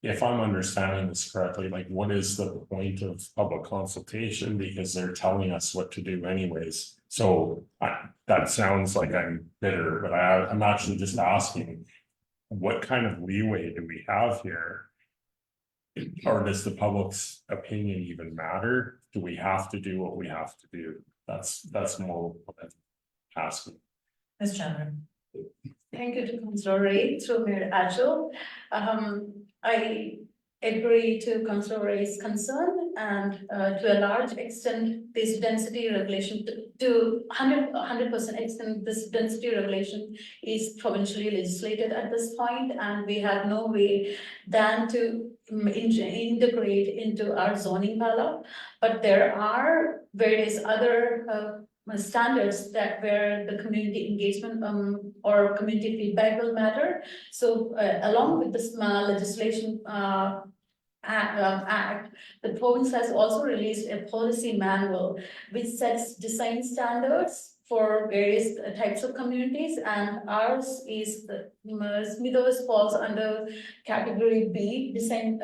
If I'm understanding this correctly, like what is the point of public consultation? Because they're telling us what to do anyways. So that sounds like I'm bitter, but I'm actually just asking. What kind of leeway do we have here? Or does the public's opinion even matter? Do we have to do what we have to do? That's more what I'm asking. Ms. Chandler. Thank you to Councillor Ray through Mayor Adjo. I agree to Councillor Ray's concern and to a large extent, this density regulation to 100% extent, this density regulation is provincially legislated at this point, and we have no way than to integrate into our zoning bylaw. But there are various other standards that where the community engagement or community feedback will matter. So along with this legislation act, the province has also released a policy manual which sets design standards for various types of communities, and ours is the Smithers falls under category B design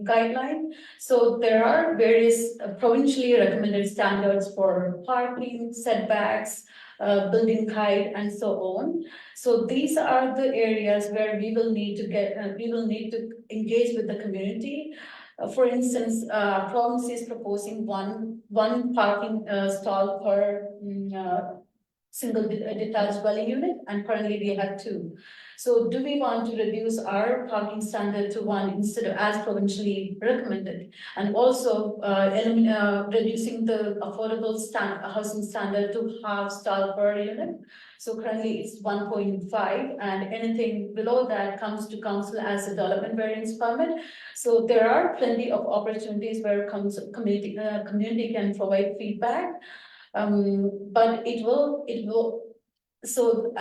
guideline. So there are various provincially recommended standards for parking, setbacks, building height, and so on. So these are the areas where we will need to engage with the community. For instance, province is proposing one parking stall per single detached dwelling unit, and currently we have 2. So do we want to reduce our parking standard to 1 instead of as provincially recommended? And also reducing the affordable housing standard to half stall per unit. So currently it's 1.5, and anything below that comes to council as a development variance permit. So there are plenty of opportunities where community can provide feedback. But it will. So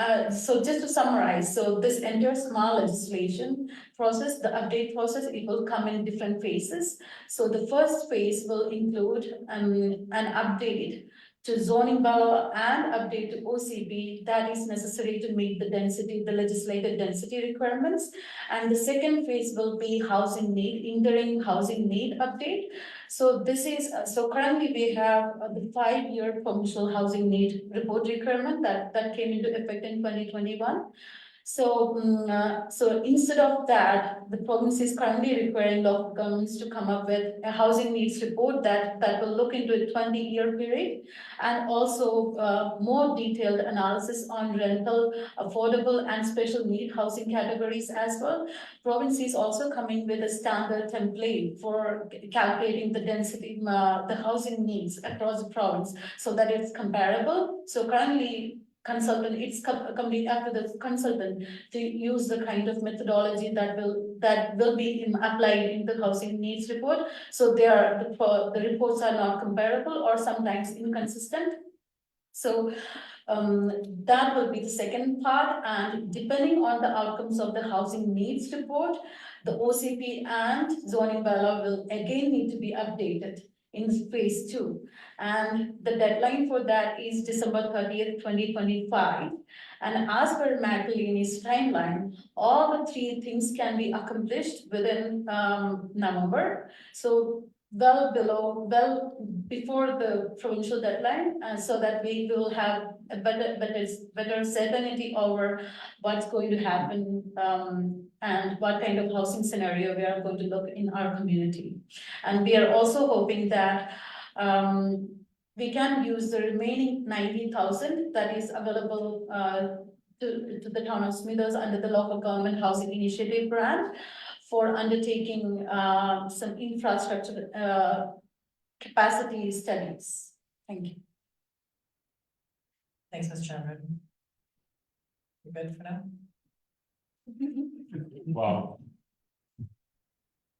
just to summarize, so this entire small legislation process, the update process, it will come in different phases. So the first phase will include an update to zoning bylaw and update to OCB that is necessary to meet the density, the legislated density requirements. And the second phase will be housing need, interim housing need update. So this is, so currently we have the 5-year provincial housing need report requirement that came into effect in 2021. So, so instead of that, the province is currently requiring local governments to come up with a housing needs report that will look into a 20-year period, and also more detailed analysis on rental, affordable, and special need housing categories as well. Province is also coming with a standard template for calculating the density, the housing needs across the province, so that it's comparable. So currently, it's complete up to the consultant to use the kind of methodology that will be applied in the housing needs report. So the reports are not comparable or sometimes inconsistent. So that will be the second part, and depending on the outcomes of the housing needs report, the OCP and zoning bylaw will again need to be updated in phase 2. And the deadline for that is December 30th, 2025. And as per Magdalene's timeline, all the 3 things can be accomplished within November. So well before the provincial deadline, so that we will have a better certainty over what's going to happen and what kind of housing scenario we are going to look in our community. And we are also hoping that we can use the remaining 90,000 that is available to the town of Smithers under the local government housing initiative grant for undertaking some infrastructure capacity studies. Thank you. Thanks, Ms. Chandler. You good for now? Well.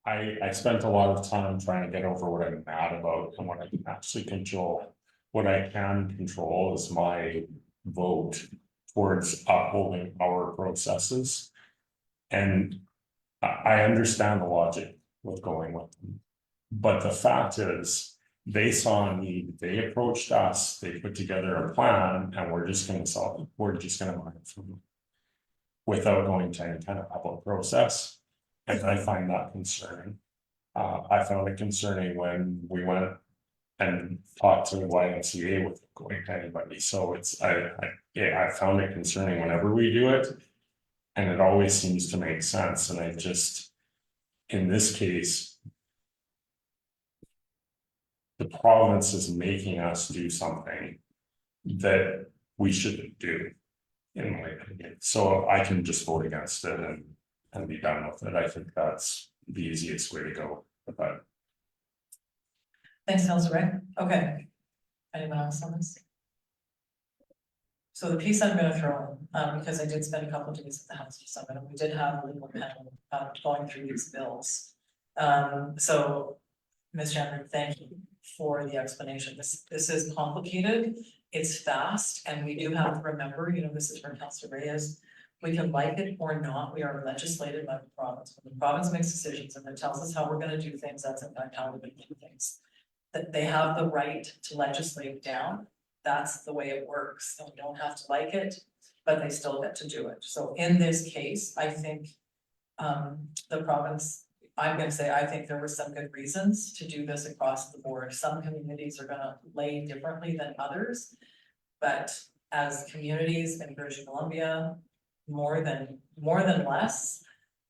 I spent a lot of time trying to get over what I'm mad about and what I can actually control. What I can control is my vote towards upholding our processes. And I understand the logic with going with them. But the fact is, they saw a need, they approached us, they put together a plan, and we're just gonna solve it, we're just gonna learn it from them. Without going to any kind of public process, and I find that concerning. I found it concerning when we went and talked to the YMCA with going to anybody, so it's, I found it concerning whenever we do it. And it always seems to make sense, and I just, in this case. The province is making us do something that we shouldn't do, in my opinion, so I can just vote against it and be done with it. I think that's the easiest way to go, but. Thanks, Councilor Ray. Okay. Anyone else on this? So the piece I'm gonna throw in, because I did spend a couple of days at the House of Summit, and we did have a legal panel going through these bills. So, Ms. Chandler, thank you for the explanation. This is complicated, it's fast, and we do have to remember, you know, this is where Councilor Ray is. We can like it or not, we are legislated by the province. When the province makes decisions and it tells us how we're gonna do things, that's in fact how we're gonna do things. That they have the right to legislate down, that's the way it works, and we don't have to like it, but they still get to do it. So in this case, I think the province, I'm gonna say, I think there were some good reasons to do this across the board. Some communities are gonna lay differently than others. But as communities in British Columbia, more than less,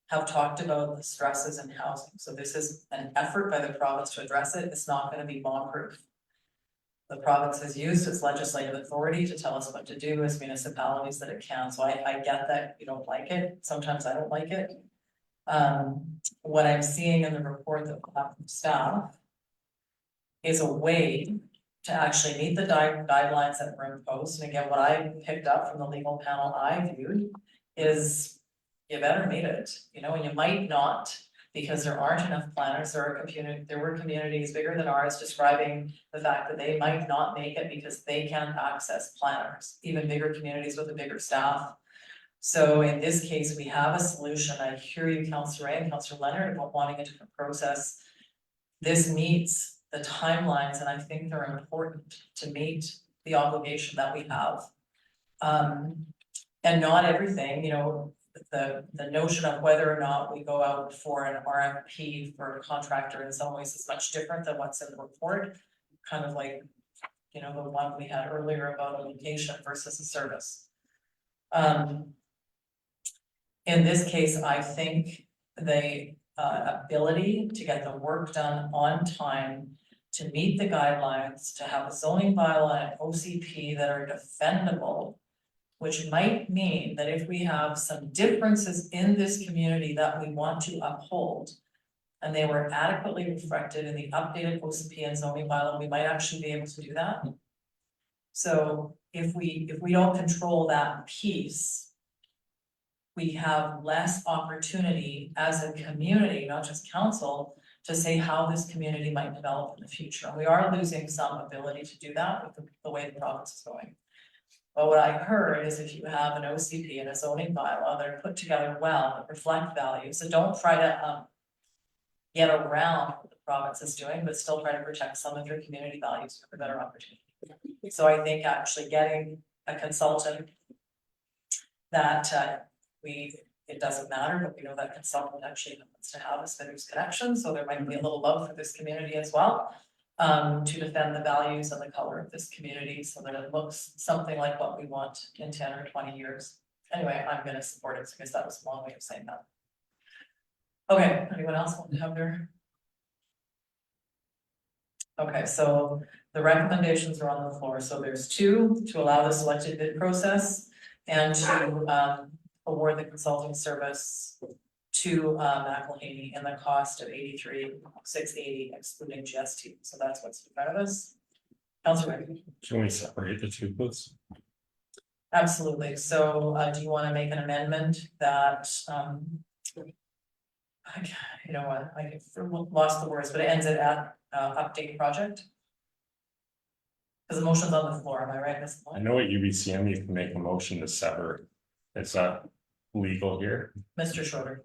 have talked about the stresses in housing. So this is an effort by the province to address it. It's not gonna be bomb-proof. The province has used its legislative authority to tell us what to do as municipalities that it can. So I get that you don't like it. Sometimes I don't like it. What I'm seeing in the report that we have from staff is a way to actually meet the guidelines that were imposed. And again, what I picked up from the legal panel I viewed is you better meet it, you know, and you might not, because there aren't enough planners. There were communities bigger than ours describing the fact that they might not make it because they can't access planners, even bigger communities with a bigger staff. So in this case, we have a solution. I hear you, Councillor Ray and Councillor Leonard, about wanting a different process. This meets the timelines, and I think they're important to meet the obligation that we have. And not everything, you know, the notion of whether or not we go out for an RFP for a contractor in some ways is much different than what's in the report. Kind of like, you know, the one we had earlier about a location versus a service. In this case, I think the ability to get the work done on time, to meet the guidelines, to have a zoning bylaw and OCP that are defendable, which might mean that if we have some differences in this community that we want to uphold, and they were adequately reflected in the updated OCP and zoning bylaw, we might actually be able to do that. So if we don't control that piece, we have less opportunity as a community, not just council, to say how this community might develop in the future. And we are losing some ability to do that with the way the province is going. But what I heard is if you have an OCP and a zoning bylaw that are put together well, that reflect values, so don't try to get around what the province is doing, but still try to protect some of your community values for a better opportunity. So I think actually getting a consultant that it doesn't matter, but we know that consultant actually wants to have a Smithers connection, so there might be a little love for this community as well. To defend the values and the color of this community so that it looks something like what we want in 10 or 20 years. Anyway, I'm gonna support it because that was a long way of saying that. Okay, anyone else want to have their? Okay, so the recommendations are on the floor. So there's two, to allow the selected bid process and to award the consulting service to McElhaney in the cost of $83,680 excluding GST. So that's what's in front of us. Councilor, Can we separate the two, please? absolutely. So do you want to make an amendment that you know what, I lost the words, but it ends at update project? Because the motion's on the floor, am I right, Ms. I know at UBCM you can make a motion to sever. Is that legal here. Mr. Schroeder.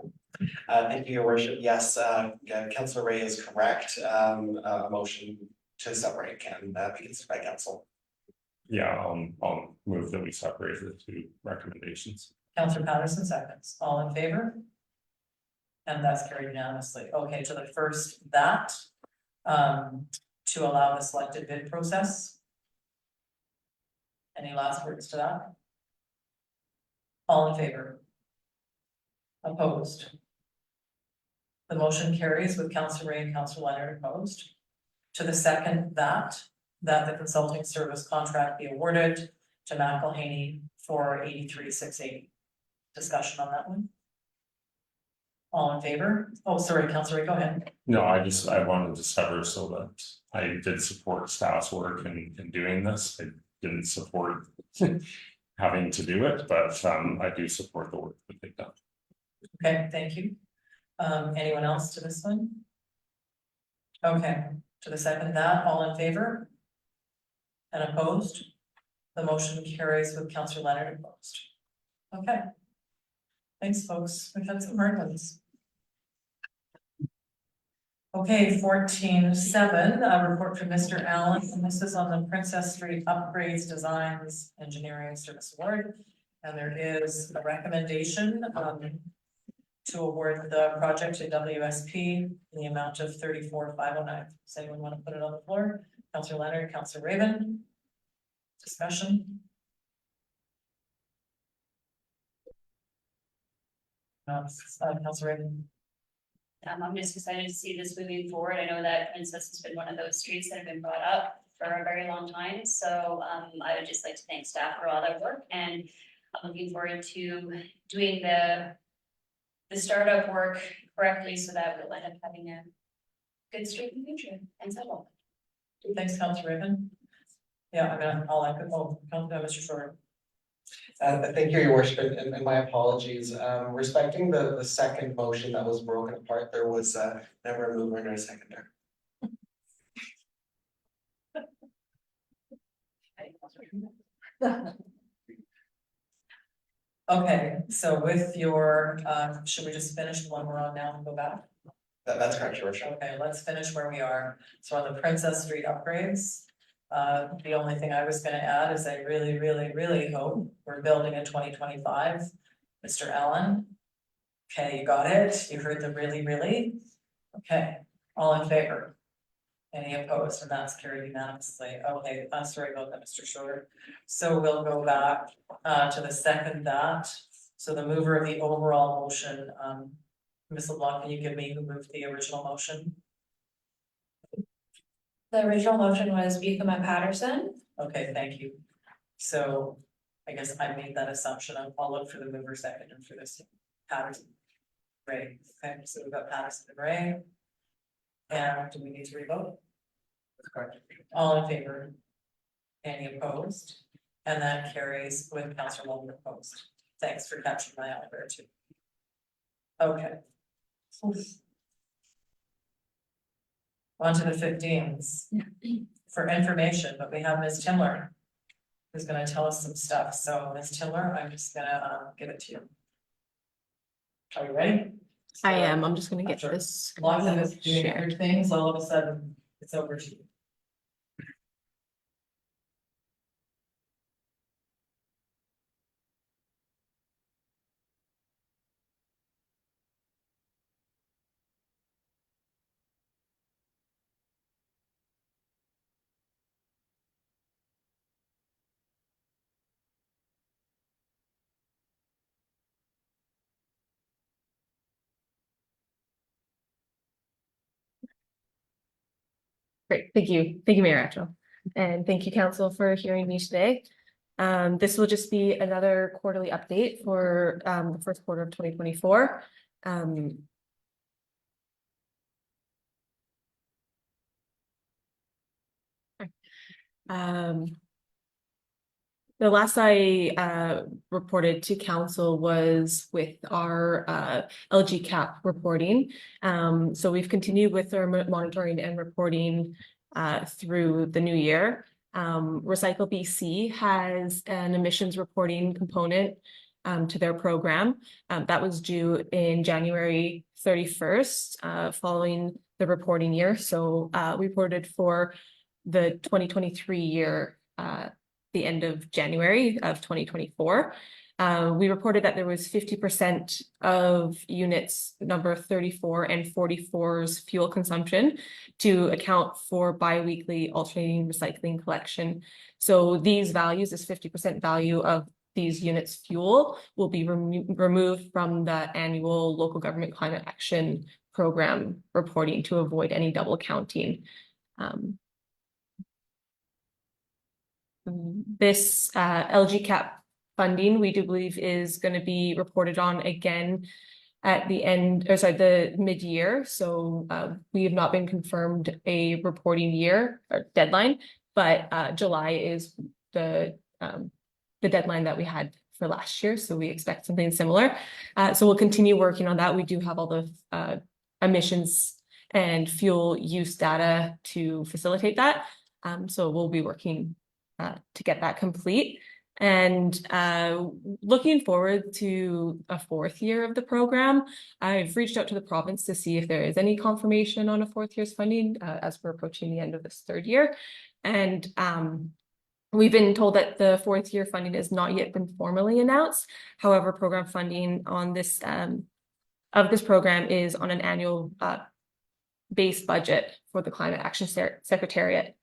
Thank you, your worship. Yes, yeah, Councillor Ray is correct. A motion to separate can be considered by council. Yeah, I'll move that we separate the two recommendations. Councillor Patterson seconds. All in favor? And that's carried unanimously. Okay, to the first that, to allow the selected bid process. Any last words to that? All in favor? Opposed? The motion carries with Councillor Ray and Councillor Leonard opposed. To the second that the consulting service contract be awarded to McElhaney for 83,680. Discussion on that one. All in favor? Oh, sorry, Councillor Ray, go ahead. No, I wanted to sever so that I did support staff's work in doing this. I didn't support having to do it, but I do support the work that they've done. Okay, thank you. Anyone else to this one? Okay, to the second that, all in favor? And opposed? The motion carries with Councillor Leonard opposed. Okay. Thanks, folks. We've had some hard ones. Okay, 14.7, a report from Mr. Allen, and this is on the Princess Street Upgrades Designs Engineering Service Award. And there is a recommendation to award the project to WSP in the amount of 34,509. Does anyone want to put it on the floor? Councillor Leonard, Councillor Raven. Discussion. Councillor Raven. I'm just excited to see this moving forward. I know that Princess has been one of those streets that have been brought up for a very long time. So I would just like to thank staff for all their work, and I'm looking forward to doing the startup work correctly so that we'll end up having a good street in the future and settle. Thanks, Councillor Raven. Yeah, I'm gonna, Mr. Short. Thank you, your worship, and my apologies. Respecting the second motion that was broken apart, there was never a mover nor a seconder. Okay, so with your, should we just finish the one we're on now and go back? That's correct, your worship. Okay, let's finish where we are. So on the Princess Street upgrades. The only thing I was gonna add is I really, really, really hope we're building in 2025. Mr. Allen. Okay, you got it. You heard the really, really. Okay, all in favor? Any opposed? And that's carried unanimously. Okay, I'm sorry about that, Mr. Schroeder. So we'll go back to the second that. So the mover of the overall motion, Ms. LeBlanc, can you give me who moved the original motion? The original motion was Buchanan Patterson. Okay, thank you. So I guess I made that assumption. I'll look for the mover second and for this Patterson. Ray. Okay, so we've got Patterson and Ray. And do we need to revote? That's correct. All in favor? Any opposed? And that carries with Councillor Walden opposed. Thanks for catching my eye there too. Okay. On to the 15s. For information, but we have Ms. Timler. Who's gonna tell us some stuff. So Ms. Timler, I'm just gonna give it to you. Are you ready? I am. I'm just gonna get Sure. this. Lots of us doing shared. other things, all of a sudden, it's over to you. Great, thank you. Thank you, Mayor Atchell. And thank you, council, for hearing me today. This will just be another quarterly update for the first quarter of 2024. The last I reported to council was with our LG CAP reporting. So we've continued with our monitoring and reporting through the new year. Recycle BC has an emissions reporting component to their program. That was due in January 31st, following the reporting year. So we reported for the 2023 year, the end of January of 2024. We reported that there was 50% of units number 34 and 44's fuel consumption to account for biweekly alternating recycling collection. So these values, this 50% value of these units fuel, will be removed from the annual local government climate action program reporting to avoid any double counting. This LGCAP funding, we do believe, is going to be reported on again at the end, or sorry, the mid-year. So we have not been confirmed a reporting year or deadline, but July is the deadline that we had for last year. So we expect something similar. So we'll continue working on that. We do have all the emissions and fuel use data to facilitate that. So we'll be working to get that complete. And looking forward to a fourth year of the program, I've reached out to the province to see if there is any confirmation on a fourth year's funding as we're approaching the end of this third year. And we've been told that the fourth year funding has not yet been formally announced. However, program funding on this of this program is on an annual base budget for the Climate Action Secretariat.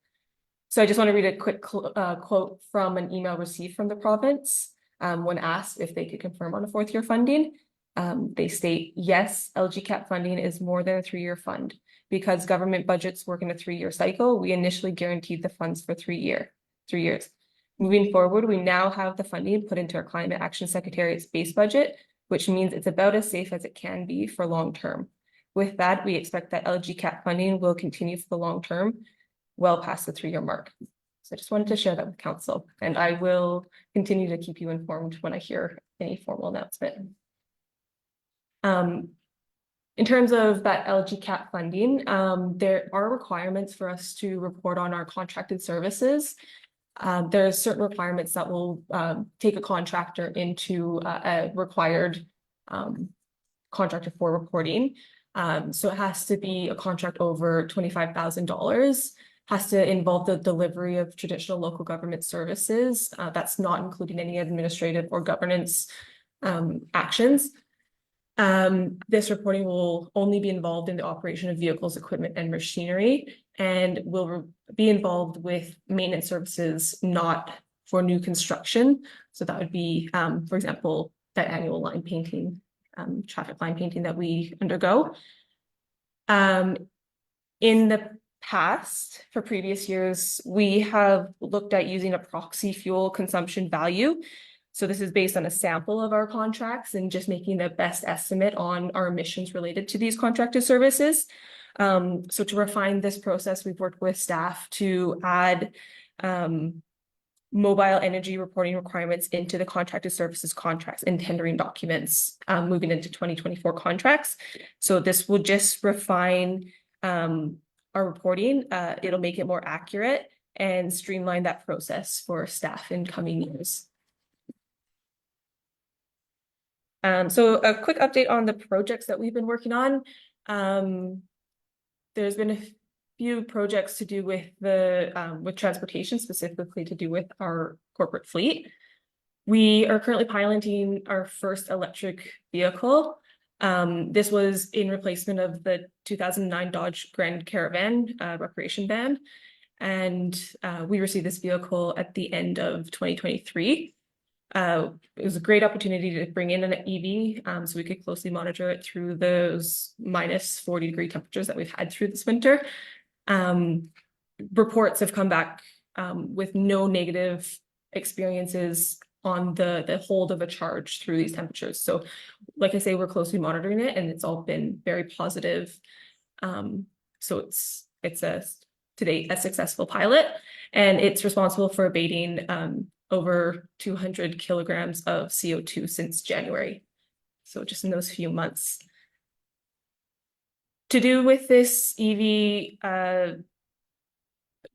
So I just want to read a quick quote from an email received from the province when asked if they could confirm on a fourth year funding. They state, yes, LGCAP funding is more than a 3-year fund. Because government budgets work in a 3-year cycle, we initially guaranteed the funds for 3 years. Moving forward, we now have the funding put into our Climate Action Secretariat's base budget, which means it's about as safe as it can be for long term. With that, we expect that LGCAP funding will continue for the long term, well past the 3-year mark. So I just wanted to share that with council, and I will continue to keep you informed when I hear any formal announcement. In terms of that LGCAP funding, there are requirements for us to report on our contracted services. There are certain requirements that will take a contractor into a required contractor for reporting. So it has to be a contract over $25,000. Has to involve the delivery of traditional local government services. That's not including any administrative or governance actions. This reporting will only be involved in the operation of vehicles, equipment, and machinery, and will be involved with maintenance services, not for new construction. So that would be, for example, that annual line painting, traffic line painting that we undergo. In the past, for previous years, we have looked at using a proxy fuel consumption value. So this is based on a sample of our contracts and just making the best estimate on our emissions related to these contracted services. So to refine this process, we've worked with staff to add mobile energy reporting requirements into the contracted services contracts and tendering documents moving into 2024 contracts. So this will just refine our reporting. It'll make it more accurate and streamline that process for staff in coming years. So a quick update on the projects that we've been working on. There's been a few projects to do with the with transportation, specifically to do with our corporate fleet. We are currently piloting our first electric vehicle. This was in replacement of the 2009 Dodge Grand Caravan recreation van. And we received this vehicle at the end of 2023. It was a great opportunity to bring in an EV so we could closely monitor it through those minus 40-degree temperatures that we've had through this winter. Reports have come back with no negative experiences on the hold of a charge through these temperatures. So like I say, we're closely monitoring it and it's all been very positive. So it's to date a successful pilot, and it's responsible for abating over 200 kilograms of CO2 since January. So just in those few months. To do with this EV,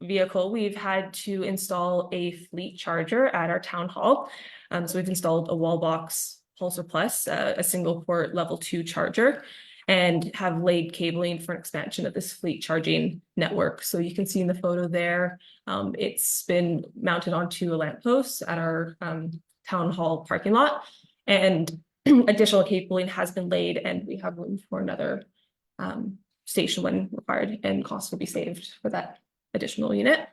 vehicle, we've had to install a fleet charger at our town hall. So we've installed a Wallbox Pulsar Plus, a single port level 2 charger, and have laid cabling for an expansion of this fleet charging network. So you can see in the photo there, it's been mounted onto a lamppost at our town hall parking lot, and additional cabling has been laid, and we have room for another station when required, and costs will be saved for that additional unit.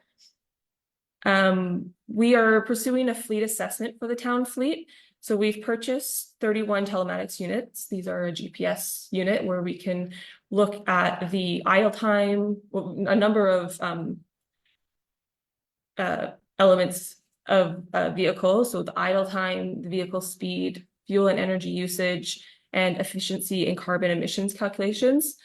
We are pursuing a fleet assessment for the town fleet. So we've purchased 31 telematics units. These are a GPS unit where we can look at the idle time, a number of elements of a vehicle. So the idle time, the vehicle speed, fuel and energy usage, and efficiency and carbon emissions calculations.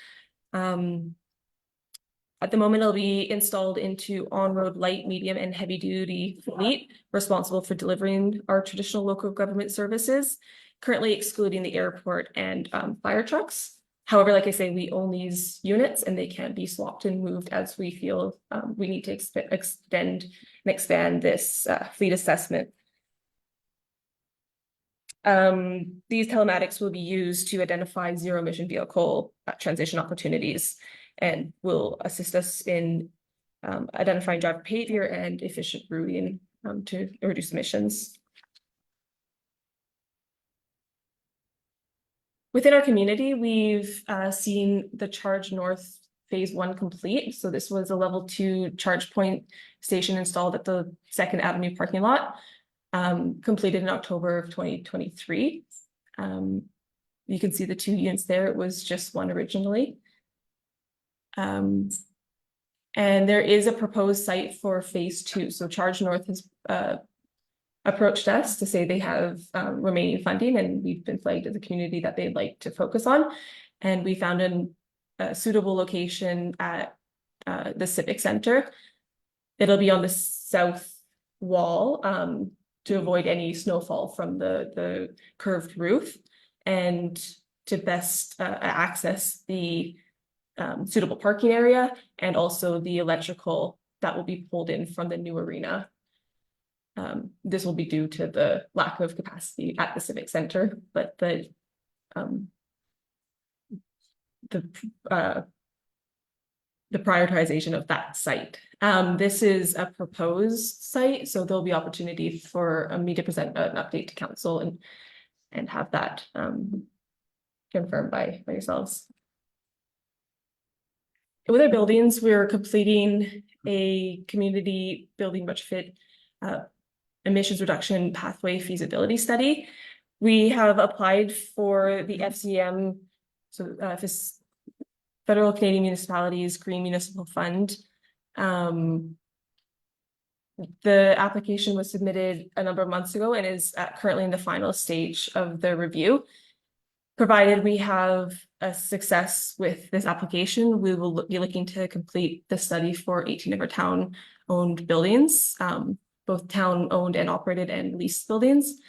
At the moment, it'll be installed into on-road light, medium, and heavy-duty fleet responsible for delivering our traditional local government services, currently excluding the airport and fire trucks. However, like I say, we own these units and they can be swapped and moved as we feel we need to extend and expand this fleet assessment. These telematics will be used to identify zero-emission vehicle transition opportunities, and will assist us in identifying driver behavior and efficient routing to reduce emissions. Within our community, we've seen the Charge North Phase 1 complete. So this was a level 2 charge point station installed at the 2nd Avenue parking lot, completed in October of 2023. You can see the 2 units there. It was just one originally. And there is a proposed site for Phase 2. So Charge North has approached us to say they have remaining funding, and we've been flagged as a community that they'd like to focus on. And we found a suitable location at the Civic Center. It'll be on the south wall to avoid any snowfall from the curved roof, and to best access the suitable parking area, and also the electrical that will be pulled in from the new arena. This will be due to the lack of capacity at the Civic Center, but the prioritization of that site. This is a proposed site, so there'll be opportunity for me to present an update to council and have that confirmed by yourselves. With our buildings, we're completing a community building retrofit emissions reduction pathway feasibility study. We have applied for the FCM, so this Federal Canadian Municipalities Green Municipal Fund. The application was submitted a number of months ago and is currently in the final stage of the review. Provided we have a success with this application, we will be looking to complete the study for 18 of our town-owned buildings, both town-owned and operated and leased buildings.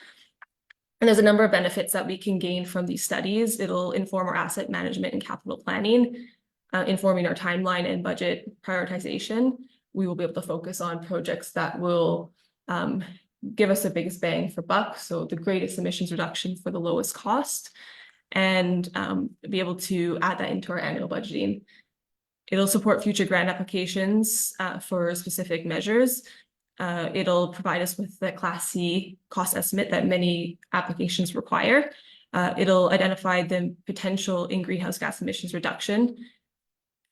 And there's a number of benefits that we can gain from these studies. It'll inform our asset management and capital planning, informing our timeline and budget prioritization. We will be able to focus on projects that will give us the biggest bang for buck, so the greatest emissions reduction for the lowest cost, and be able to add that into our annual budgeting. It'll support future grant applications for specific measures. It'll provide us with the Class C cost estimate that many applications require. It'll identify the potential in greenhouse gas emissions reduction,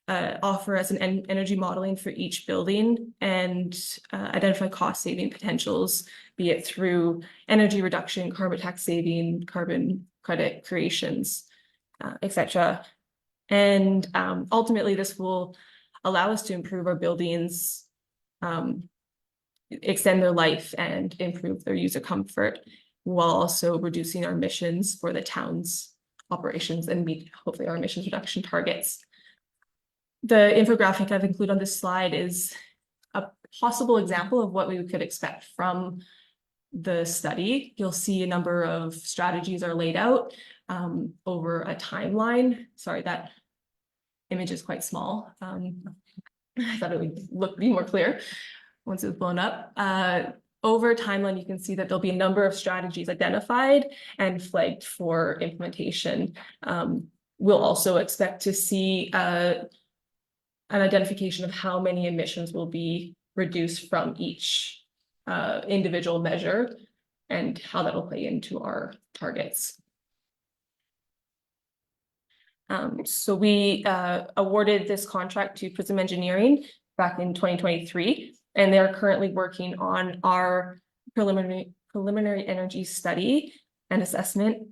offer us an energy modeling for each building, and identify cost saving potentials, be it through energy reduction, carbon tax saving, carbon credit creations, etc. And ultimately, this will allow us to improve our buildings, extend their life, and improve their user comfort, while also reducing our emissions for the town's operations and meet hopefully our emissions reduction targets. The infographic I've included on this slide is a possible example of what we could expect from the study. You'll see a number of strategies are laid out over a timeline. Sorry, that image is quite small. I thought it would be more clear once it was blown up. Over timeline, you can see that there'll be a number of strategies identified and flagged for implementation. We'll also expect to see an identification of how many emissions will be reduced from each individual measure and how that will play into our targets. So we awarded this contract to Prism Engineering back in 2023, and they're currently working on our preliminary energy study and assessment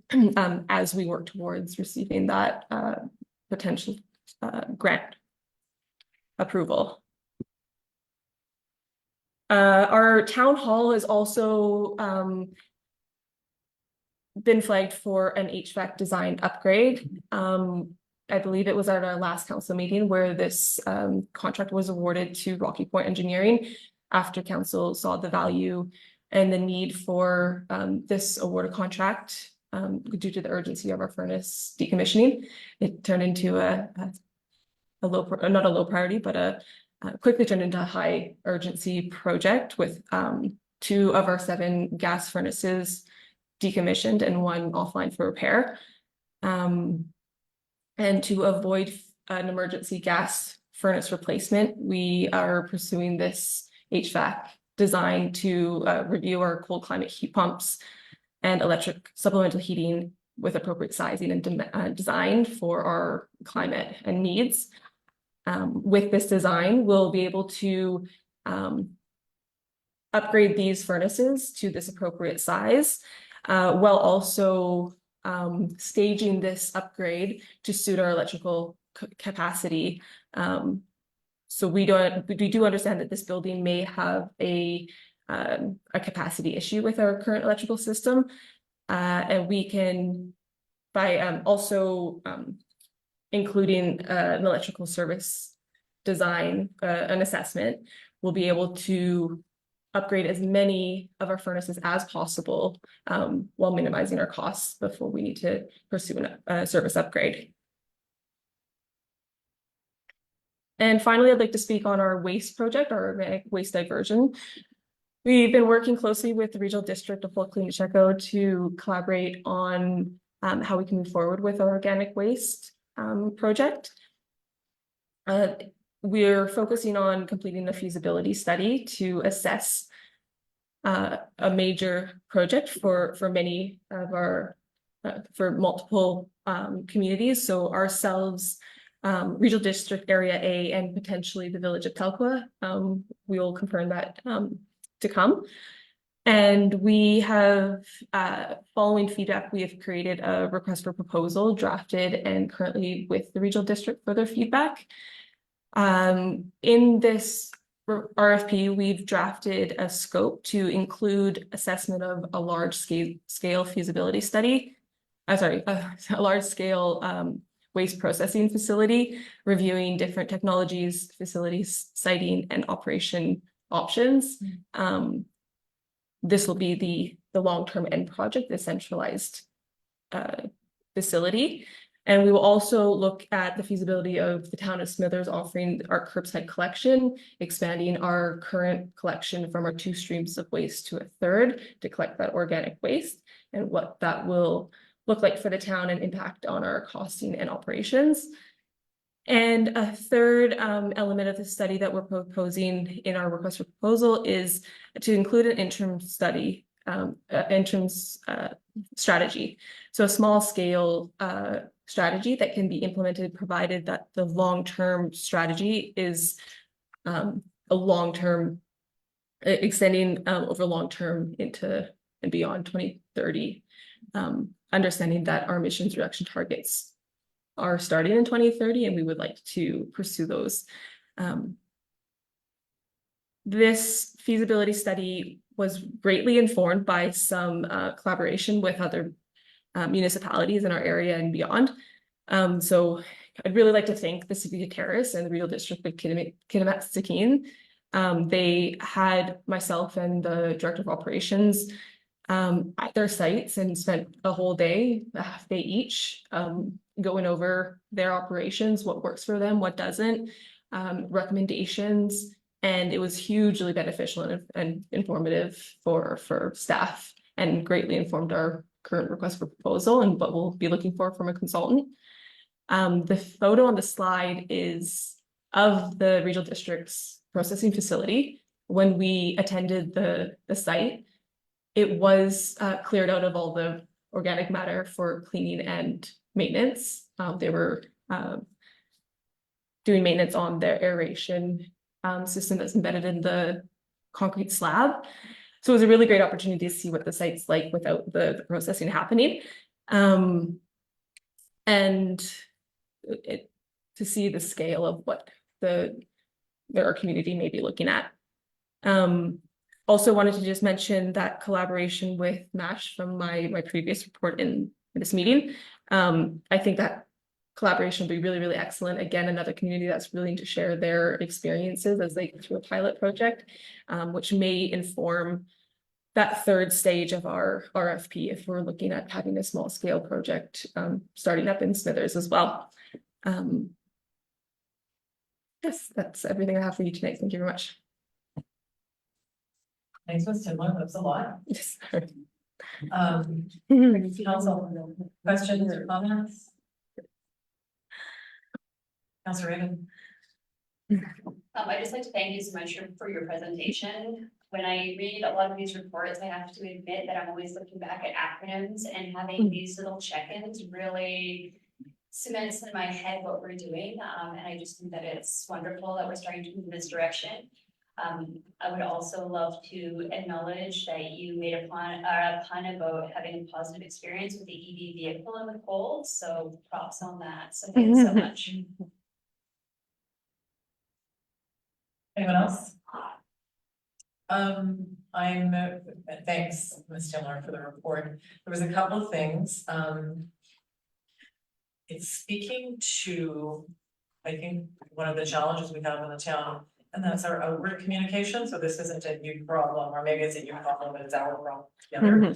as we work towards receiving that potential grant approval. Our town hall has also been flagged for an HVAC design upgrade. I believe it was at our last council meeting where this contract was awarded to Rocky Point Engineering after council saw the value and the need for this awarded contract due to the urgency of our furnace decommissioning. It turned into not a low priority, but quickly turned into a high urgency project with 2 of our 7 gas furnaces decommissioned and 1 offline for repair. And to avoid an emergency gas furnace replacement, we are pursuing this HVAC design to review our cold climate heat pumps and electric supplemental heating with appropriate sizing and design for our climate and needs. With this design, we'll be able to upgrade these furnaces to this appropriate size, while also staging this upgrade to suit our electrical capacity. So we do understand that this building may have a capacity issue with our current electrical system, and we can, by also including an electrical service design, an assessment, we'll be able to upgrade as many of our furnaces as possible while minimizing our costs before we need to pursue a service upgrade. And finally, I'd like to speak on our waste project, our organic waste diversion. We've been working closely with the Regional District of Fort Clay-Pacheco to collaborate on how we can move forward with our organic waste project. We're focusing on completing the feasibility study to assess a major project for many of our for multiple communities. So ourselves, Regional District Area A, and potentially the Village of Telkwa. We will confirm that to come. And we have, following feedback, we have created a request for proposal drafted and currently with the Regional District for their feedback. In this RFP, we've drafted a scope to include assessment of a large scale feasibility study. A large scale waste processing facility, reviewing different technologies, facilities, siting, and operation options. This will be the long-term end project, the centralized facility. And we will also look at the feasibility of the town of Smithers offering our curbside collection, expanding our current collection from our 2 streams of waste to a 3rd to collect that organic waste, and what that will look like for the town and impact on our costing and operations. And a 3rd element of the study that we're proposing in our request for proposal is to include an interim study, strategy. So a small scale strategy that can be implemented provided that the long-term strategy is a long-term, extending over long-term into and beyond 2030. Understanding that our emissions reduction targets are starting in 2030 and we would like to pursue those. This feasibility study was greatly informed by some collaboration with other municipalities in our area and beyond. So I'd really like to thank the City of Terrace and the Regional District of Kitimat-Sakine. They had myself and the Director of Operations at their sites and spent a whole day, a half day each, going over their operations, what works for them, what doesn't, recommendations, and it was hugely beneficial and informative for staff, and greatly informed our current request for proposal and what we'll be looking for from a consultant. The photo on the slide is of the regional district's processing facility. When we attended the site, it was cleared out of all the organic matter for cleaning and maintenance. They were doing maintenance on their aeration system that's embedded in the concrete slab. So it was a really great opportunity to see what the site's like without the processing happening. And to see the scale of what our community may be looking at. Also wanted to just mention that collaboration with MASH from my previous report in this meeting. I think that collaboration will be really, really excellent. Again, another community that's willing to share their experiences as they go through a pilot project, which may inform that third stage of our RFP if we're looking at having a small scale project starting up in Smithers as well. Yes, that's everything I have for you tonight. Thank you very much. Thanks, Ms. Timler, that's a lot. Yes. Council, questions or comments? Councilor Raven. I'd just like to thank you so much for your presentation. When I read a lot of these reports, I have to admit that I'm always looking back at acronyms, and having these little check-ins really cements in my head what we're doing. And I just think that it's wonderful that we're starting to move in this direction. I would also love to acknowledge that you made a pun about having a positive experience with the EV vehicle in the cold. So props on that. So thanks so much. Anyone else? Thanks, Ms. Timler, for the report. There was a couple of things. It's speaking to, I think, one of the challenges we have in the town, and that's our outward communication. So this isn't a new problem, or maybe it's a new problem, but it's our problem together.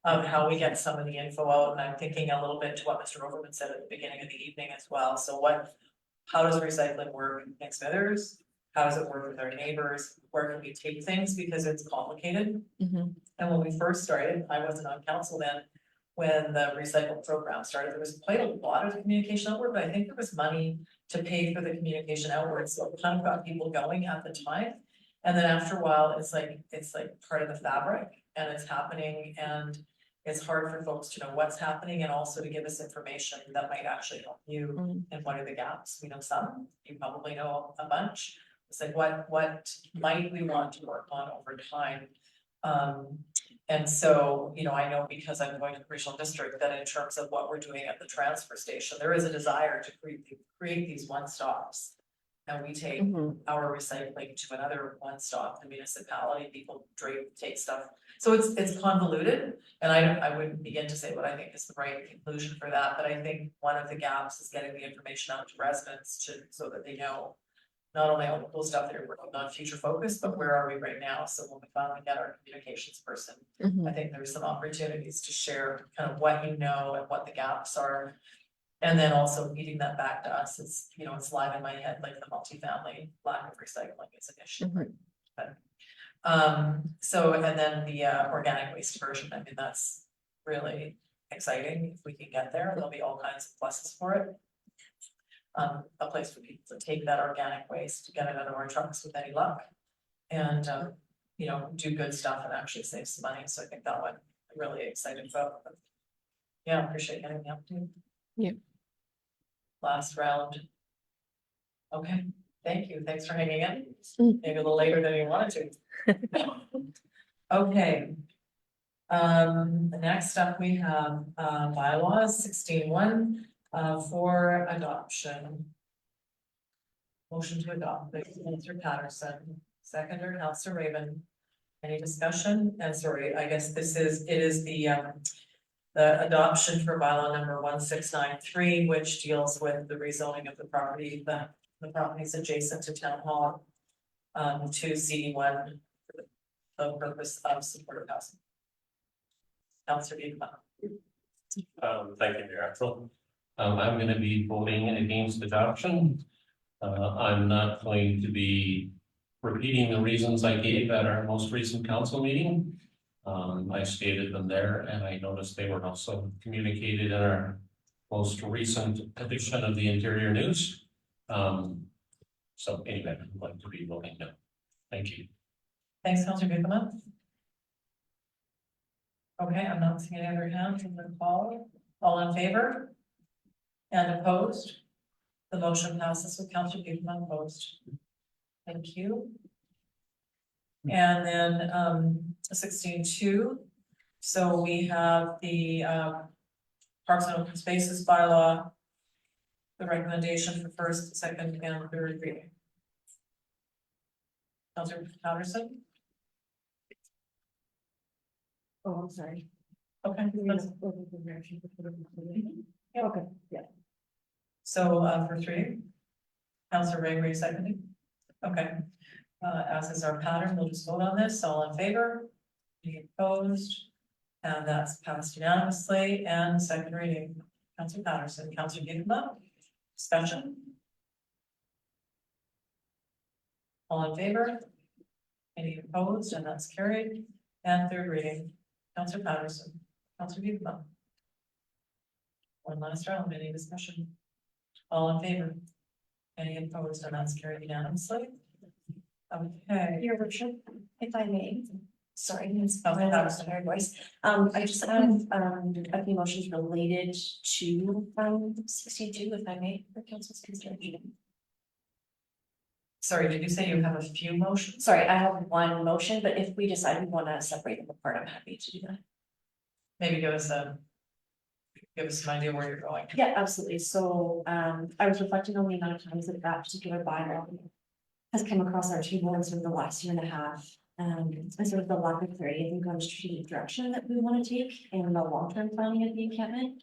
How we get some of the info out, and I'm thinking a little bit to what Mr. Overman said at the beginning of the evening as well. So how does recycling work in Smithers? How does it work with our neighbors? Where can we take things? Because it's complicated. And when we first started, I wasn't on council then, when the recycle program started, there was quite a lot of communication outward, but I think there was money to pay for the communication outward. So it kind of got people going at the time. And then after a while, it's like part of the fabric, and it's happening, and it's hard for folks to know what's happening, and also to give us information that might actually help you. And what are the gaps? We know some, you probably know a bunch. It's like, what might we want to work on over time? And so, I know because I'm going to the regional district that in terms of what we're doing at the transfer station, there is a desire to create these one-stops. And we take our recycling to another one-stop, the municipality, people take stuff. So it's convoluted, and I wouldn't begin to say what I think is the right conclusion for that, but I think one of the gaps is getting the information out to residents so that they know not only all the cool stuff that you're working on future focus, but where are we right now? So when we finally get our communications person, I think there's some opportunities to share kind of what you know and what the gaps are. And then also feeding that back to us. It's, it's live in my head, like the multifamily lack of recycling is an issue. But, and then the organic waste version, I mean, that's really exciting. If we can get there, there'll be all kinds of pluses for it. A place for people to take that organic waste, get it out of our trucks with any luck, and do good stuff and actually save some money. So I think that one I'm really excited about. Yeah, appreciate getting the opportunity. Yeah. Last round. Okay, thank you. Thanks for hanging in. Maybe a little later than you wanted to. Okay. Next up we have bylaws 16.1. For adoption. Motion to adopt, Mr. Patterson, seconder, Councilor Raven. Any discussion? And sorry, I guess it is the adoption for bylaw number 1693, which deals with the rezoning of the property, the properties adjacent to Town Hall to CD1 for the purpose of supportive housing. Councilor Beekman. Thank you, Mayor. I'm going to be voting against adoption. I'm not going to be repeating the reasons I gave at our most recent council meeting. I stated them there, and I noticed they were also communicated in our most recent edition of the Interior News. So anyway, I'm going to be voting no. Thank you. Thanks, Councilor Bigama. Okay, I'm not seeing any other hands in the call. All in favor? And opposed? The motion passes with Councilor Bigama opposed. Thank you. And then 16.2. So we have the Parks and Open Spaces bylaw. The recommendation for first, second, and third reading. Councilor Patterson? Oh, I'm sorry. Okay. Yeah, okay, yeah. So for three, Councilor Ray seconding. Okay, as is our pattern, we'll just vote on this. All in favor? Any opposed? And that's passed unanimously. And second reading, Councilor Patterson, Councilor Bigama, discussion. All in favor? Any opposed? And that's carried. And third reading, Councilor Patterson, Councilor Bigama. One last round, any discussion? All in favor? Any opposed? And that's carried unanimously. Okay. Your worship, if I may, sorry, it's Okay. my tired voice. I just have a few motions related to 62, if I may, for council's consideration. Sorry, did you say you have a few motions? Sorry, I have one motion, but if we decide we want to separate them apart, I'm happy to do that. Maybe give us an idea where you're going. Yeah, absolutely. So I was reflecting on the amount of times that that particular bylaw has come across our table in sort of the last year and a half. And sort of the lack of clarity, I think, on strategic direction that we want to take in the long-term planning of the encampment.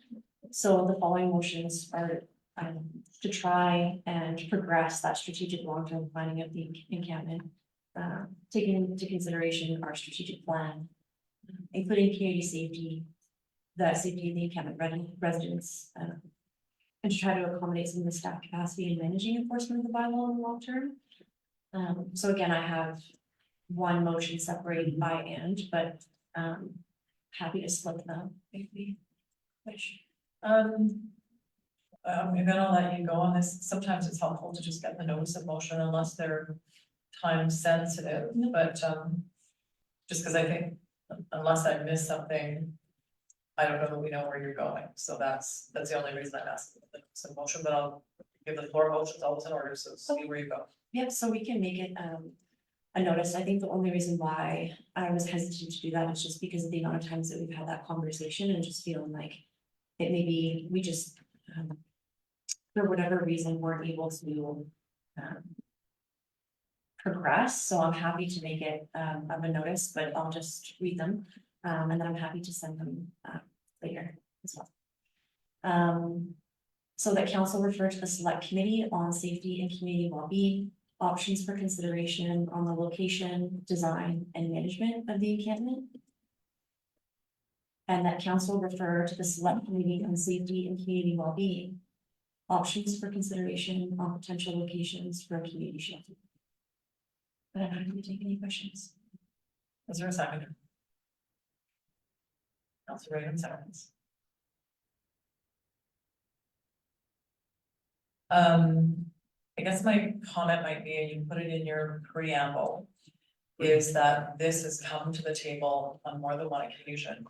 So the following motions are to try and progress that strategic long-term planning of the encampment, taking into consideration our strategic plan, including community safety, the safety of the encampment residents, and to try to accommodate some of the staff capacity in managing enforcement of the bylaw in the long term. So again, I have one motion separated by and, but happy to split them if we wish. I'm gonna let you go on this. Sometimes it's helpful to just get the notice of motion unless they're time sensitive, but just because I think unless I miss something, I don't know that we know where you're going. So that's the only reason I'm asking the notice of motion, but I'll give the floor motions always in order, so see where you go. Yep, so we can make it a notice. I think the only reason why I was hesitant to do that is just because of the amount of times that we've had that conversation and just feeling like it maybe we just for whatever reason weren't able to progress. So I'm happy to make it of a notice, but I'll just read them and then I'm happy to send them later as well. So that council referred to the select committee on safety and community well-being, options for consideration on the location, design, and management of the encampment. And that council refer to the select committee on safety and community well-being, options for consideration on potential locations for a community shelter. But I'm happy to take any questions. Is there a second? Councilor Reagan seconds. I guess my comment might be, and you put it in your preamble, is that this has come to the table on more than one occasion.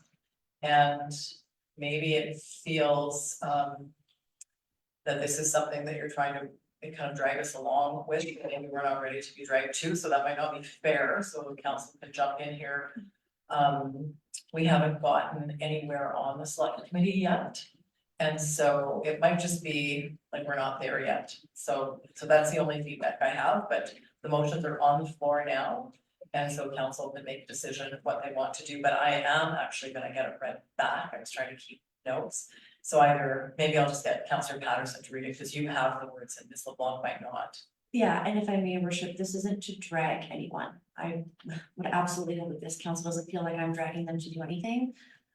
And maybe it feels that this is something that you're trying to kind of drag us along with, and maybe we're not ready to be dragged to, so that might not be fair, so the council can jump in here. We haven't gotten anywhere on the select committee yet. And so it might just be like, we're not there yet. So that's the only feedback I have, but the motions are on the floor now. And so council can make a decision of what they want to do, but I am actually gonna get it read back. I was trying to keep notes. So either, maybe I'll just get Councillor Patterson to read it, because you have the words and Ms. LeBlanc might not. Yeah, and if I may, worship, this isn't to drag anyone. I would absolutely hope that this council doesn't feel like I'm dragging them to do anything.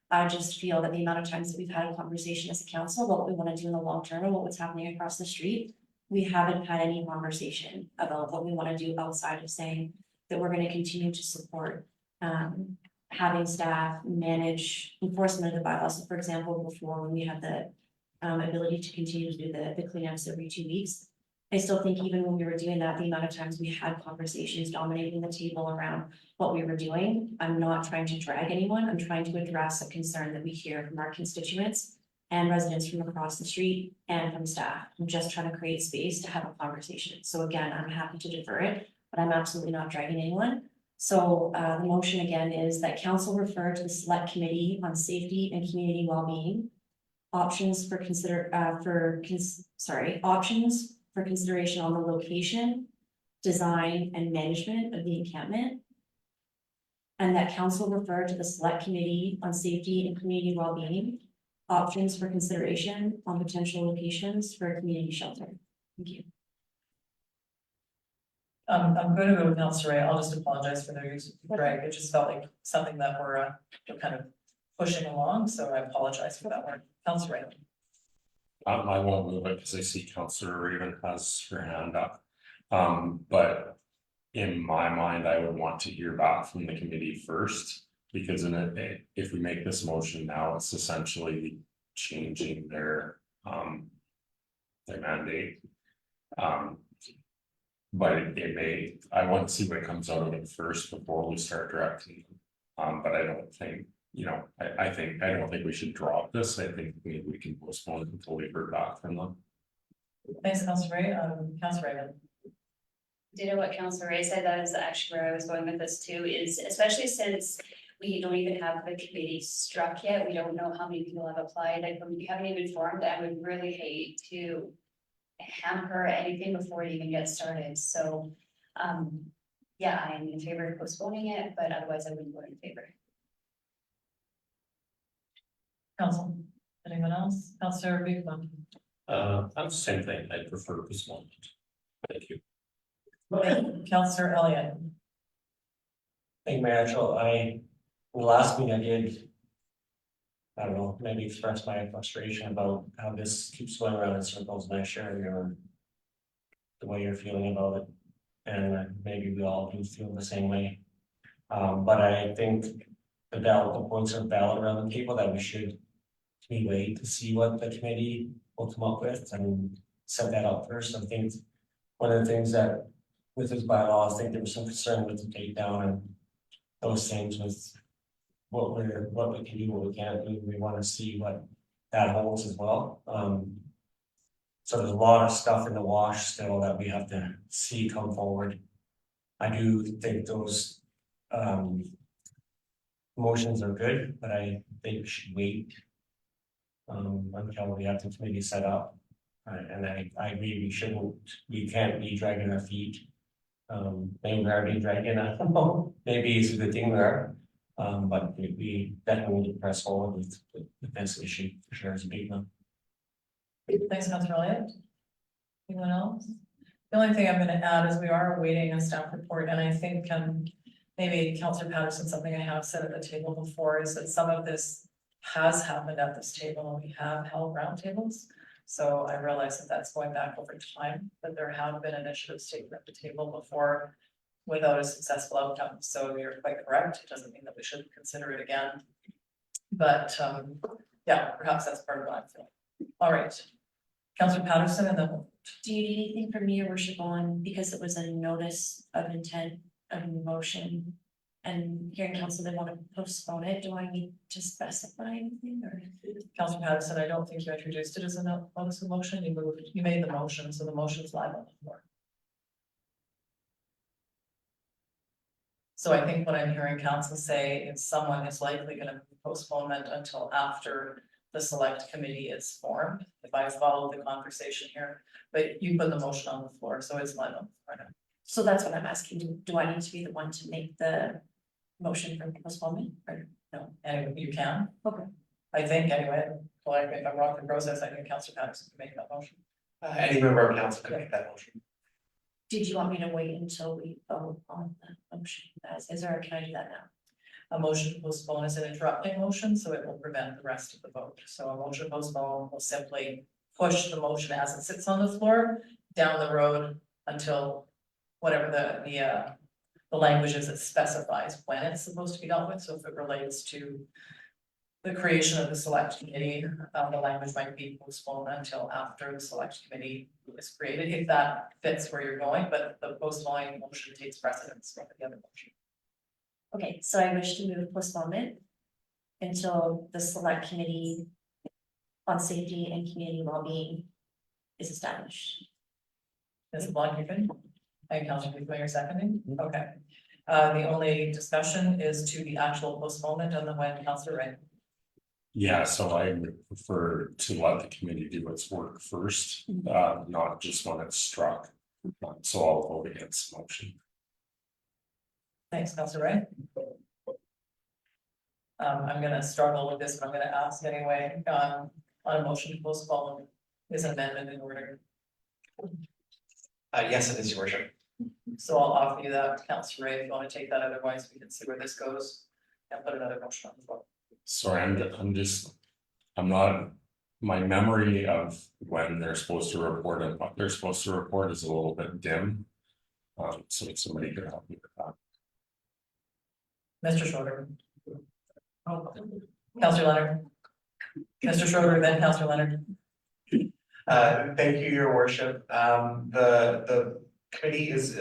I just feel that the amount of times that we've had a conversation as a council about what we want to do in the long term and what's happening across the street, we haven't had any conversation about what we want to do outside of saying that we're going to continue to support having staff manage enforcement of the bylaws. So for example, before when we had the ability to continue to do the cleanups every 2 weeks, I still think even when we were doing that, the amount of times we had conversations dominating the table around what we were doing. I'm not trying to drag anyone. I'm trying to address a concern that we hear from our constituents and residents from across the street and from staff. I'm just trying to create space to have a conversation. So again, I'm happy to defer it, but I'm absolutely not dragging anyone. So the motion again is that council refer to the select committee on safety and community well-being. Options for options for consideration on the location, design and management of the encampment. And that council refer to the select committee on safety and community well-being. Options for consideration on potential locations for a community shelter. Thank you. I'm going to go with Councilor Ray. I'll just apologize for the use of drag. It just felt like something that we're kind of pushing along, so I apologize for that one. Councilor Ray. I won't move it because I see Councillor Raven has her hand up. But in my mind, I would want to hear back from the committee first. Because if we make this motion now, it's essentially changing their mandate. But I want to see what comes out of it first before we start directing them. But I don't think, I don't think we should drop this. I think we can postpone it until we hear back from them. Thanks, Councilor Ray. Councilor Raven. Ditto what Councilor Ray said, that is actually where I was going with this too, is especially since we don't even have the committee struck yet. We don't know how many people have applied. We haven't even formed. I would really hate to hamper anything before it even gets started. So, yeah, I'm in favor of postponing it, but otherwise I wouldn't vote in favor. Council, anyone else? Councilor Bigman. I'm the same thing. I prefer postponement. Thank you. Councilor Elliott. Thank you, Mayor Mitchell. The last meeting I did, I don't know, maybe express my frustration about how this keeps going around in circles, and I share the way you're feeling about it. And maybe we all do feel the same way. But I think the points are valid around the table that we should wait to see what the committee will come up with and set that up first. I think one of the things that with this bylaw, I think there was some concern with the takedown and those things with what we can do, what we can't do. We want to see what that holds as well. So there's a lot of stuff in the wash still that we have to see come forward. I do think those motions are good, but I think we should wait until we have the committee set up. And I agree, we can't be dragging our feet. Maybe we're already dragging, I don't know, maybe it's a good thing we are. But we definitely need to press forward with this issue for sure. Is a big one. Thanks, Councilor Elliott. Anyone else? The only thing I'm going to add is we are awaiting a staff report, and I think maybe Councilor Patterson, something I have said at the table before is that some of this has happened at this table, and we have held roundtables. So I realize that that's going back over time, but there have been initiatives taken at the table before without a successful outcome. So you're quite correct. It doesn't mean that we shouldn't consider it again. But yeah, perhaps that's part of what I'm feeling. All right. Councilor Patterson, and then Do you need anything from me, your worship, on, because it was a notice of intent of motion? And hearing council, they want to postpone it, do I need to specify anything or? Councilor Patterson, I don't think you introduced it as a notice of motion. You made the motion, so the motion is live on the floor. So I think what I'm hearing council say is someone is likely going to postponement until after the select committee is formed, if I follow the conversation here, but you put the motion on the floor, so it's live on the floor now. So that's what I'm asking, do I need to be the one to make the motion for postponement or no? And you can. Okay. I think anyway, like if I'm wrong in the process, I think Councilor Patterson can make that motion. Any member of council can make that motion. Did you want me to wait until we vote on the motion? Is there, can I do that now? A motion to postpone is an interrupting motion, so it will prevent the rest of the vote. So a motion to postpone will simply push the motion as it sits on the floor down the road until whatever the language is that specifies when it's supposed to be dealt with, so if it relates to the creation of the select committee, the language might be postponed until after the select committee is created, if that fits where you're going, but the postponing motion takes precedence over the other motion. Okay, so I wish to move postponement until the select committee on safety and community well-being is established. Ms. Blondhaven, and Councilor Bluth, you're seconding, okay. The only discussion is to the actual postponement and then when Councilor Ray. Yeah, so I would prefer to let the committee do its work first, not just when it's struck. So I'll vote against the motion. Thanks, Councilor Ray. I'm gonna struggle with this, but I'm gonna ask anyway, on a motion to postpone, is an amendment in order? Yes, it is, your worship. So I'll offer you that, Councilor Ray, if you wanna take that, otherwise we can see where this goes. And put another motion on the floor. Sorry, I'm not, my memory of when they're supposed to report and what they're supposed to report is a little bit dim. So if somebody could help me with that. Mr. Schroeder. Oh, Councilor Leonard. Mr. Schroeder, then Councilor Leonard. Thank you, your worship. The committee is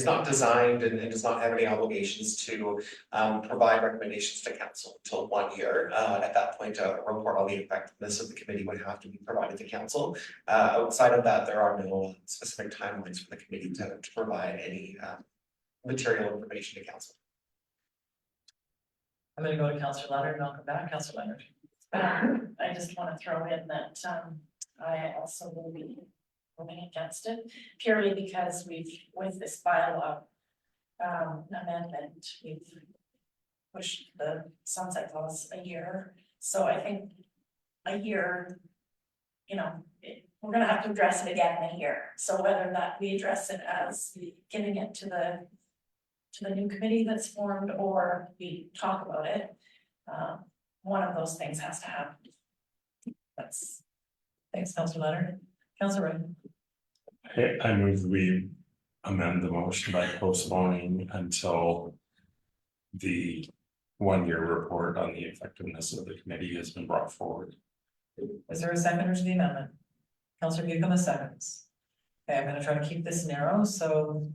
not designed and does not have any obligations to provide recommendations to council until 1 year. At that point, a report on the effectiveness of the committee would have to be provided to council. Outside of that, there are no specific timelines for the committee to provide any material information to council. I'm gonna go to Councilor Leonard and I'll come back, Councilor Leonard. I just wanna throw in that, I also will be voting against it, purely because with this bylaw amendment, we've pushed the sunset clause a year, so I think a year, we're gonna have to address it again in a year, so whether that we address it as giving it to the new committee that's formed, or we talk about it, one of those things has to happen. Thanks, Councilor Leonard. Councilor Ray. I move we amend the motion by postponing until the 1 year report on the effectiveness of the committee has been brought forward. Is there a seconder to the amendment? Councilor Buchan, the seconds. Okay, I'm gonna try to keep this narrow, so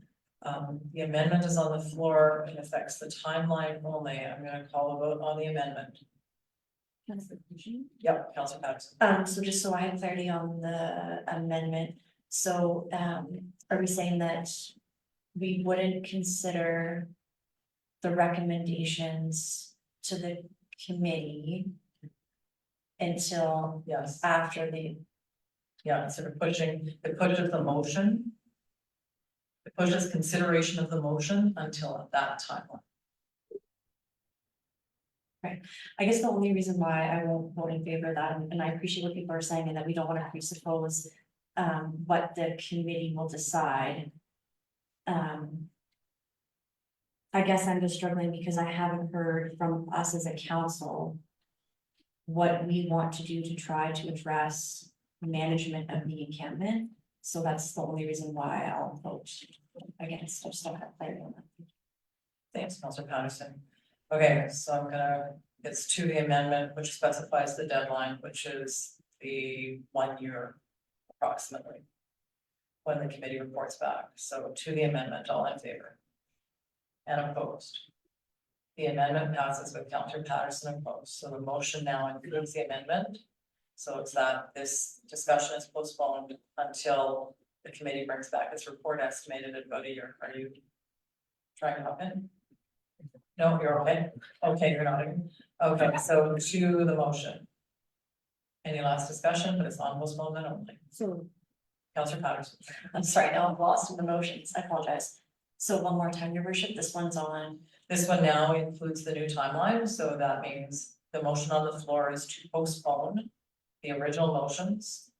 the amendment is on the floor, it affects the timeline only, I'm gonna call a vote on the amendment. Yep, Councilor Patterson. So just so I have clarity on the amendment, so are we saying that we wouldn't consider the recommendations to the committee until Yes, after the, yeah, instead of pushing, it pushes the motion. It pushes consideration of the motion until at that timeline. I guess the only reason why I won't vote in favor of that, and I appreciate what people are saying, and that we don't want to presuppose what the committee will decide. I guess I'm just struggling because I haven't heard from us as a council what we want to do to try to address management of the encampment. So that's the only reason why I'll vote against. I just don't have clarity on that. Thanks, Councilor Patterson. Okay, so it's to the amendment, which specifies the deadline, which is the 1 year approximately. When the committee reports back, so to the amendment, all in favor? And opposed? The amendment passes with Councilor Patterson opposed, so the motion now includes the amendment. So it's that this discussion is postponed until the committee brings back its report estimated at about a year. Are you trying to hop in? No, you're okay. Okay, you're nodding. Okay, so to the motion. Any last discussion, but it's on postponement only. So Councilor Patterson. I'm sorry, now I'm lost in the motions. I apologize. So one more time, your worship, this one's on. This one now includes the new timeline, so that means the motion on the floor is to postpone the original motions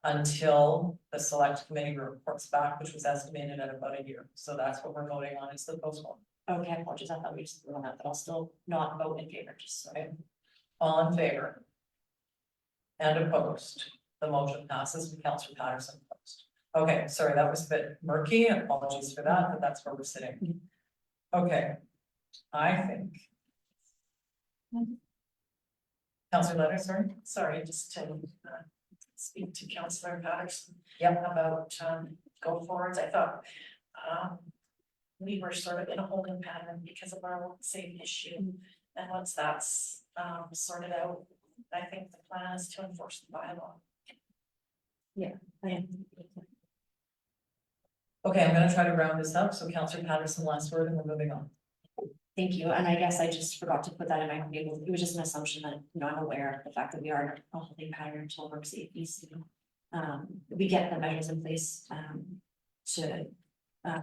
until the select committee reports back, which was estimated at about a year. So that's what we're voting on, is the postpone. Okay, I apologize. I thought we just on that, but I'll still not vote in favor, just so. All in favor? And opposed? The motion passes with Councillor Patterson opposed. Okay, sorry, that was a bit murky, apologies for that, but that's where we're sitting. Okay, I think. Councillor Leonard, sorry. Sorry, just to speak to Councillor Patterson. Yep. About go forwards, I thought we were sort of in a holding pattern because of our same issue. And once that's sorted out, I think the plan is to enforce the bylaw. Okay, I'm gonna try to round this up, so Councillor Patterson, last word, and we're moving on. Thank you, and I guess I just forgot to put that in my, it was just an assumption that, I'm aware of the fact that we are in a holding pattern until work safety. So, we get the measures in place, to,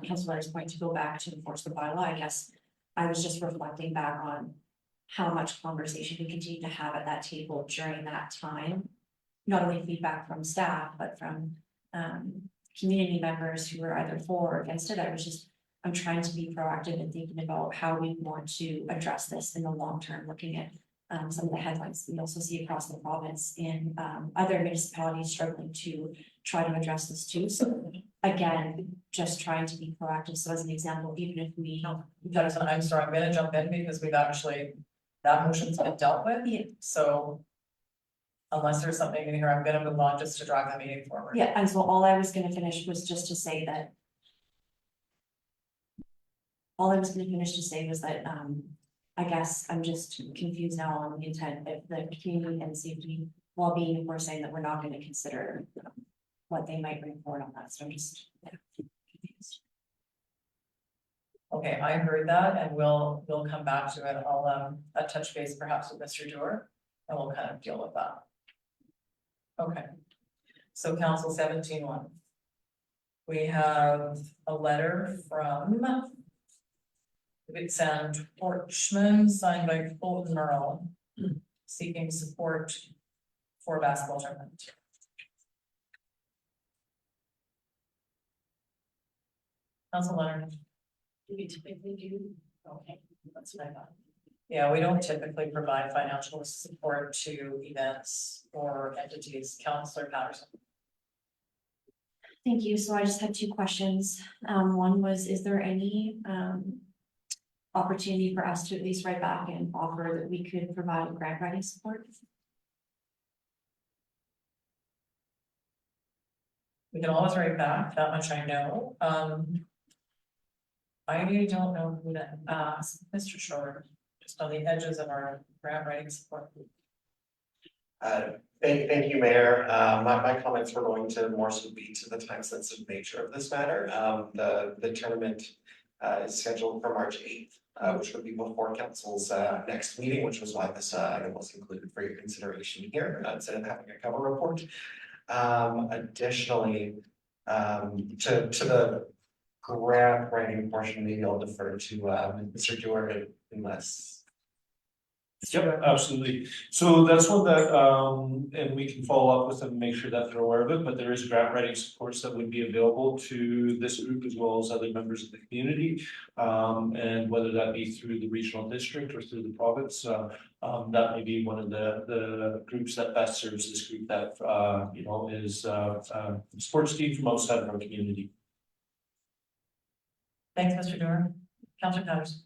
Councilor's point, to go back to enforce the bylaw. I guess I was just reflecting back on how much conversation we continue to have at that table during that time. Not only feedback from staff, but from, community members who were either for or against it. I'm trying to be proactive and thinking about how we want to address this in the long term, looking at some of the headlines we also see across the province in other municipalities struggling to try to address this too. So again, just trying to be proactive. So as an example, even if we I'm sorry, I'm gonna jump in because we've actually, that motion's been dealt with, so. Unless there's something in here, I'm gonna move on just to drive the meeting forward. Yeah, and so all I was gonna finish was just to say that. All I was gonna finish to say was that, I guess I'm just confused now on the intent of the community and safety well-being, if we're saying that we're not gonna consider. What they might bring forward on that, so I'm just, confused. Okay, I heard that and we'll come back to it. I'll touch base perhaps with Mr. Dewar and we'll kind of deal with that. Okay, so Council 17-1. We have a letter from Vincent Torchman, signed by Fulton Merle, seeking support for a basketball tournament. Council Leonard. Do we typically do? Okay, that's what I thought. Yeah, we don't typically provide financial support to events or entities. Councillor Patterson. Thank you. So I just had two questions. One was, is there any opportunity for us to at least write back and offer that we could provide grant writing support? We can always write back, that much I know. I don't know who to ask, Mr. Shore, just on the edges of our grant writing support. Thank you, Mayor. My comments were going to more so be to the time sensitive nature of this matter. The tournament is scheduled for March 8th, which would be before council's next meeting, which was why this item was included for your consideration here, instead of having a cover report. Additionally, to the grant writing portion, maybe I'll defer to Mr. Dewar unless. Yep, absolutely. So that's one that, and we can follow up with them and make sure that they're aware of it, but there is grant writing supports that would be available to this group as well as other members of the community. And whether that be through the regional district or through the province, that may be one of the groups that best serves this group that, is sports team from outside of our community. Thanks, Mr. Dewar. Councillor Patterson.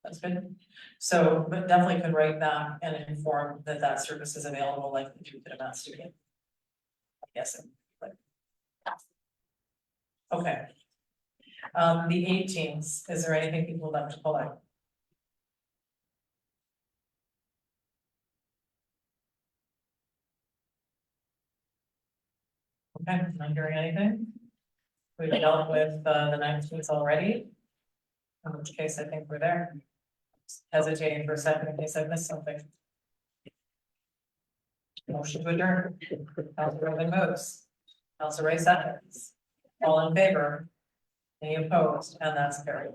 That's good. So, but definitely could write back and inform that that service is available like the Duke at Mass Stadium. I'm guessing, but. Okay. The 18th, is there anything people would like to pull out? Okay, not hearing anything. We've dealt with the 19th already. In which case, I think we're there. Hesitating for a second in case I missed something. Motion to adjourn. Councilor Robin moves. Councilor Ray seconds. All in favor? Any opposed? And that's carried.